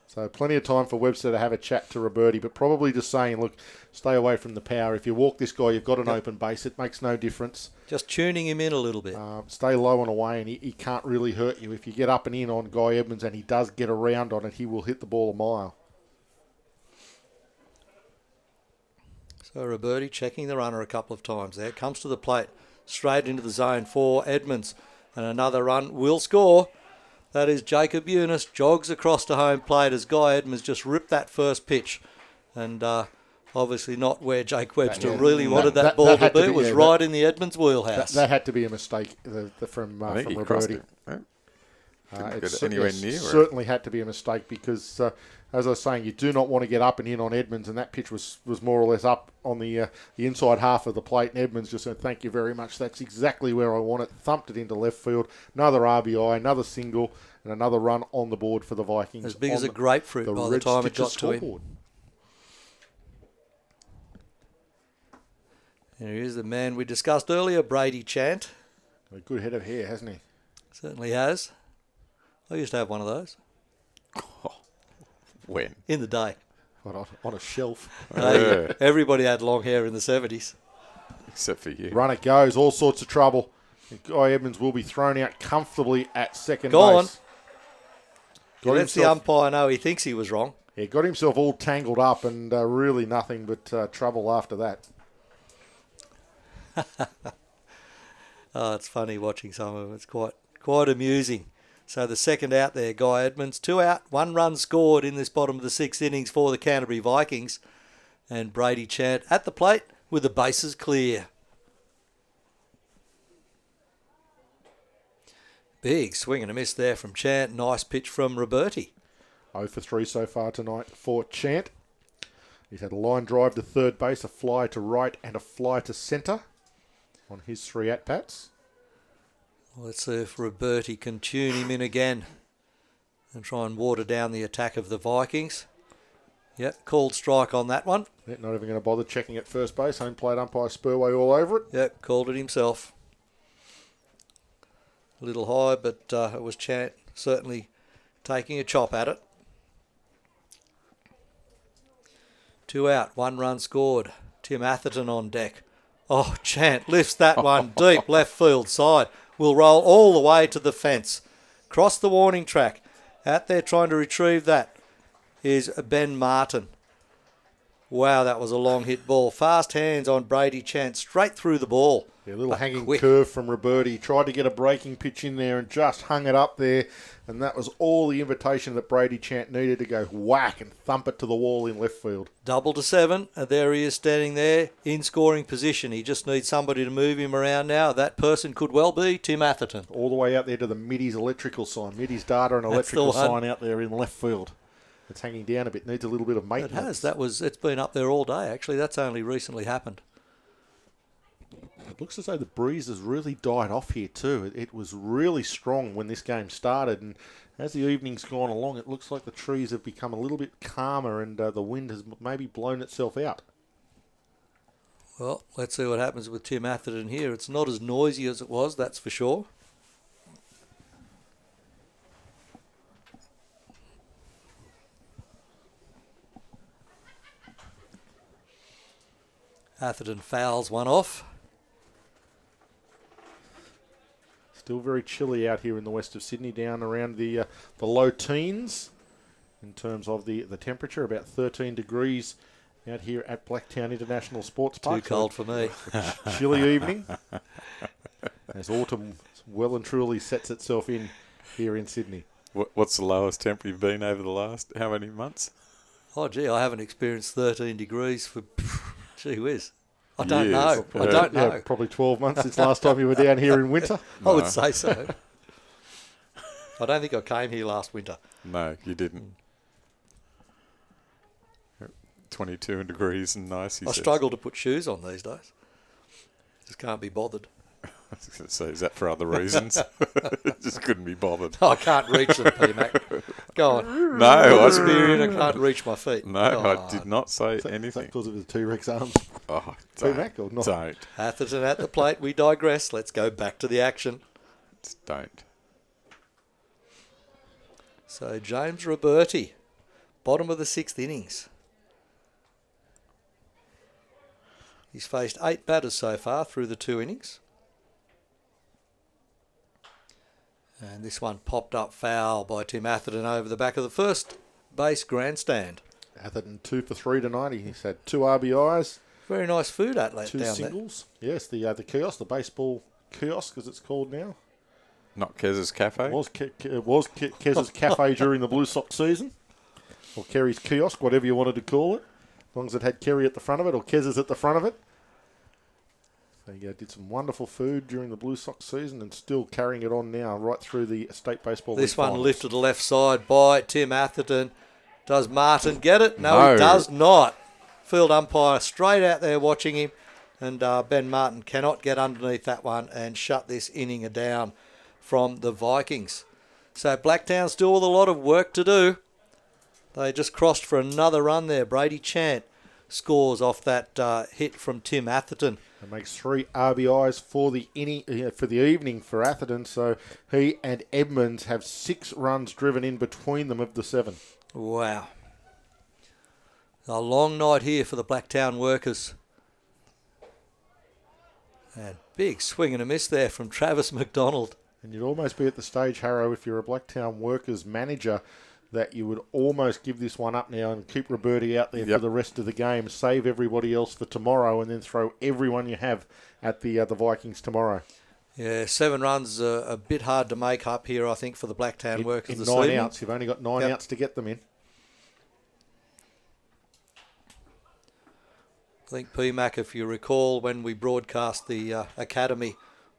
So plenty of time for Webster to have a chat to Roberti, but probably just saying, look, stay away from the power. If you walk this guy, you've got an open base. It makes no difference. Just tuning him in a little bit. Stay low and away, and he can't really hurt you. If you get up and in on Guy Edmonds and he does get around on it, he will hit the ball a mile. So Roberti checking the runner a couple of times there. Comes to the plate, straight into the zone for Edmonds. And another run will score. That is Jacob Eunice. Jogs across to home plate as Guy Edmonds just ripped that first pitch. And obviously not where Jake Webster really wanted that ball to be. It was right in the Edmonds wheelhouse. That had to be a mistake from Roberti. It certainly had to be a mistake because, as I was saying, you do not want to get up and in on Edmonds, and that pitch was more or less up on the inside half of the plate, and Edmonds just said, thank you very much, that's exactly where I want it, thumped it into left field, another RBI, another single, and another run on the board for the Vikings. As big as a grapefruit by the time it got to him. And here's the man we discussed earlier, Brady Chant. A good head of hair, hasn't he? Certainly has. I used to have one of those. When? In the day. What, on a shelf. Everybody had long hair in the 70s. Except for you. Runner goes, all sorts of trouble. And Guy Edmonds will be thrown out comfortably at second base. On. He lets the umpire know he thinks he was wrong. He got himself all tangled up and really nothing but trouble after that. Oh, it's funny watching some of them. It's quite amusing. So the second out there, Guy Edmonds. 2 out, 1 run scored in this bottom of the 6th innings for the Canterbury Vikings. And Brady Chant at the plate with the bases clear. Big swing and a miss there from Chant. Nice pitch from Roberti. 0 for 3 so far tonight for Chant. He's had a line drive to third base, a fly to right and a fly to centre on his 3 at-bats. Let's see if Roberti can tune him in again and try and water down the attack of the Vikings. Yep, called strike on that one. Yeah, not even going to bother checking at first base. Home plate umpire Spurway all over it. Yep, called it himself. A little high, but it was Chant certainly taking a chop at it. 2 out, 1 run scored. Tim Atherton on deck. Oh, Chant lifts that one deep left field side. Will roll all the way to the fence. Cross the warning track. Out there trying to retrieve that is Ben Martin. Wow, that was a long hit ball. Fast hands on Brady Chant, straight through the ball. Yeah, a little hanging curve from Roberti. Tried to get a breaking pitch in there and just hung it up there. And that was all the invitation that Brady Chant needed to go whack and thump it to the wall in left field. Double to 7. And there he is standing there in scoring position. He just needs somebody to move him around now. That person could well be Tim Atherton. All the way out there to the Middies electrical sign. Middies data and electrical sign out there in left field. It's hanging down a bit. Needs a little bit of maintenance. It has. It's been up there all day, actually. That's only recently happened. It looks as though the breeze has really died off here too. It was really strong when this game started, and as the evening's gone along, it looks like the trees have become a little bit calmer and the wind has maybe blown itself out. Well, let's see what happens with Tim Atherton here. It's not as noisy as it was, that's for sure. Atherton fouls one off. Still very chilly out here in the west of Sydney, down around the low teens in terms of the temperature, about 13 degrees out here at Blacktown International Sports Park. Too cold for me. Chilly evening as autumn well and truly sets itself in here in Sydney. What's the lowest temp you've been over the last how many months? Oh, gee, I haven't experienced 13 degrees for, gee whiz. I don't know. I don't know. Yeah, probably 12 months since last time you were down here in winter. No. I would say so. I don't think I came here last winter. No, you didn't. 22 degrees and nice. I struggle to put shoes on these days. Just can't be bothered. I was going to say, is that for other reasons? Just couldn't be bothered. I can't reach them, P-Mac. Go on. No, I can't reach my feet. No, I did not say anything. Is that because of his T-Rex arms? Oh, P-Mac or not? Don't. Atherton at the plate. We digress. Let's go back to the action. Don't. So James Roberti, bottom of the 6th innings. He's faced 8 batters so far through the 2 innings. And this one popped up foul by Tim Atherton over the back of the first base grandstand. Atherton 2 for 3 tonight. He's had 2 RBIs. Very nice food outlet 2 down singles. There. Yes, the kiosk, the baseball kiosk as it's called now. Not Kez's Cafe? It was Kez's Cafe during the Blue Sox season. Or Kerry's kiosk, whatever you wanted to call it. As long as it had Kerry at the front of it or Kez's at the front of it. They did some wonderful food during the Blue Sox season and still carrying it on now right through the state baseball league. This one finals. lifted to the left side by Tim Atherton. Does Martin get it? No, he does not. Field umpire straight out there watching him. And Ben Martin cannot get underneath that one and shut this inning down from the Vikings. So Blacktown still with a lot of work to do. They just crossed for another run there. Brady Chant scores off that hit from Tim Atherton. It makes 3 RBIs for the evening for Atherton, so he and Edmonds have 6 runs driven in between them of the 7. Wow. A long night here for the Blacktown workers. And big swing and a miss there from Travis McDonald. And you'd almost be at the stage, Harrow, if you're a Blacktown workers manager, that you would almost give this one up now and keep Roberti out there for the rest of the game, save everybody else for tomorrow, and then throw everyone you have at the Vikings tomorrow. Yeah, 7 runs a bit hard to make up here, I think, for the Blacktown workers this 9 evening. outs. You've only got 9 outs to get them in. I think PMAC, if you recall, when we broadcast the academy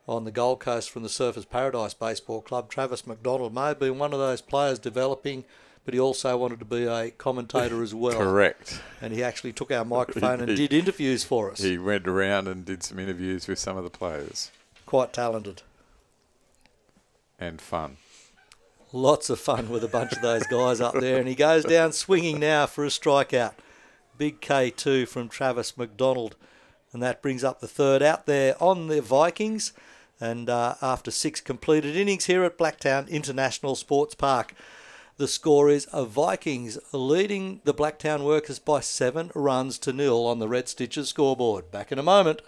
on the Gold Coast from the Surfers Paradise Baseball Club, Travis McDonald may have been one of those players developing, but he also wanted to be a commentator as well. Correct. And he actually took our microphone and did interviews for us. He went around and did some interviews with some of the players. Quite talented. And fun. Lots of fun with a bunch of those guys up there. And he goes down swinging now for a strikeout. Big K2 from Travis McDonald. And that brings up the third out there on the Vikings. And after 6 completed innings here at Blacktown International Sports Park, the score is Vikings leading the Blacktown Workers by 7 runs to 0 on the Red Stitches scoreboard. Back in a moment.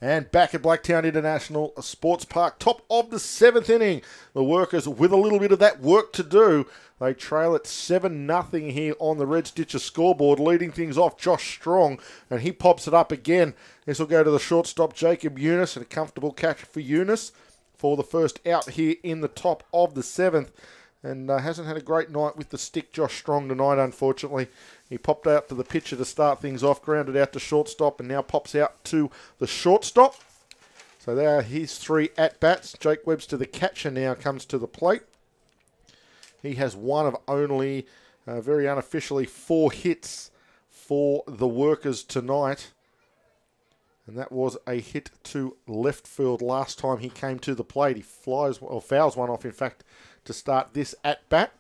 And back at Blacktown International Sports Park, top of the 7th inning. The Workers with a little bit of that work to do. They trail at 7-0 here on the Red Stitcher scoreboard, leading things off Josh Strong, and he pops it up again. This will go to the shortstop, Jacob Eunice, and a comfortable catch for Eunice for the first out here in the top of the 7th. And hasn't had a great night with the stick, Josh Strong, tonight, unfortunately. He popped out to the pitcher to start things off, grounded out to shortstop, and now pops out to the shortstop. So there are his 3 at-bats. Jake Webster, the catcher, now comes to the plate. He has one of only, very unofficially, 4 hits for the Workers tonight. And that was a hit to left field last time he came to the plate. He fouls one off, in fact, to start this at-bat.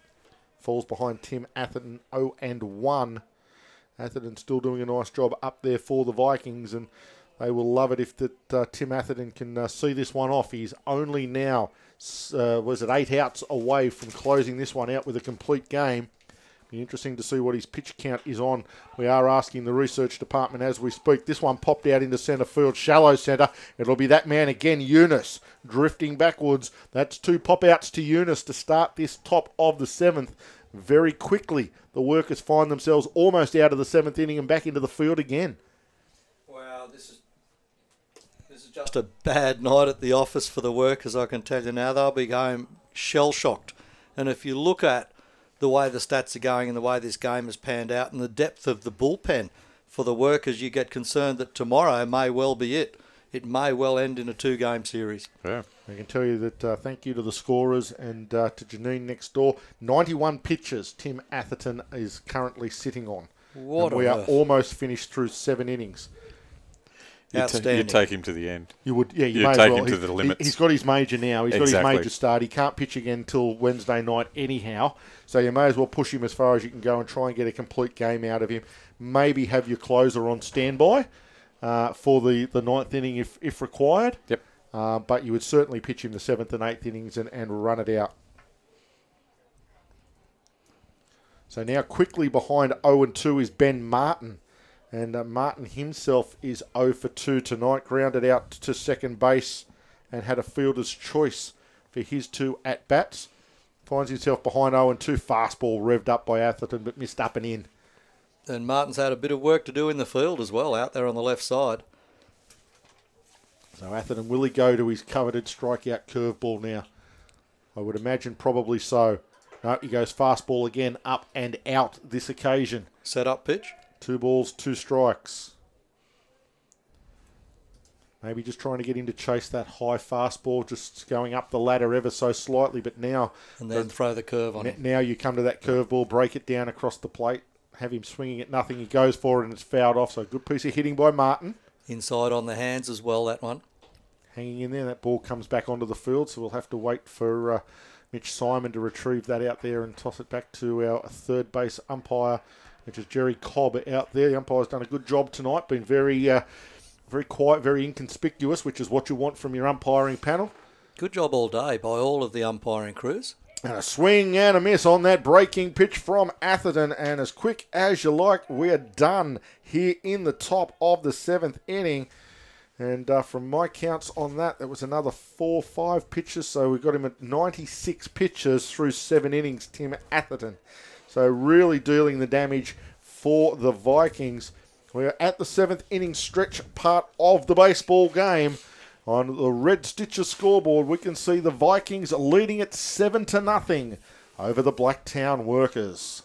Falls behind Tim Atherton 0-1. Atherton still doing a nice job up there for the Vikings, and they will love it if Tim Atherton can see this one off. He's only now, 8 outs away from closing this one out with a complete game. Be interesting to see what his pitch count is on. We are asking the research department as we speak. This one popped out into centre field, shallow centre. It'll be that man again, Eunice, drifting backwards. That's 2 pop-outs to Eunice to start this top of the 7th. Very quickly, the Workers find themselves almost out of the 7th inning and back into the field again. Wow, this is just a bad night at the office for the Workers, I can tell you now. They'll be going shell-shocked. And if you look at the way the stats are going and the way this game has panned out and the depth of the bullpen for the Workers, you get concerned that tomorrow may well be it. It may well end in a 2-game series. Yeah. I can tell you that thank you to the scorers and to Janine next door. 91 pitches Tim Atherton is currently sitting on. What and we are almost finished through 7 innings. Outstanding. You'd take him to the end. You would, yeah. You You'd may take as well. him to the limits. He's got his major now. He's got his Exactly. major start. He can't pitch again until Wednesday night anyhow. So you may as well push him as far as you can go and try and get a complete game out of him. Maybe have your closer on standby for the ninth inning if required. Yep. But you would certainly pitch him the 7th and 8th innings and run it out. So now quickly behind 0-2 is Ben Martin. And Martin himself is 0 for 2 tonight. Grounded out to second base and had a fielder's choice for his 2 at-bats. Finds himself behind 0-2. Fastball revved up by Atherton but missed up and in. And Martin's had a bit of work to do in the field as well, out there on the left side. So Atherton, will he go to his coveted strikeout curveball now? I would imagine probably so. No, he goes fastball again, up and out this occasion. Set up pitch. 2 balls, 2 strikes. Maybe just trying to get him to chase that high fastball, just going up the ladder ever so slightly. But now... And then throw the curve on him. Now you come to that curveball, break it down across the plate, have him swinging at nothing. He goes for it and it's fouled off. So a good piece of hitting by Martin. Inside on the hands as well, that one. Hanging in there. That ball comes back onto the field, so we'll have to wait for Mitch Simon to retrieve that out there and toss it back to our third base umpire, which is Jerry Cobb out there. The umpire's done a good job tonight, been very quiet, very inconspicuous, which is what you want from your umpiring panel. Good job all day by all of the umpiring crews. And a swing and a miss on that breaking pitch from Atherton. And as quick as you like, we're done here in the top of the 7th inning. And from my counts on that, there was another 4-5 pitches. So we got him at 96 pitches through 7 innings, Tim Atherton. So really dealing the damage for the Vikings. We're at the 7th inning stretch part of the baseball game. On the Red Stitcher scoreboard, we can see the Vikings leading at 7-0 over the Blacktown Workers.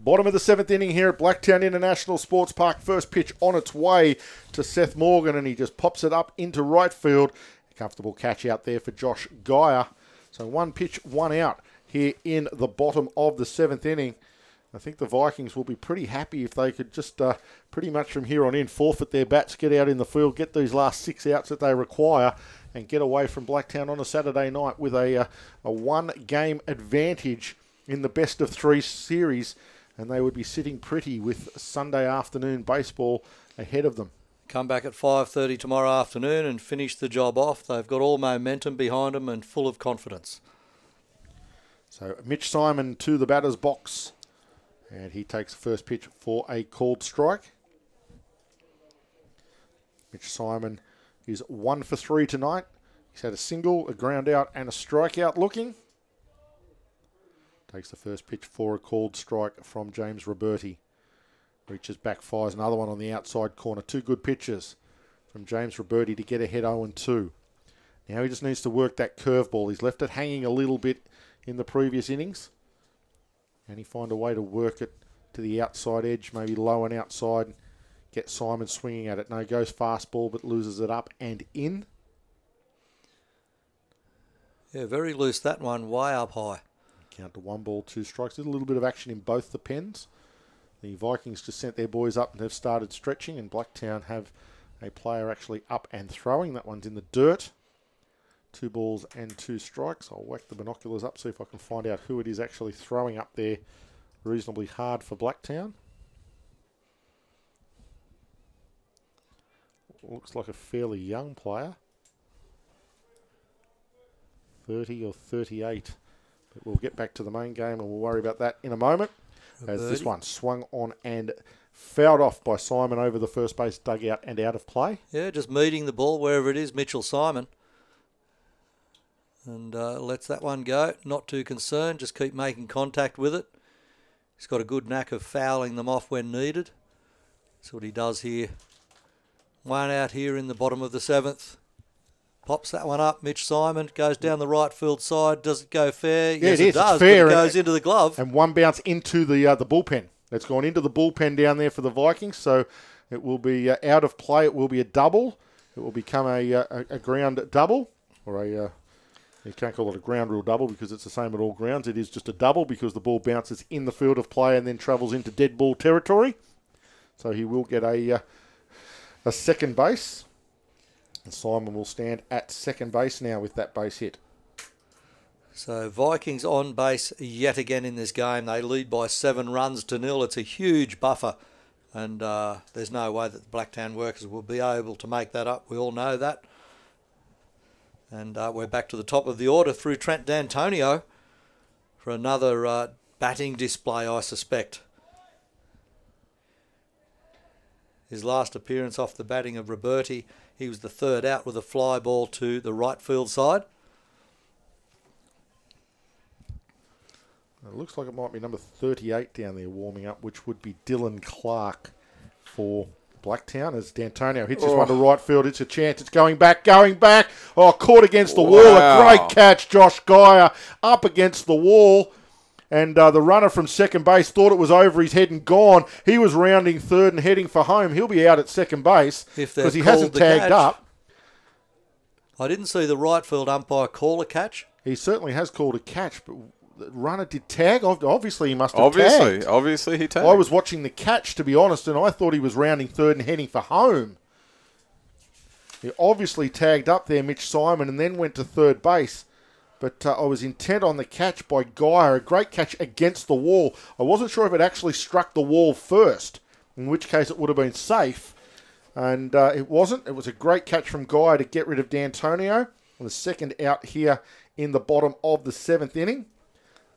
Bottom of the 7th inning here at Blacktown International Sports Park. First pitch on its way to Seth Morgan, and he just pops it up into right field. A comfortable catch out there for Josh Geyer. So 1 pitch, 1 out here in the bottom of the 7th inning. I think the Vikings will be pretty happy if they could just pretty much from here on in forfeit their bats, get out in the field, get these last 6 outs that they require, and get away from Blacktown on a Saturday night with a 1-game advantage in the best of 3 series. And they would be sitting pretty with Sunday afternoon baseball ahead of them. Come back at 5:30 tomorrow afternoon and finish the job off. They've got all momentum behind them and full of confidence. So Mitch Simon to the batter's box. And he takes the first pitch for a called strike. Mitch Simon is 1 for 3 tonight. He's had a single, a ground out, and a strikeout looking. Takes the first pitch for a called strike from James Roberti. Reaches back, fires another one on the outside corner. 2 good pitches from James Roberti to get ahead 0-2. Now he just needs to work that curveball. He's left it hanging a little bit in the previous innings. And he find a way to work it to the outside edge, maybe low and outside. get Simon swinging at it. No, goes fast ball, but loses it up and in. Yeah, very loose, that one, way up high. Count to 1 ball, 2 strikes. There's a little bit of action in both the pens. The Vikings just sent their boys up and have started stretching, and Blacktown have a player actually up and throwing. That one's in the dirt. 2 balls and 2 strikes. I'll whack the binoculars up, see if I can find out who it is actually throwing up there reasonably hard for Blacktown. Looks like a fairly young player. 30 or 38. But we'll get back to the main game and we'll worry about that in a moment. As this one swung on and fouled off by Simon over the first base dugout and out of play. Yeah, just meeting the ball wherever it is, Mitchell Simon. And lets that one go. Not too concerned, just keep making contact with it. He's got a good knack of fouling them off when needed. That's what he does here. One out here in the bottom of the 7th. Pops that one up. Mitch Simon goes down the right field side. Does it go fair? Yeah, yes, it is. does. It's fair. But it goes into the glove. And one bounce into the bullpen. It's gone into the bullpen down there for the Vikings. So it will be out of play. It will be a double. It will become a ground double. Or you can't call it a ground rule double because it's the same at all grounds. It is just a double because the ball bounces in the field of play and then travels into dead ball territory. So he will get a second base. And Simon will stand at second base now with that base hit. So Vikings on base yet again in this game. They lead by 7 runs to 0. It's a huge buffer. And there's no way that the Blacktown Workers will be able to make that up. We all know that. And we're back to the top of the order through Trent D'Antonio for another batting display, I suspect. His last appearance off the batting of Roberti, he was the 3rd out with a fly ball to the right field side. It looks like it might be number 38 down there warming up, which would be Dylan Clark for Blacktown as D'Antonio hits this one to right field. It's a chance. It's going back. Oh, caught against the wall. A great catch, Josh Geyer, up against the wall. And the runner from second base thought it was over his head and gone. He was rounding third and heading for home. He'll be out at second base because he hasn't tagged up. I didn't see the right field umpire call a catch. He certainly has called a catch, but the runner did tag. Obviously, he must have tagged. Obviously, he tagged. I was watching the catch, to be honest, and I thought he was rounding third and heading for home. He obviously tagged up there, Mitch Simon, and then went to third base. But I was intent on the catch by Geyer, a great catch against the wall. I wasn't sure if it actually struck the wall first, in which case it would have been safe. And it wasn't. It was a great catch from Geyer to get rid of D'Antonio. And the second out here in the bottom of the 7th inning.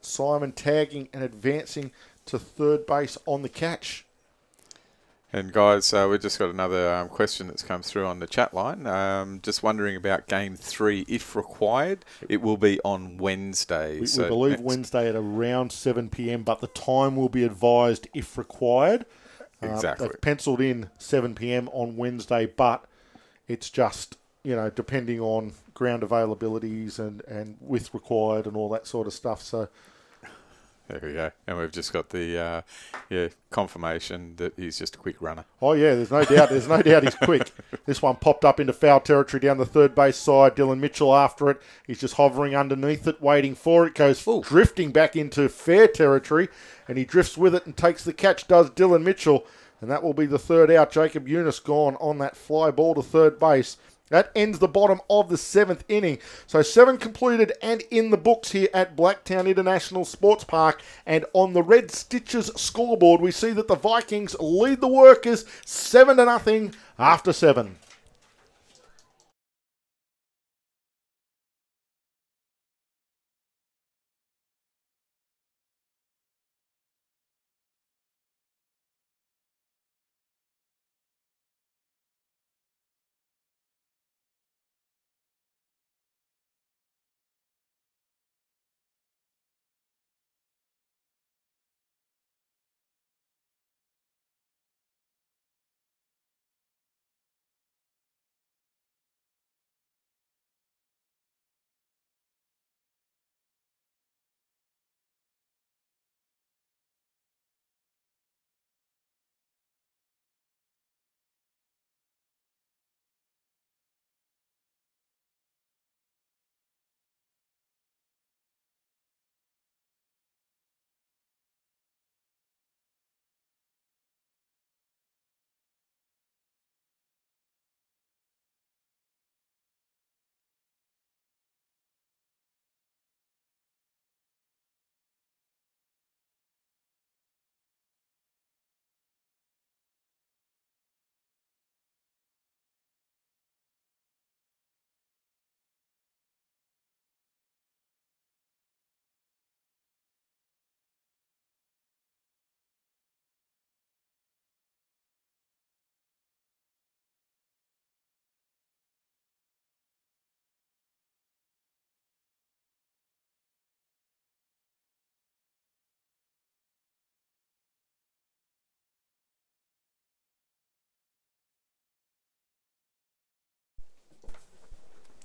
Simon tagging and advancing to third base on the catch. And guys, we've just got another question that's come through on the chat line. Just wondering about Game 3, if required. It will be on Wednesday. We believe Wednesday at around 7 p.m, but the time will be advised if required. Exactly. They've penciled in 7 p.m. on Wednesday, but it's just, depending on ground availabilities and width required and all that sort of stuff. So there we go. And we've just got the confirmation that he's just a quick runner. Oh, yeah, there's no doubt. There's no doubt he's quick. This one popped up into foul territory down the third base side. Dylan Mitchell after it. He's just hovering underneath it, waiting for it. Goes drifting back into fair territory, and he drifts with it and takes the catch, does Dylan Mitchell. And that will be the 3rd out. Jacob Eunice gone on that fly ball to third base. That ends the bottom of the 7th inning. So 7 completed and in the books here at Blacktown International Sports Park. And on the Red Stitches scoreboard, we see that the Vikings lead the Workers 7-0 after 7.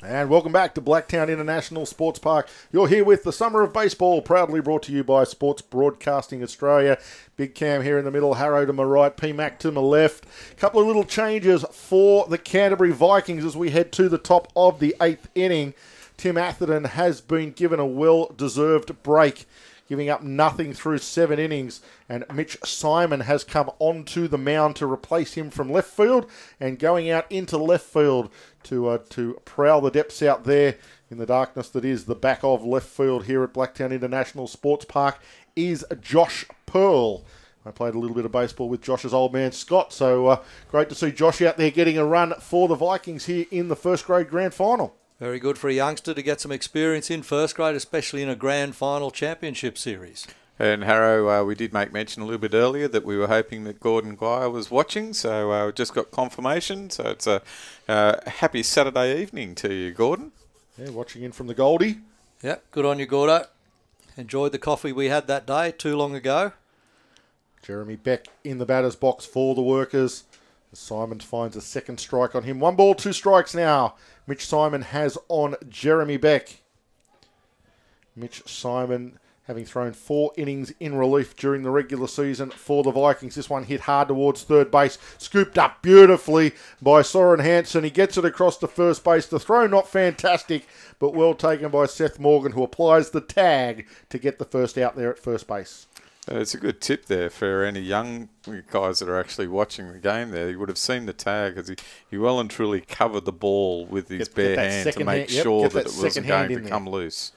And welcome back to Blacktown International Sports Park. You're here with the Summer of Baseball, proudly brought to you by Sports Broadcasting Australia. Big Cam here in the middle, Harrow to my right, P-Mac to my left. A couple of little changes for the Canterbury Vikings as we head to the top of the 8th inning. Tim Atherton has been given a well-deserved break, giving up nothing through 7 innings. And Mitch Simon has come onto the mound to replace him from left field and going out into left field to prowl the depths out there in the darkness that is the back of left field here at Blacktown International Sports Park is Josh Pearl. I played a little bit of baseball with Josh's old man Scott, so great to see Josh out there getting a run for the Vikings here in the first grade grand final. Very good for a youngster to get some experience in first grade, especially in a grand final championship series. And Harrow, we did make mention a little bit earlier that we were hoping that Gordon Guire was watching, so just got confirmation. So it's a happy Saturday evening to you, Gordon. Yeah, watching in from the Goldie. Yep, good on you, Gordo. Enjoyed the coffee we had that day too long ago. Jeremy Beck in the batter's box for the Workers. Simon finds a second strike on him. 1 ball, 2 strikes now. Mitch Simon has on Jeremy Beck. Mitch Simon having thrown 4 innings in relief during the regular season for the Vikings. This one hit hard towards third base. Scooped up beautifully by Soren Hansen. He gets it across to first base. The throw not fantastic, but well taken by Seth Morgan, who applies the tag to get the first out there at first base. It's a good tip there for any young guys that are actually watching the game there. You would have seen the tag because he well and truly covered the ball with his bare hand to make sure that it wasn't going to come loose.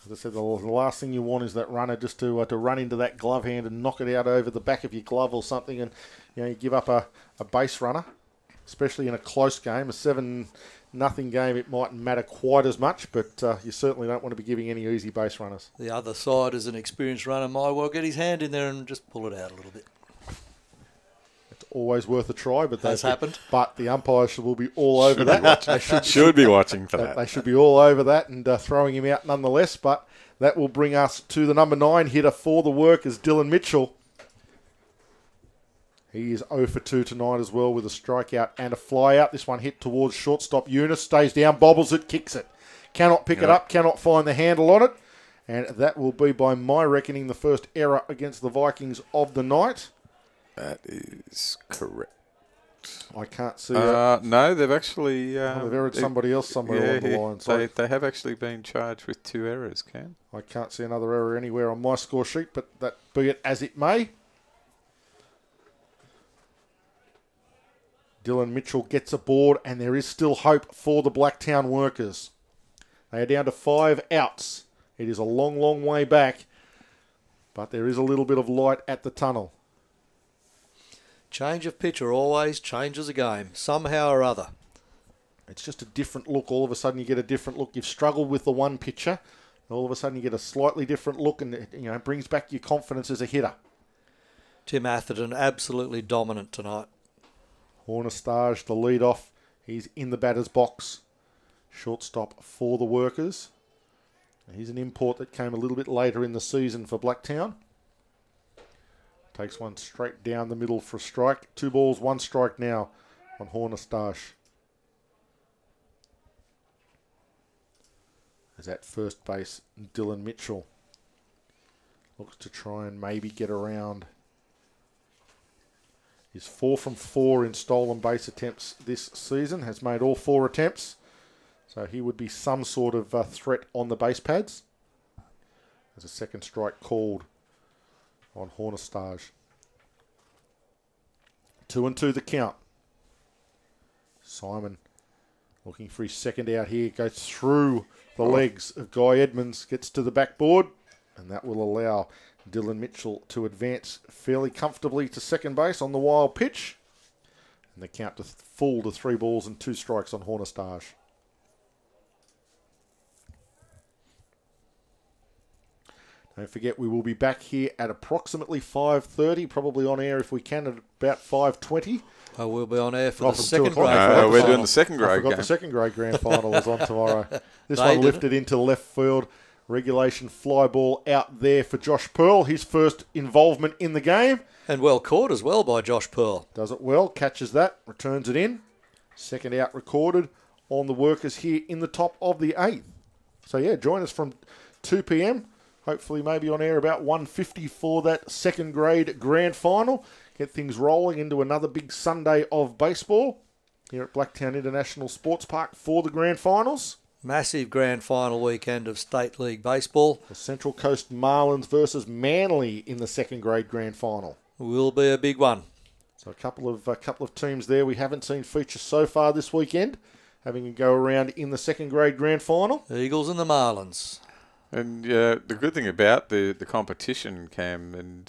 As I said, the last thing you want is that runner just to run into that glove hand and knock it out over the back of your glove or something, and you give up a base runner, especially in a close game, a 7-0 game. It mightn't matter quite as much, but you certainly don't want to be giving any easy base runners. The other side, as an experienced runner, might well get his hand in there and just pull it out a little bit. It's always worth a try, but that's happened. But the umpires will be all over that. They should be watching for that. They should be all over that and throwing him out nonetheless. But that will bring us to the number 9 hitter for the Workers, Dylan Mitchell. He is 0 for 2 tonight as well with a strikeout and a flyout. This one hit towards shortstop Eunice, stays down, bobbles it, kicks it. Cannot pick it up, cannot find the handle on it. And that will be, by my reckoning, the first error against the Vikings of the night. That is correct. I can't see no, they've actually... they've erred somebody else somewhere along the line. So they have actually been charged with 2 errors, Cam. I can't see another error anywhere on my score sheet, but that be it as it may. Dylan Mitchell gets aboard, and there is still hope for the Blacktown Workers. They are down to 5 outs. It is a long, long way back, but there is a little bit of light at the tunnel. Change of pitcher always changes a game, somehow or other. It's just a different look. All of a sudden you get a different look. You've struggled with the one pitcher. All of a sudden you get a slightly different look, and it brings back your confidence as a hitter. Tim Atherton absolutely dominant tonight. Hornestage, the lead-off. He's in the batter's box. Shortstop for the Workers. He's an import that came a little bit later in the season for Blacktown. Takes one straight down the middle for a strike. 2 balls, 1 strike now on Hornestage. As at first base, Dylan Mitchell looks to try and maybe get around. He's 4 from 4 in stolen base attempts this season. Has made all 4 attempts. So he would be some sort of threat on the base pads. There's a second strike called on Hornestage. 2-2 the count. Simon looking for his second out here. Goes through the legs of Guy Edmonds. Gets to the backboard. And that will allow Dylan Mitchell to advance fairly comfortably to second base on the wild pitch. And the count to full to 3 balls and 2 strikes on Hornestage. Don't forget, we will be back here at approximately 5:30, probably on air if we can at about 5:20. I will be on air for the second grade. We're doing the second grade I forgot game. the second grade grand final is on tomorrow. This They one did lifted into left field. Regulation fly ball out there for Josh Pearl, his first involvement in the game. And well caught as well by Josh Pearl. Does it well, catches that, returns it in. Second out recorded on the Workers here in the top of the 8th. So, yeah, join us from 2 p.m. Hopefully maybe on air about 1:50 for that second grade grand final. Get things rolling into another big Sunday of baseball here at Blacktown International Sports Park for the grand finals. Massive grand final weekend of State League baseball. The Central Coast Marlins versus Manly in the second grade grand final. Will be a big one. So a couple of teams there we haven't seen feature so far this weekend, having a go around in the second grade grand final. Eagles and the Marlins. And the good thing about the competition, Cam, and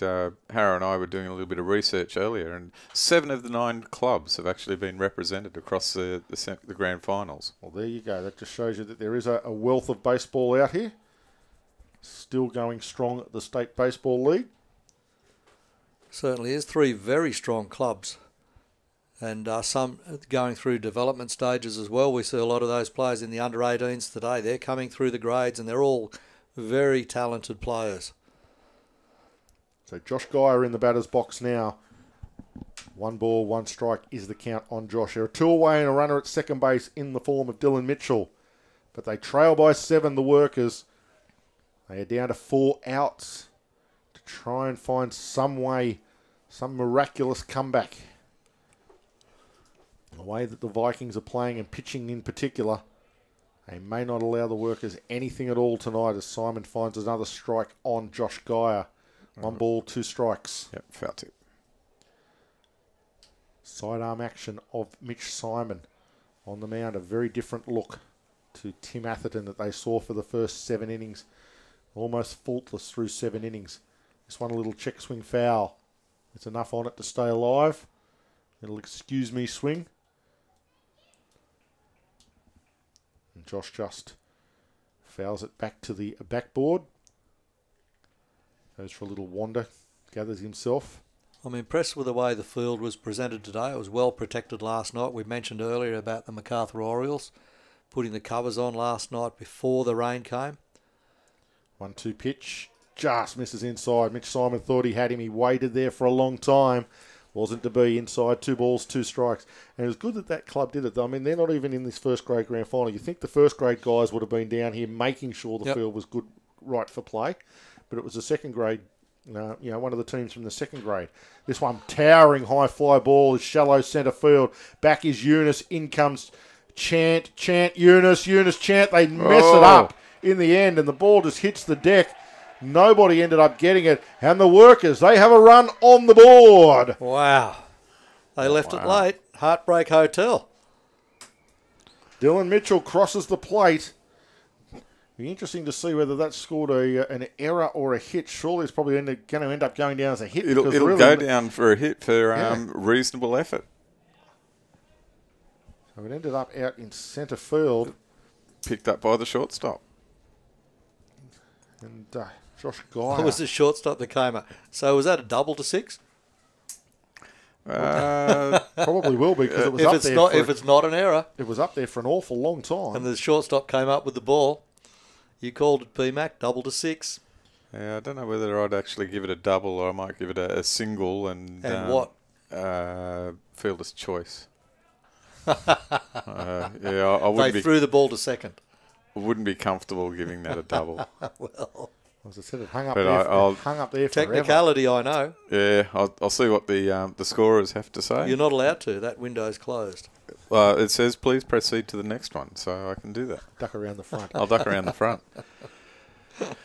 Harrow and I were doing a little bit of research earlier, and 7 of the 9 clubs have actually been represented across the grand finals. Well, there you go. That just shows you that there is a wealth of baseball out here. Still going strong at the State Baseball League. Certainly is. 3 very strong clubs. And some going through development stages as well. We see a lot of those players in the under-18s today. They're coming through the grades and they're all very talented players. So Josh Geyer in the batter's box now. 1 ball, 1 strike is the count on Josh. They're 2 away and a runner at second base in the form of Dylan Mitchell. But they trail by 7, the Workers. They are down to 4 outs to try and find some way, some miraculous comeback. The way that the Vikings are playing and pitching in particular, they may not allow the Workers anything at all tonight as Simon finds another strike on Josh Geyer. 1 ball, 2 strikes. Yep, foul tip. Sidearm action of Mitch Simon on the mound. A very different look to Tim Atherton that they saw for the first 7 innings. Almost faultless through 7 innings. This one a little check swing foul. It's enough on it to stay alive. Little excuse me swing. And Josh just fouls it back to the backboard. Goes for a little wander. Gathers himself. I'm impressed with the way the field was presented today. It was well protected last night. We mentioned earlier about the MacArthur Orioles putting the covers on last night before the rain came. 1-2 pitch. Just misses inside. Mitch Simon thought he had him. He waited there for a long time. Wasn't to be. Inside, 2 balls, 2 strikes. And it was good that that club did it, though. I mean, they're not even in this first grade grand final. You think the first grade guys would have been down here making sure the field was good, right for play. But it was the second grade, one of the teams from the second grade. This one, towering high fly ball is shallow centre field. Back is Eunice. In comes Chant, Eunice, Chant. They mess it up in the end, and the ball just hits the deck. Nobody ended up getting it. And the Workers, they have a run on the board. Wow. They left it late. Heartbreak Hotel. Dylan Mitchell crosses the plate. Be interesting to see whether that scored an error or a hit. Surely it's probably going to end up going down as a hit. It'll really go down for a hit for reasonable effort. So it ended up out in centre field. Picked up by the shortstop. And Josh Geyer. It was the shortstop that came up. So was that a double to 6? Probably will be because it was up there. If it's not an error. It was up there for an awful long time. And the shortstop came up with the ball. You called it PMAC, double to 6. Yeah, I don't know whether I'd actually give it a double or I might give it a single and what? Fielder's choice. I wouldn't They threw the ball to second. I wouldn't be comfortable giving that a double. Well, as I said, it hung up but there. Hung up there forever. Technicality, I know. Yeah, I'll see what the scorers have to say. You're not allowed to. That window's closed. It says please proceed to the next one, so I can do that. Duck around the front. I'll duck around the front.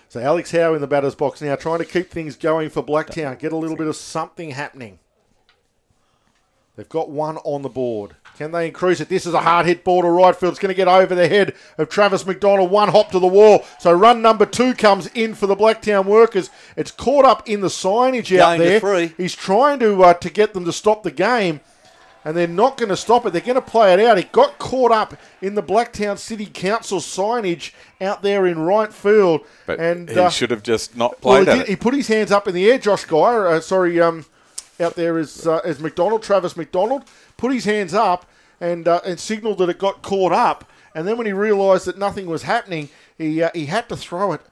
So Alex Howe in the batter's box now, trying to keep things going for Blacktown. Get a little bit of something happening. They've got 1 on the board. Can they increase it? This is a hard hit ball to right field. It's going to get over the head of Travis McDonald. 1 hop to the wall. So run number 2 comes in for the Blacktown Workers. It's caught up in the signage out there. Going to 3. He's trying to get them to stop the game. And they're not going to stop it. They're going to play it out. It got caught up in the Blacktown City Council signage out there in right field. But and he should have just not played at it. He put his hands up in the air, Josh Geyer. Out there is McDonald, Travis McDonald. Put his hands up and signalled that it got caught up. And then when he realised that nothing was happening, he had to throw it.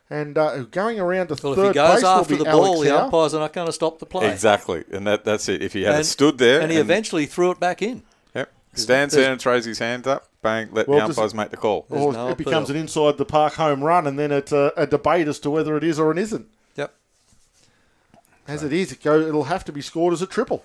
And going around to third base will be if he goes after the ball, Alex the Howe. umpires are not going to stop the play. Exactly, and that's it. If he had stood there... And he eventually threw it back in. Yep. Stands there and throws his hands up. Bang, let the umpires make the call. Or no it becomes appeal. an inside the park home run, and then it's a debate as to whether it is or it isn't. Yep. As it is, it'll have to be scored as a triple.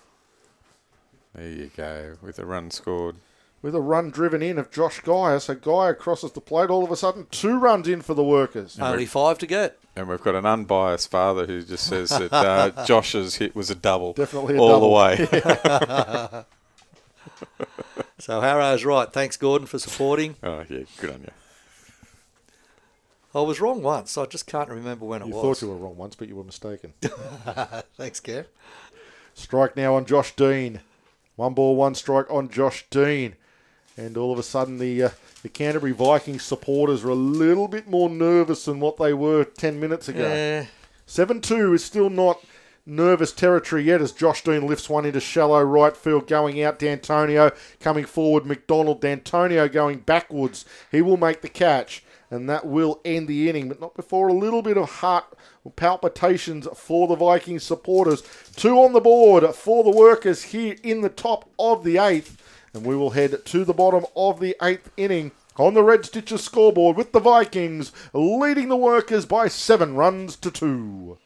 There you go, with a run scored. With a run driven in of Josh Geyer. So Geyer crosses the plate. All of a sudden, 2 runs in for the Workers. Only 5 to get. And we've got an unbiased father who just says that Josh's hit was a double. Definitely a all double. the way. So Harrow's right. Thanks, Gordon, for supporting. Oh, yeah, good on you. I was wrong once. I just can't remember when it You was. thought you were wrong once, but you were mistaken. Thanks, Kev. Strike now on Josh Dean. 1 ball, 1 strike on Josh Dean. And all of a sudden, the Canterbury Vikings supporters are a little bit more nervous than what they were 10 minutes ago. 7-2 is still not nervous territory yet as Josh Dean lifts one into shallow right field, going out D'Antonio, coming forward McDonald. D'Antonio going backwards. He will make the catch, and that will end the inning, but not before a little bit of heart palpitations for the Vikings supporters. 2 on the board for the Workers here in the top of the 8th, and we will head to the bottom of the 8th inning on the Red Stitches scoreboard with the Vikings leading the Workers by 7 runs to 2.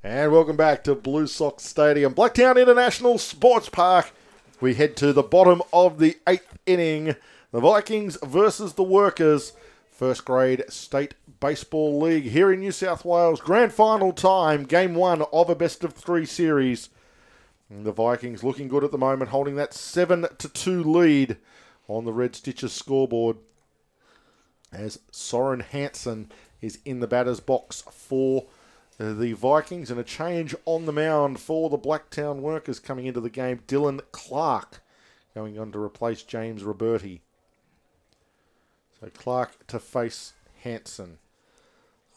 And welcome back to Blue Sox Stadium, Blacktown International Sports Park. We head to the bottom of the 8th inning. The Vikings versus the Workers. First grade state baseball league here in New South Wales. Grand final time, game 1 of a best of 3 series. And the Vikings looking good at the moment, holding that 7-2 lead on the Red Stitches scoreboard. As Soren Hansen is in the batter's box for the Vikings, and a change on the mound for the Blacktown Workers coming into the game. Dylan Clark going on to replace James Roberti. So Clark to face Hansen.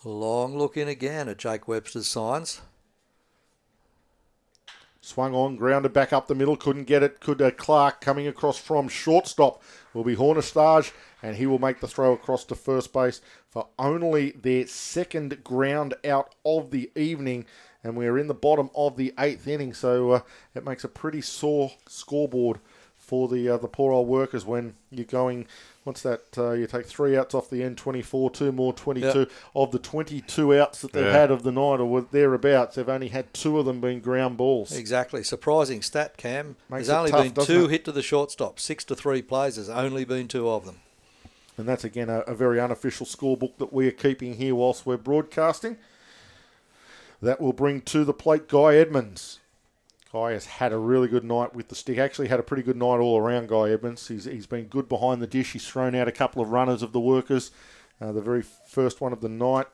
Long look in again at Jake Webster's signs. Swung on, grounded back up the middle, couldn't get it. Clark coming across from shortstop will be Hornestage, and he will make the throw across to first base for only their second ground out of the evening. And we're in the bottom of the 8th inning, so it makes a pretty sore scoreboard for the poor old Workers when you're going, what's that, you take 3 outs off the end, 24, 2 more, 22. Yep. Of the 22 outs that they've had of the night or thereabouts, they've only had 2 of them being ground balls. Exactly. Surprising stat, Cam. There's only been 2 hit to the shortstop. 6-3 plays. There's only been 2 of them. And that's, again, a very unofficial scorebook that we are keeping here whilst we're broadcasting. That will bring to the plate Guy Edmonds. Guy has had a really good night with the stick. Actually had a pretty good night all around, Guy Edmonds. He's been good behind the dish. He's thrown out a couple of runners of the workers. The very first one of the night.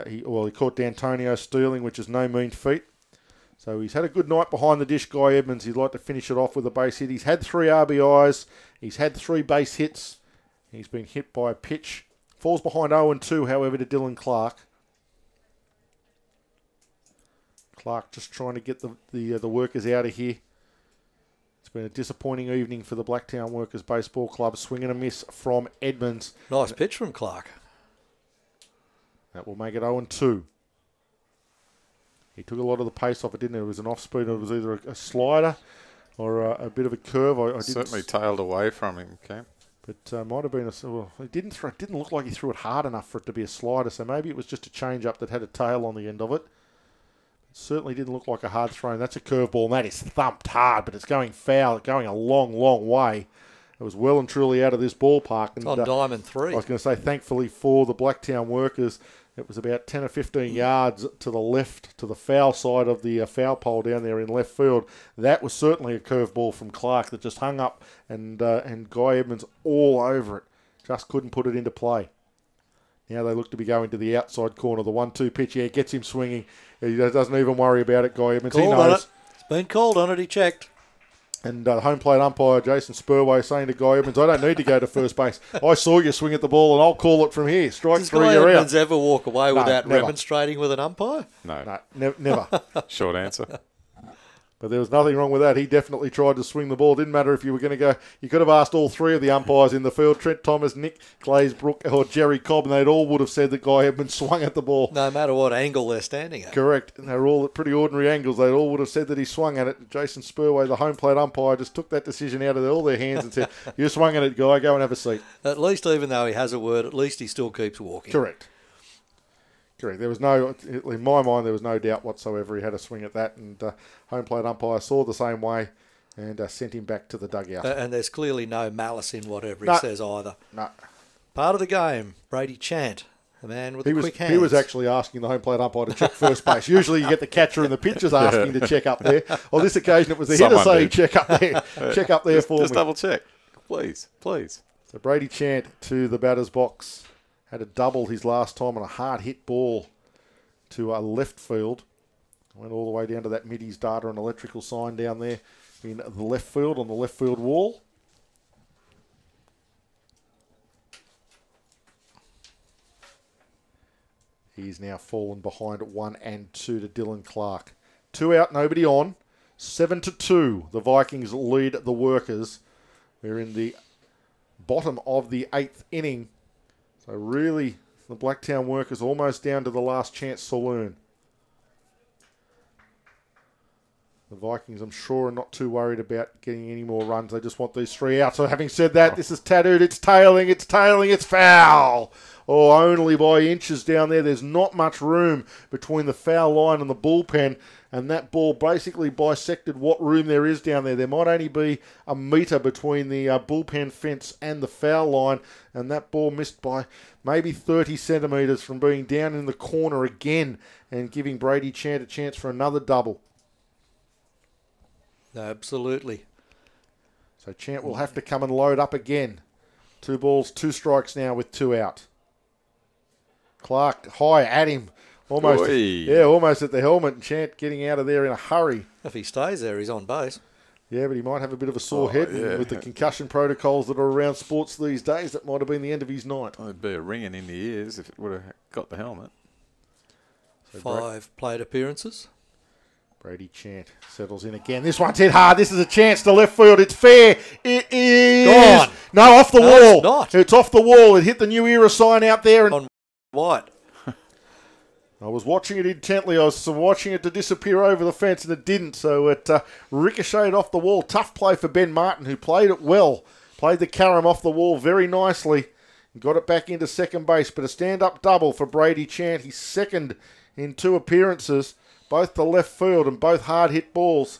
He caught D'Antonio stealing, which is no mean feat. So he's had a good night behind the dish, Guy Edmonds. He'd like to finish it off with a base hit. He's had 3 RBIs. He's had 3 base hits. He's been hit by a pitch. Falls behind 0-2, however, to Dylan Clark. Clark just trying to get the workers out of here. It's been a disappointing evening for the Blacktown Workers Baseball Club. Swing and a miss from Edmonds. Nice pitch from Clark. That will make it 0-2. He took a lot of the pace off it, didn't he? It was an off-speed. It was either a slider or a bit of a curve. I certainly tailed away from him, Cam. But might have been it didn't look like he threw it hard enough for it to be a slider. So maybe it was just a change-up that had a tail on the end of it. Certainly didn't look like a hard throw. That's a curveball, and that is thumped hard, but it's going foul, going a long, long way. It was well and truly out of this ballpark. And, on diamond 3. I was going to say, thankfully for the Blacktown Workers, it was about 10 or 15 yards to the left, to the foul side of the foul pole down there in left field. That was certainly a curveball from Clark that just hung up, and Guy Edmonds all over it. Just couldn't put it into play. Now they look to be going to the outside corner. The 1-2 pitch, yeah, gets him swinging. He doesn't even worry about it, Guy Edmonds. He knows. It's been called on it, he checked. And the home plate umpire, Jason Spurway, saying to Guy Edmonds, I don't need to go to first base. I saw you swing at the ball, and I'll call it from here. Strike 3, you're out. Does Guy Edmonds ever walk away without never. remonstrating with an umpire? No. Never. Short answer. But there was nothing wrong with that. He definitely tried to swing the ball. Didn't matter if you were going to go. You could have asked all 3 of the umpires in the field, Trent Thomas, Nick Glazebrook, or Jerry Cobb, and they'd all would have said that Guy Edmonds swung at the ball. No matter what angle they're standing at. Correct. And they were all at pretty ordinary angles. They all would have said that he swung at it. Jason Spurway, the home plate umpire, just took that decision out of all their hands and said, you swung at it, Guy. Go and have a seat. At least, even though he has a word, at least he still keeps walking. Correct. There was in my mind, there was no doubt whatsoever he had a swing at that, and home plate umpire saw the same way and sent him back to the dugout. And there's clearly no malice in whatever he says either. No. Part of the game, Brady Chant, a man with quick hands. He was actually asking the home plate umpire to check first base. Usually you get the catcher and the pitchers asking to check up there. On this occasion, it was the hitter saying, check up there. Check up there for me. Just double check. Please. So Brady Chant to the batter's box. Had a double his last time on a hard hit ball to left field. Went all the way down to that Middies data and electrical sign down there in the left field on the left field wall. He's now fallen behind at 1-2 to Dylan Clark. 2 out, nobody on. 7-2. The Vikings lead the Workers. We're in the bottom of the 8th inning. So really, the Blacktown Workers almost down to the last chance saloon. The Vikings, I'm sure, are not too worried about getting any more runs. They just want these 3 out. So having said that, this is tattooed. It's tailing, it's foul. Oh, only by inches down there. There's not much room between the foul line and the bullpen. And that ball basically bisected what room there is down there. There might only be a metre between the bullpen fence and the foul line. And that ball missed by maybe 30 centimetres from being down in the corner again and giving Brady Chant a chance for another double. Absolutely. So Chant will have to come and load up again. 2 balls, 2 strikes now with 2 out. Clark high at him. Almost at the helmet, and Chant getting out of there in a hurry. If he stays there, he's on base. Yeah, but he might have a bit of a sore head with the concussion protocols that are around sports these days. That might have been the end of his night. There'd be a ringing in the ears if it would have got the helmet. So 5 plate appearances. Brady Chant settles in again. This one's hit hard. This is a chance to left field. It's fair. It is. Gone. No, off the wall. It's not. It's off the wall. It hit the New Era sign out there. And on white. I was watching it intently. I was watching it to disappear over the fence, and it didn't. So it ricocheted off the wall. Tough play for Ben Martin, who played it well. Played the carom off the wall very nicely. Got it back into second base. But a stand-up double for Brady Chant. He's second in 2 appearances. Both to left field and both hard-hit balls.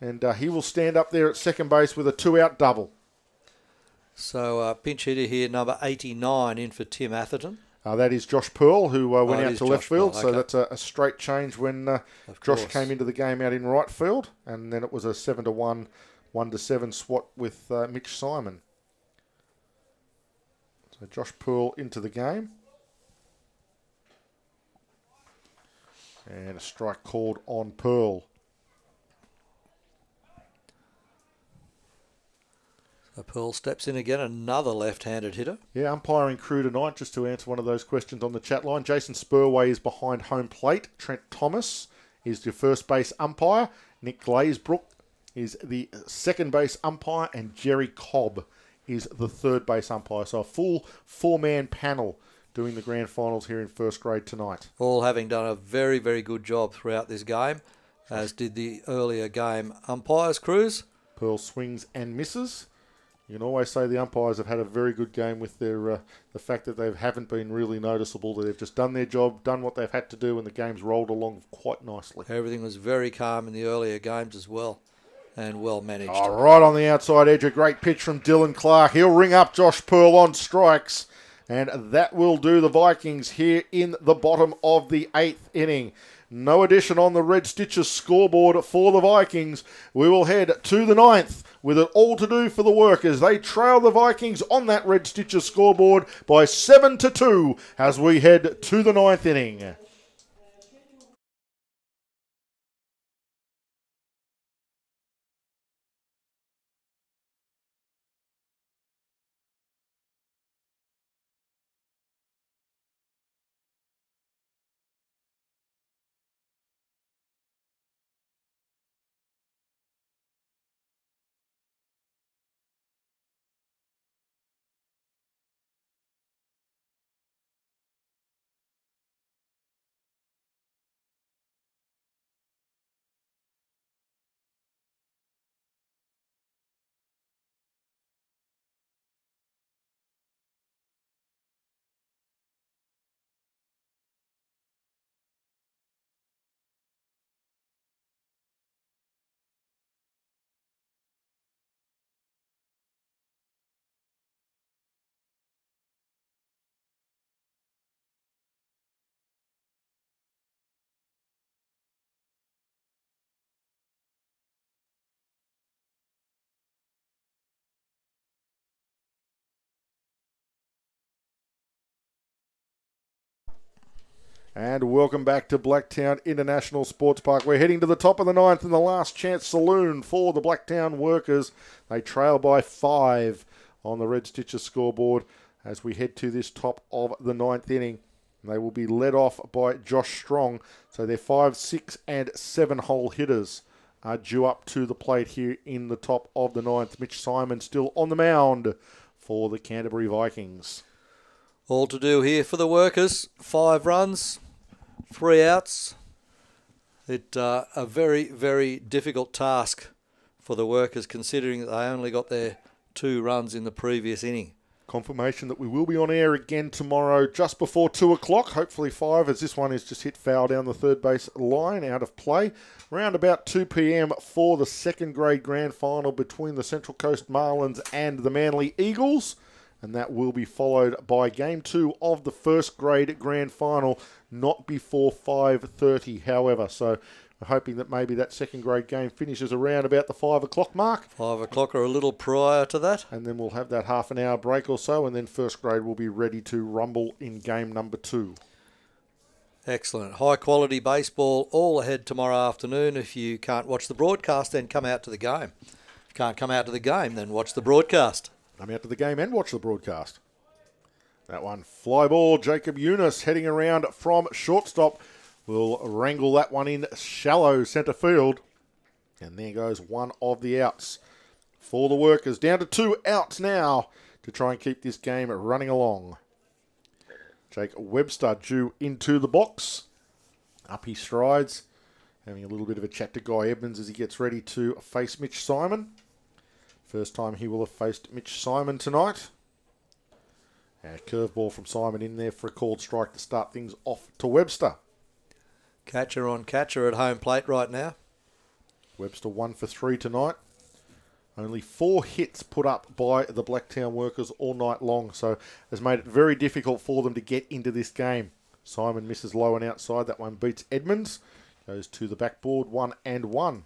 And he will stand up there at second base with a 2-out double. So pinch hitter here, number 89, in for Tim Atherton. That is Josh Pearl, who went it out is to left Josh field. Pearl, So okay. that's a straight change when Josh course. came into the game out in right field. And then it was a 7-1, 1-7 swat with Mitch Simon. So Josh Pearl into the game. And a strike called on Pearl. So Pearl steps in again, another left-handed hitter. Yeah, umpiring crew tonight, just to answer one of those questions on the chat line. Jason Spurway is behind home plate. Trent Thomas is your first base umpire. Nick Glazebrook is the second base umpire. And Jerry Cobb is the third base umpire. So a full four-man panel doing the grand finals here in first grade tonight. All having done a very, very good job throughout this game, as did the earlier game umpires crews. Pearl swings and misses. You can always say the umpires have had a very good game with their the fact that they haven't been really noticeable, that they've just done their job, done what they've had to do, and the game's rolled along quite nicely. Everything was very calm in the earlier games as well, and well managed. Oh, right on the outside edge, a great pitch from Dylan Clark. He'll ring up Josh Pearl on strikes, and that will do the Vikings here in the bottom of the 8th inning. No addition on the Red Stitches scoreboard for the Vikings. We will head to the 9th with it all to do for the Workers. They trail the Vikings on that Red Stitches scoreboard by 7-2 as we head to the 9th inning. And welcome back to Blacktown International Sports Park. We're heading to the top of the 9th in the last chance saloon for the Blacktown Workers. They trail by 5 on the Red Stitches scoreboard as we head to this top of the 9th inning. They will be led off by Josh Strong. So their 5, 6 and 7 hole hitters are due up to the plate here in the top of the 9th. Mitch Simon still on the mound for the Canterbury Vikings. All to do here for the Workers. 5 runs, 3 outs. A very, very difficult task for the Workers, considering that they only got their 2 runs in the previous inning. Confirmation that we will be on air again tomorrow just before 2 o'clock, hopefully 5, as this one is just hit foul down the third base line, out of play. Around about 2 p.m. for the second grade grand final between the Central Coast Marlins and the Manly Eagles. And that will be followed by Game 2 of the first grade grand final, not before 5:30, however. So we're hoping that maybe that second grade game finishes around about the 5 o'clock mark. 5 o'clock or a little prior to that. And then we'll have that half an hour break or so, and then first grade will be ready to rumble in game number 2. Excellent. High quality baseball all ahead tomorrow afternoon. If you can't watch the broadcast, then come out to the game. If you can't come out to the game, then watch the broadcast. Come out to the game and watch the broadcast. That one, fly ball. Jacob Eunice heading around from shortstop. Will wrangle that one in shallow centre field. And there goes one of the outs for the Workers. Down to 2 outs now to try and keep this game running along. Jake Webster due into the box. Up he strides. Having a little bit of a chat to Guy Edmonds as he gets ready to face Mitch Simon. First time he will have faced Mitch Simon tonight. And a curveball from Simon in there for a called strike to start things off to Webster. Catcher on catcher at home plate right now. Webster 1 for 3 tonight. Only 4 hits put up by the Blacktown Workers all night long, so has made it very difficult for them to get into this game. Simon misses low and outside. That one beats Edmonds. Goes to the backboard, 1-1.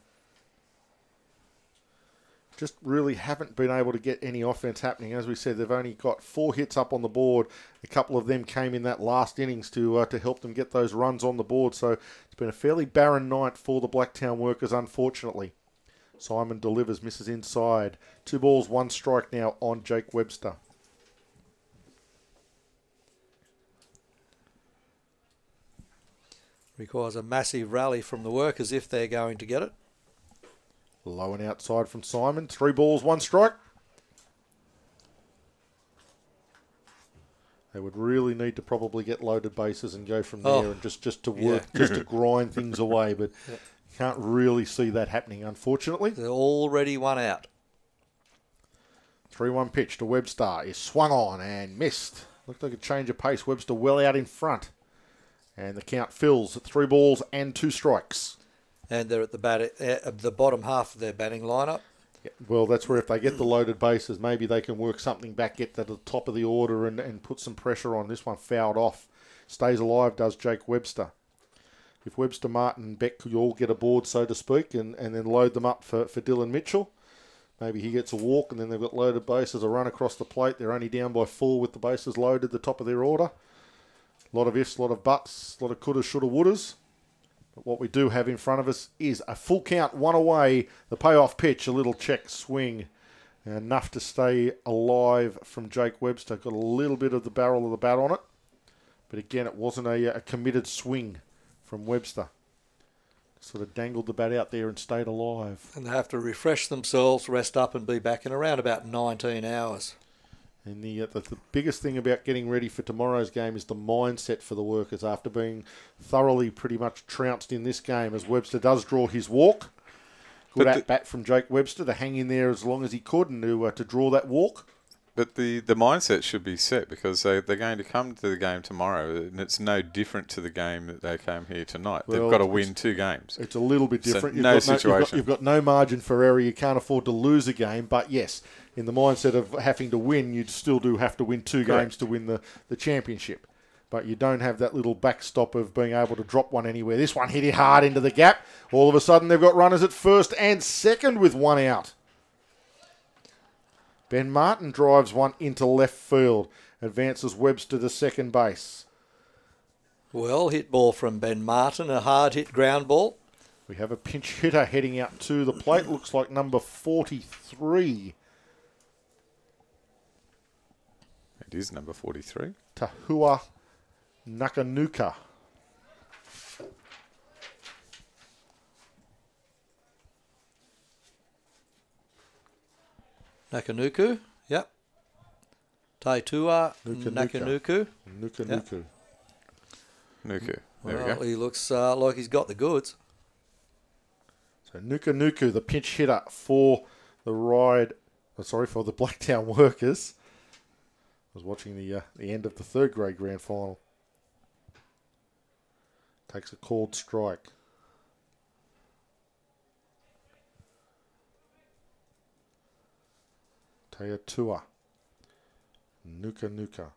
Just really haven't been able to get any offense happening. As we said, they've only got 4 hits up on the board. A couple of them came in that last innings to help them get those runs on the board. So it's been a fairly barren night for the Blacktown Workers, unfortunately. Simon delivers, misses inside. 2 balls, 1 strike now on Jake Webster. Requires a massive rally from the Workers if they're going to get it. Low and outside from Simon. 3 balls, 1 strike. They would really need to probably get loaded bases and go from there and just to work, just to grind things away. But can't really see that happening, unfortunately. They're already 1 out. 3-1 pitch to Webster is swung on and missed. Looked like a change of pace. Webster well out in front. And the count fills at 3 balls and 2 strikes. And they're at the bottom half of their batting lineup. Yeah, well, that's where if they get the loaded bases, maybe they can work something back, get to the top of the order and put some pressure on. This one fouled off. Stays alive, does Jake Webster. If Webster, Martin and Beck could all get aboard, so to speak, and then load them up for Dylan Mitchell, maybe he gets a walk and then they've got loaded bases, a run across the plate. They're only down by 4 with the bases loaded at the top of their order. A lot of ifs, a lot of buts, a lot of couldas, shoulda, wouldas. But what we do have in front of us is a full count, 1 away. The payoff pitch, a little check swing. Enough to stay alive from Jake Webster. Got a little bit of the barrel of the bat on it. But again, it wasn't a committed swing from Webster. Sort of dangled the bat out there and stayed alive. And they have to refresh themselves, rest up and be back in around about 19 hours. And the biggest thing about getting ready for tomorrow's game is the mindset for the Workers after being thoroughly pretty much trounced in this game, as Webster does draw his walk. Good at-bat from Jake Webster to hang in there as long as he could and to draw that walk. But the mindset should be set because they're going to come to the game tomorrow and it's no different to the game that they came here tonight. Well, they've got to win 2 games. It's a little bit different. So You've got no margin for error. You can't afford to lose a game. But yes, in the mindset of having to win, you still do have to win 2 games to win the championship. But you don't have that little backstop of being able to drop one anywhere. This one hit it hard into the gap. All of a sudden, they've got runners at first and second with 1 out. Ben Martin drives one into left field. Advances Webster to second base. Well, hit ball from Ben Martin, a hard hit ground ball. We have a pinch hitter heading out to the plate. Looks like number 43. It is number 43. Tahua Nakanuka. Nakanuku, yep. Taitua Nakanuku. Nuku. Nuku. There we Well, go. he looks like he's got the goods. So Nuku, the pinch hitter for the for the Blacktown Workers. I was watching the end of the 3rd grade grand final. Takes a called strike. Taitua. Nuka.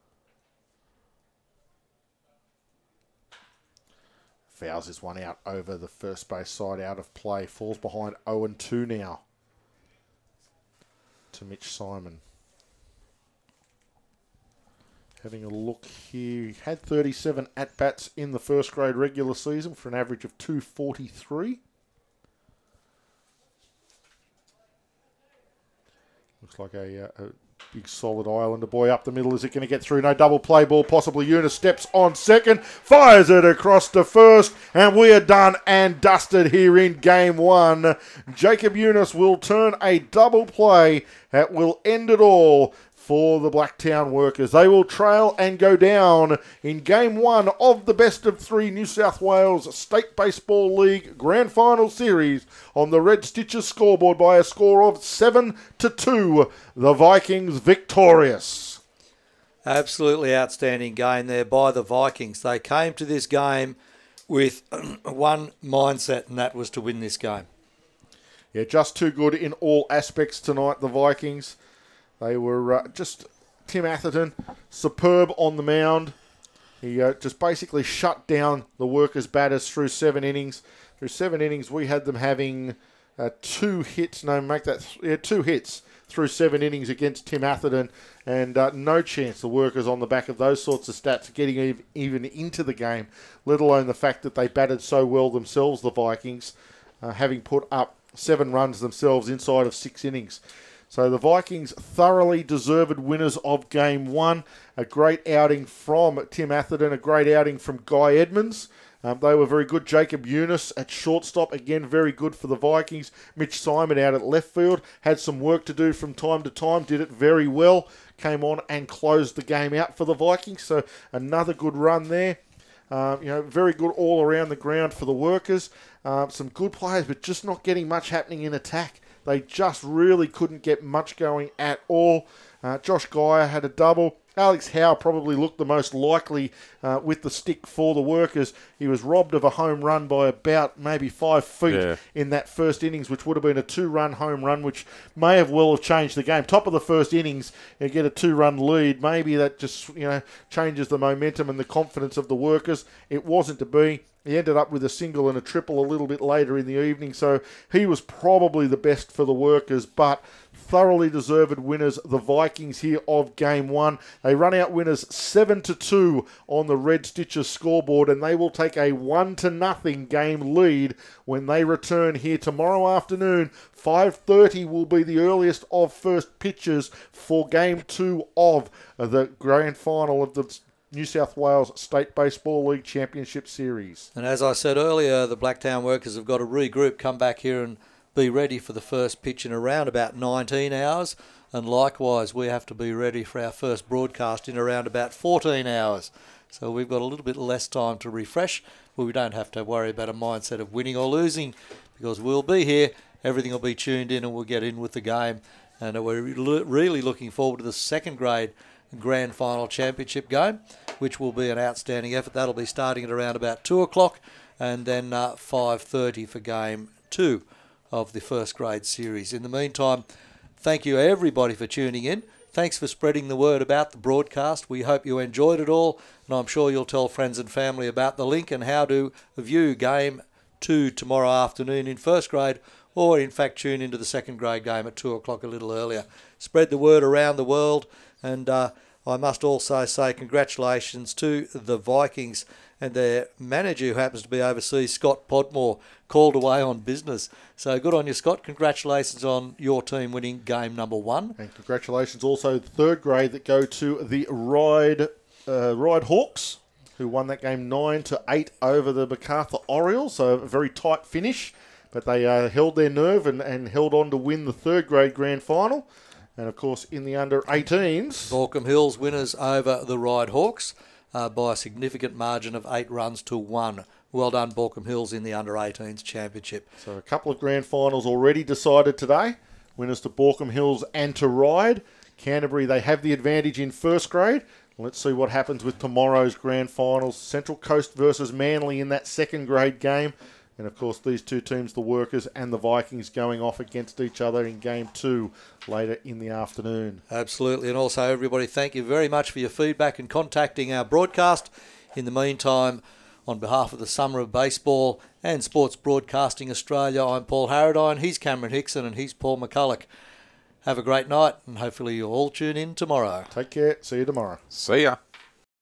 Fouls this one out over the first base side, out of play. Falls behind 0-2 now to Mitch Simon. Having a look here, he had 37 at-bats in the 1st grade regular season for an average of 243. Looks like a big solid Islander boy up the middle. Is it going to get through? No, double play ball. Possibly Eunice steps on second, fires it across to first, and we are done and dusted here in game 1. Jacob Eunice will turn a double play that will end it all for the Blacktown Workers. They will trail and go down in Game 1 of the Best of 3 New South Wales State Baseball League Grand Final Series on the Red Stitches scoreboard by a score of 7-2. The Vikings victorious. Absolutely outstanding game there by the Vikings. They came to this game with one mindset, and that was to win this game. Yeah, just too good in all aspects tonight, the Vikings. They were just... Tim Atherton, superb on the mound. He just basically shut down the Workers' batters through 7 innings. Through 7 innings, we had them having 2 hits. No, make that 2 hits through 7 innings against Tim Atherton, and no chance the Workers on the back of those sorts of stats getting even into the game, let alone the fact that they batted so well themselves, the Vikings, having put up 7 runs themselves inside of 6 innings. So the Vikings thoroughly deserved winners of Game 1. A great outing from Tim Atherton, a great outing from Guy Edmonds. They were very good. Jacob Eunice at shortstop, again, very good for the Vikings. Mitch Simon out at left field, had some work to do from time to time, did it very well. Came on and closed the game out for the Vikings, so another good run there. Very good all around the ground for the Workers. Some good players, but just not getting much happening in attack. They just really couldn't get much going at all. Josh Geyer had a double. Alex Howe probably looked the most likely with the stick for the Workers. He was robbed of a home run by about maybe 5 feet in that first innings, which would have been a 2-run home run, which may have well have changed the game. Top of the first innings, you get a 2-run lead. Maybe that just changes the momentum and the confidence of the Workers. It wasn't to be. He ended up with a single and a triple a little bit later in the evening, so he was probably the best for the Workers, but thoroughly deserved winners, the Vikings here of Game 1. They run out winners 7-2 on the Red Stitches scoreboard, and they will take a 1-0 game lead when they return here tomorrow afternoon. 5:30 will be the earliest of first pitches for Game 2 of the grand final of the New South Wales State Baseball League Championship Series. And as I said earlier, the Blacktown Workers have got to regroup, come back here and be ready for the first pitch in around about 19 hours. And likewise, we have to be ready for our first broadcast in around about 14 hours. So we've got a little bit less time to refresh, but we don't have to worry about a mindset of winning or losing, because we'll be here, everything will be tuned in, and we'll get in with the game. And we're really looking forward to the second grade grand final championship game, which will be an outstanding effort. That'll be starting at around about 2 o'clock, and then 5:30 for Game 2 of the first grade series. In the meantime, thank you everybody for tuning in. Thanks for spreading the word about the broadcast. We hope you enjoyed it all, and I'm sure you'll tell friends and family about the link and how to view Game 2 tomorrow afternoon in first grade, or in fact tune into the second grade game at 2 o'clock a little earlier. Spread the word around the world, and I must also say congratulations to the Vikings and their manager, who happens to be overseas, Scott Podmore, called away on business. So good on you, Scott. Congratulations on your team winning game number 1. And congratulations also the third grade that go to the Ride Hawks, who won that game 9-8 over the MacArthur Orioles. So a very tight finish, but they held their nerve and held on to win the third grade grand final. And, of course, in the under-18s... Borkham Hills winners over the Ride Hawks by a significant margin of 8 runs to 1. Well done, Borkham Hills, in the under-18s championship. So a couple of grand finals already decided today. Winners to Borkham Hills and to Ride. Canterbury, they have the advantage in first grade. Let's see what happens with tomorrow's grand finals. Central Coast versus Manly in that second grade game. And, of course, these two teams, the Workers and the Vikings, going off against each other in Game 2 later in the afternoon. Absolutely. And also, everybody, thank you very much for your feedback and contacting our broadcast. In the meantime, on behalf of the Summer of Baseball and Sports Broadcasting Australia, I'm Paul Harradine, he's Cameron Hickson, and he's Paul McCulloch. Have a great night, and hopefully you'll all tune in tomorrow. Take care. See you tomorrow. See ya.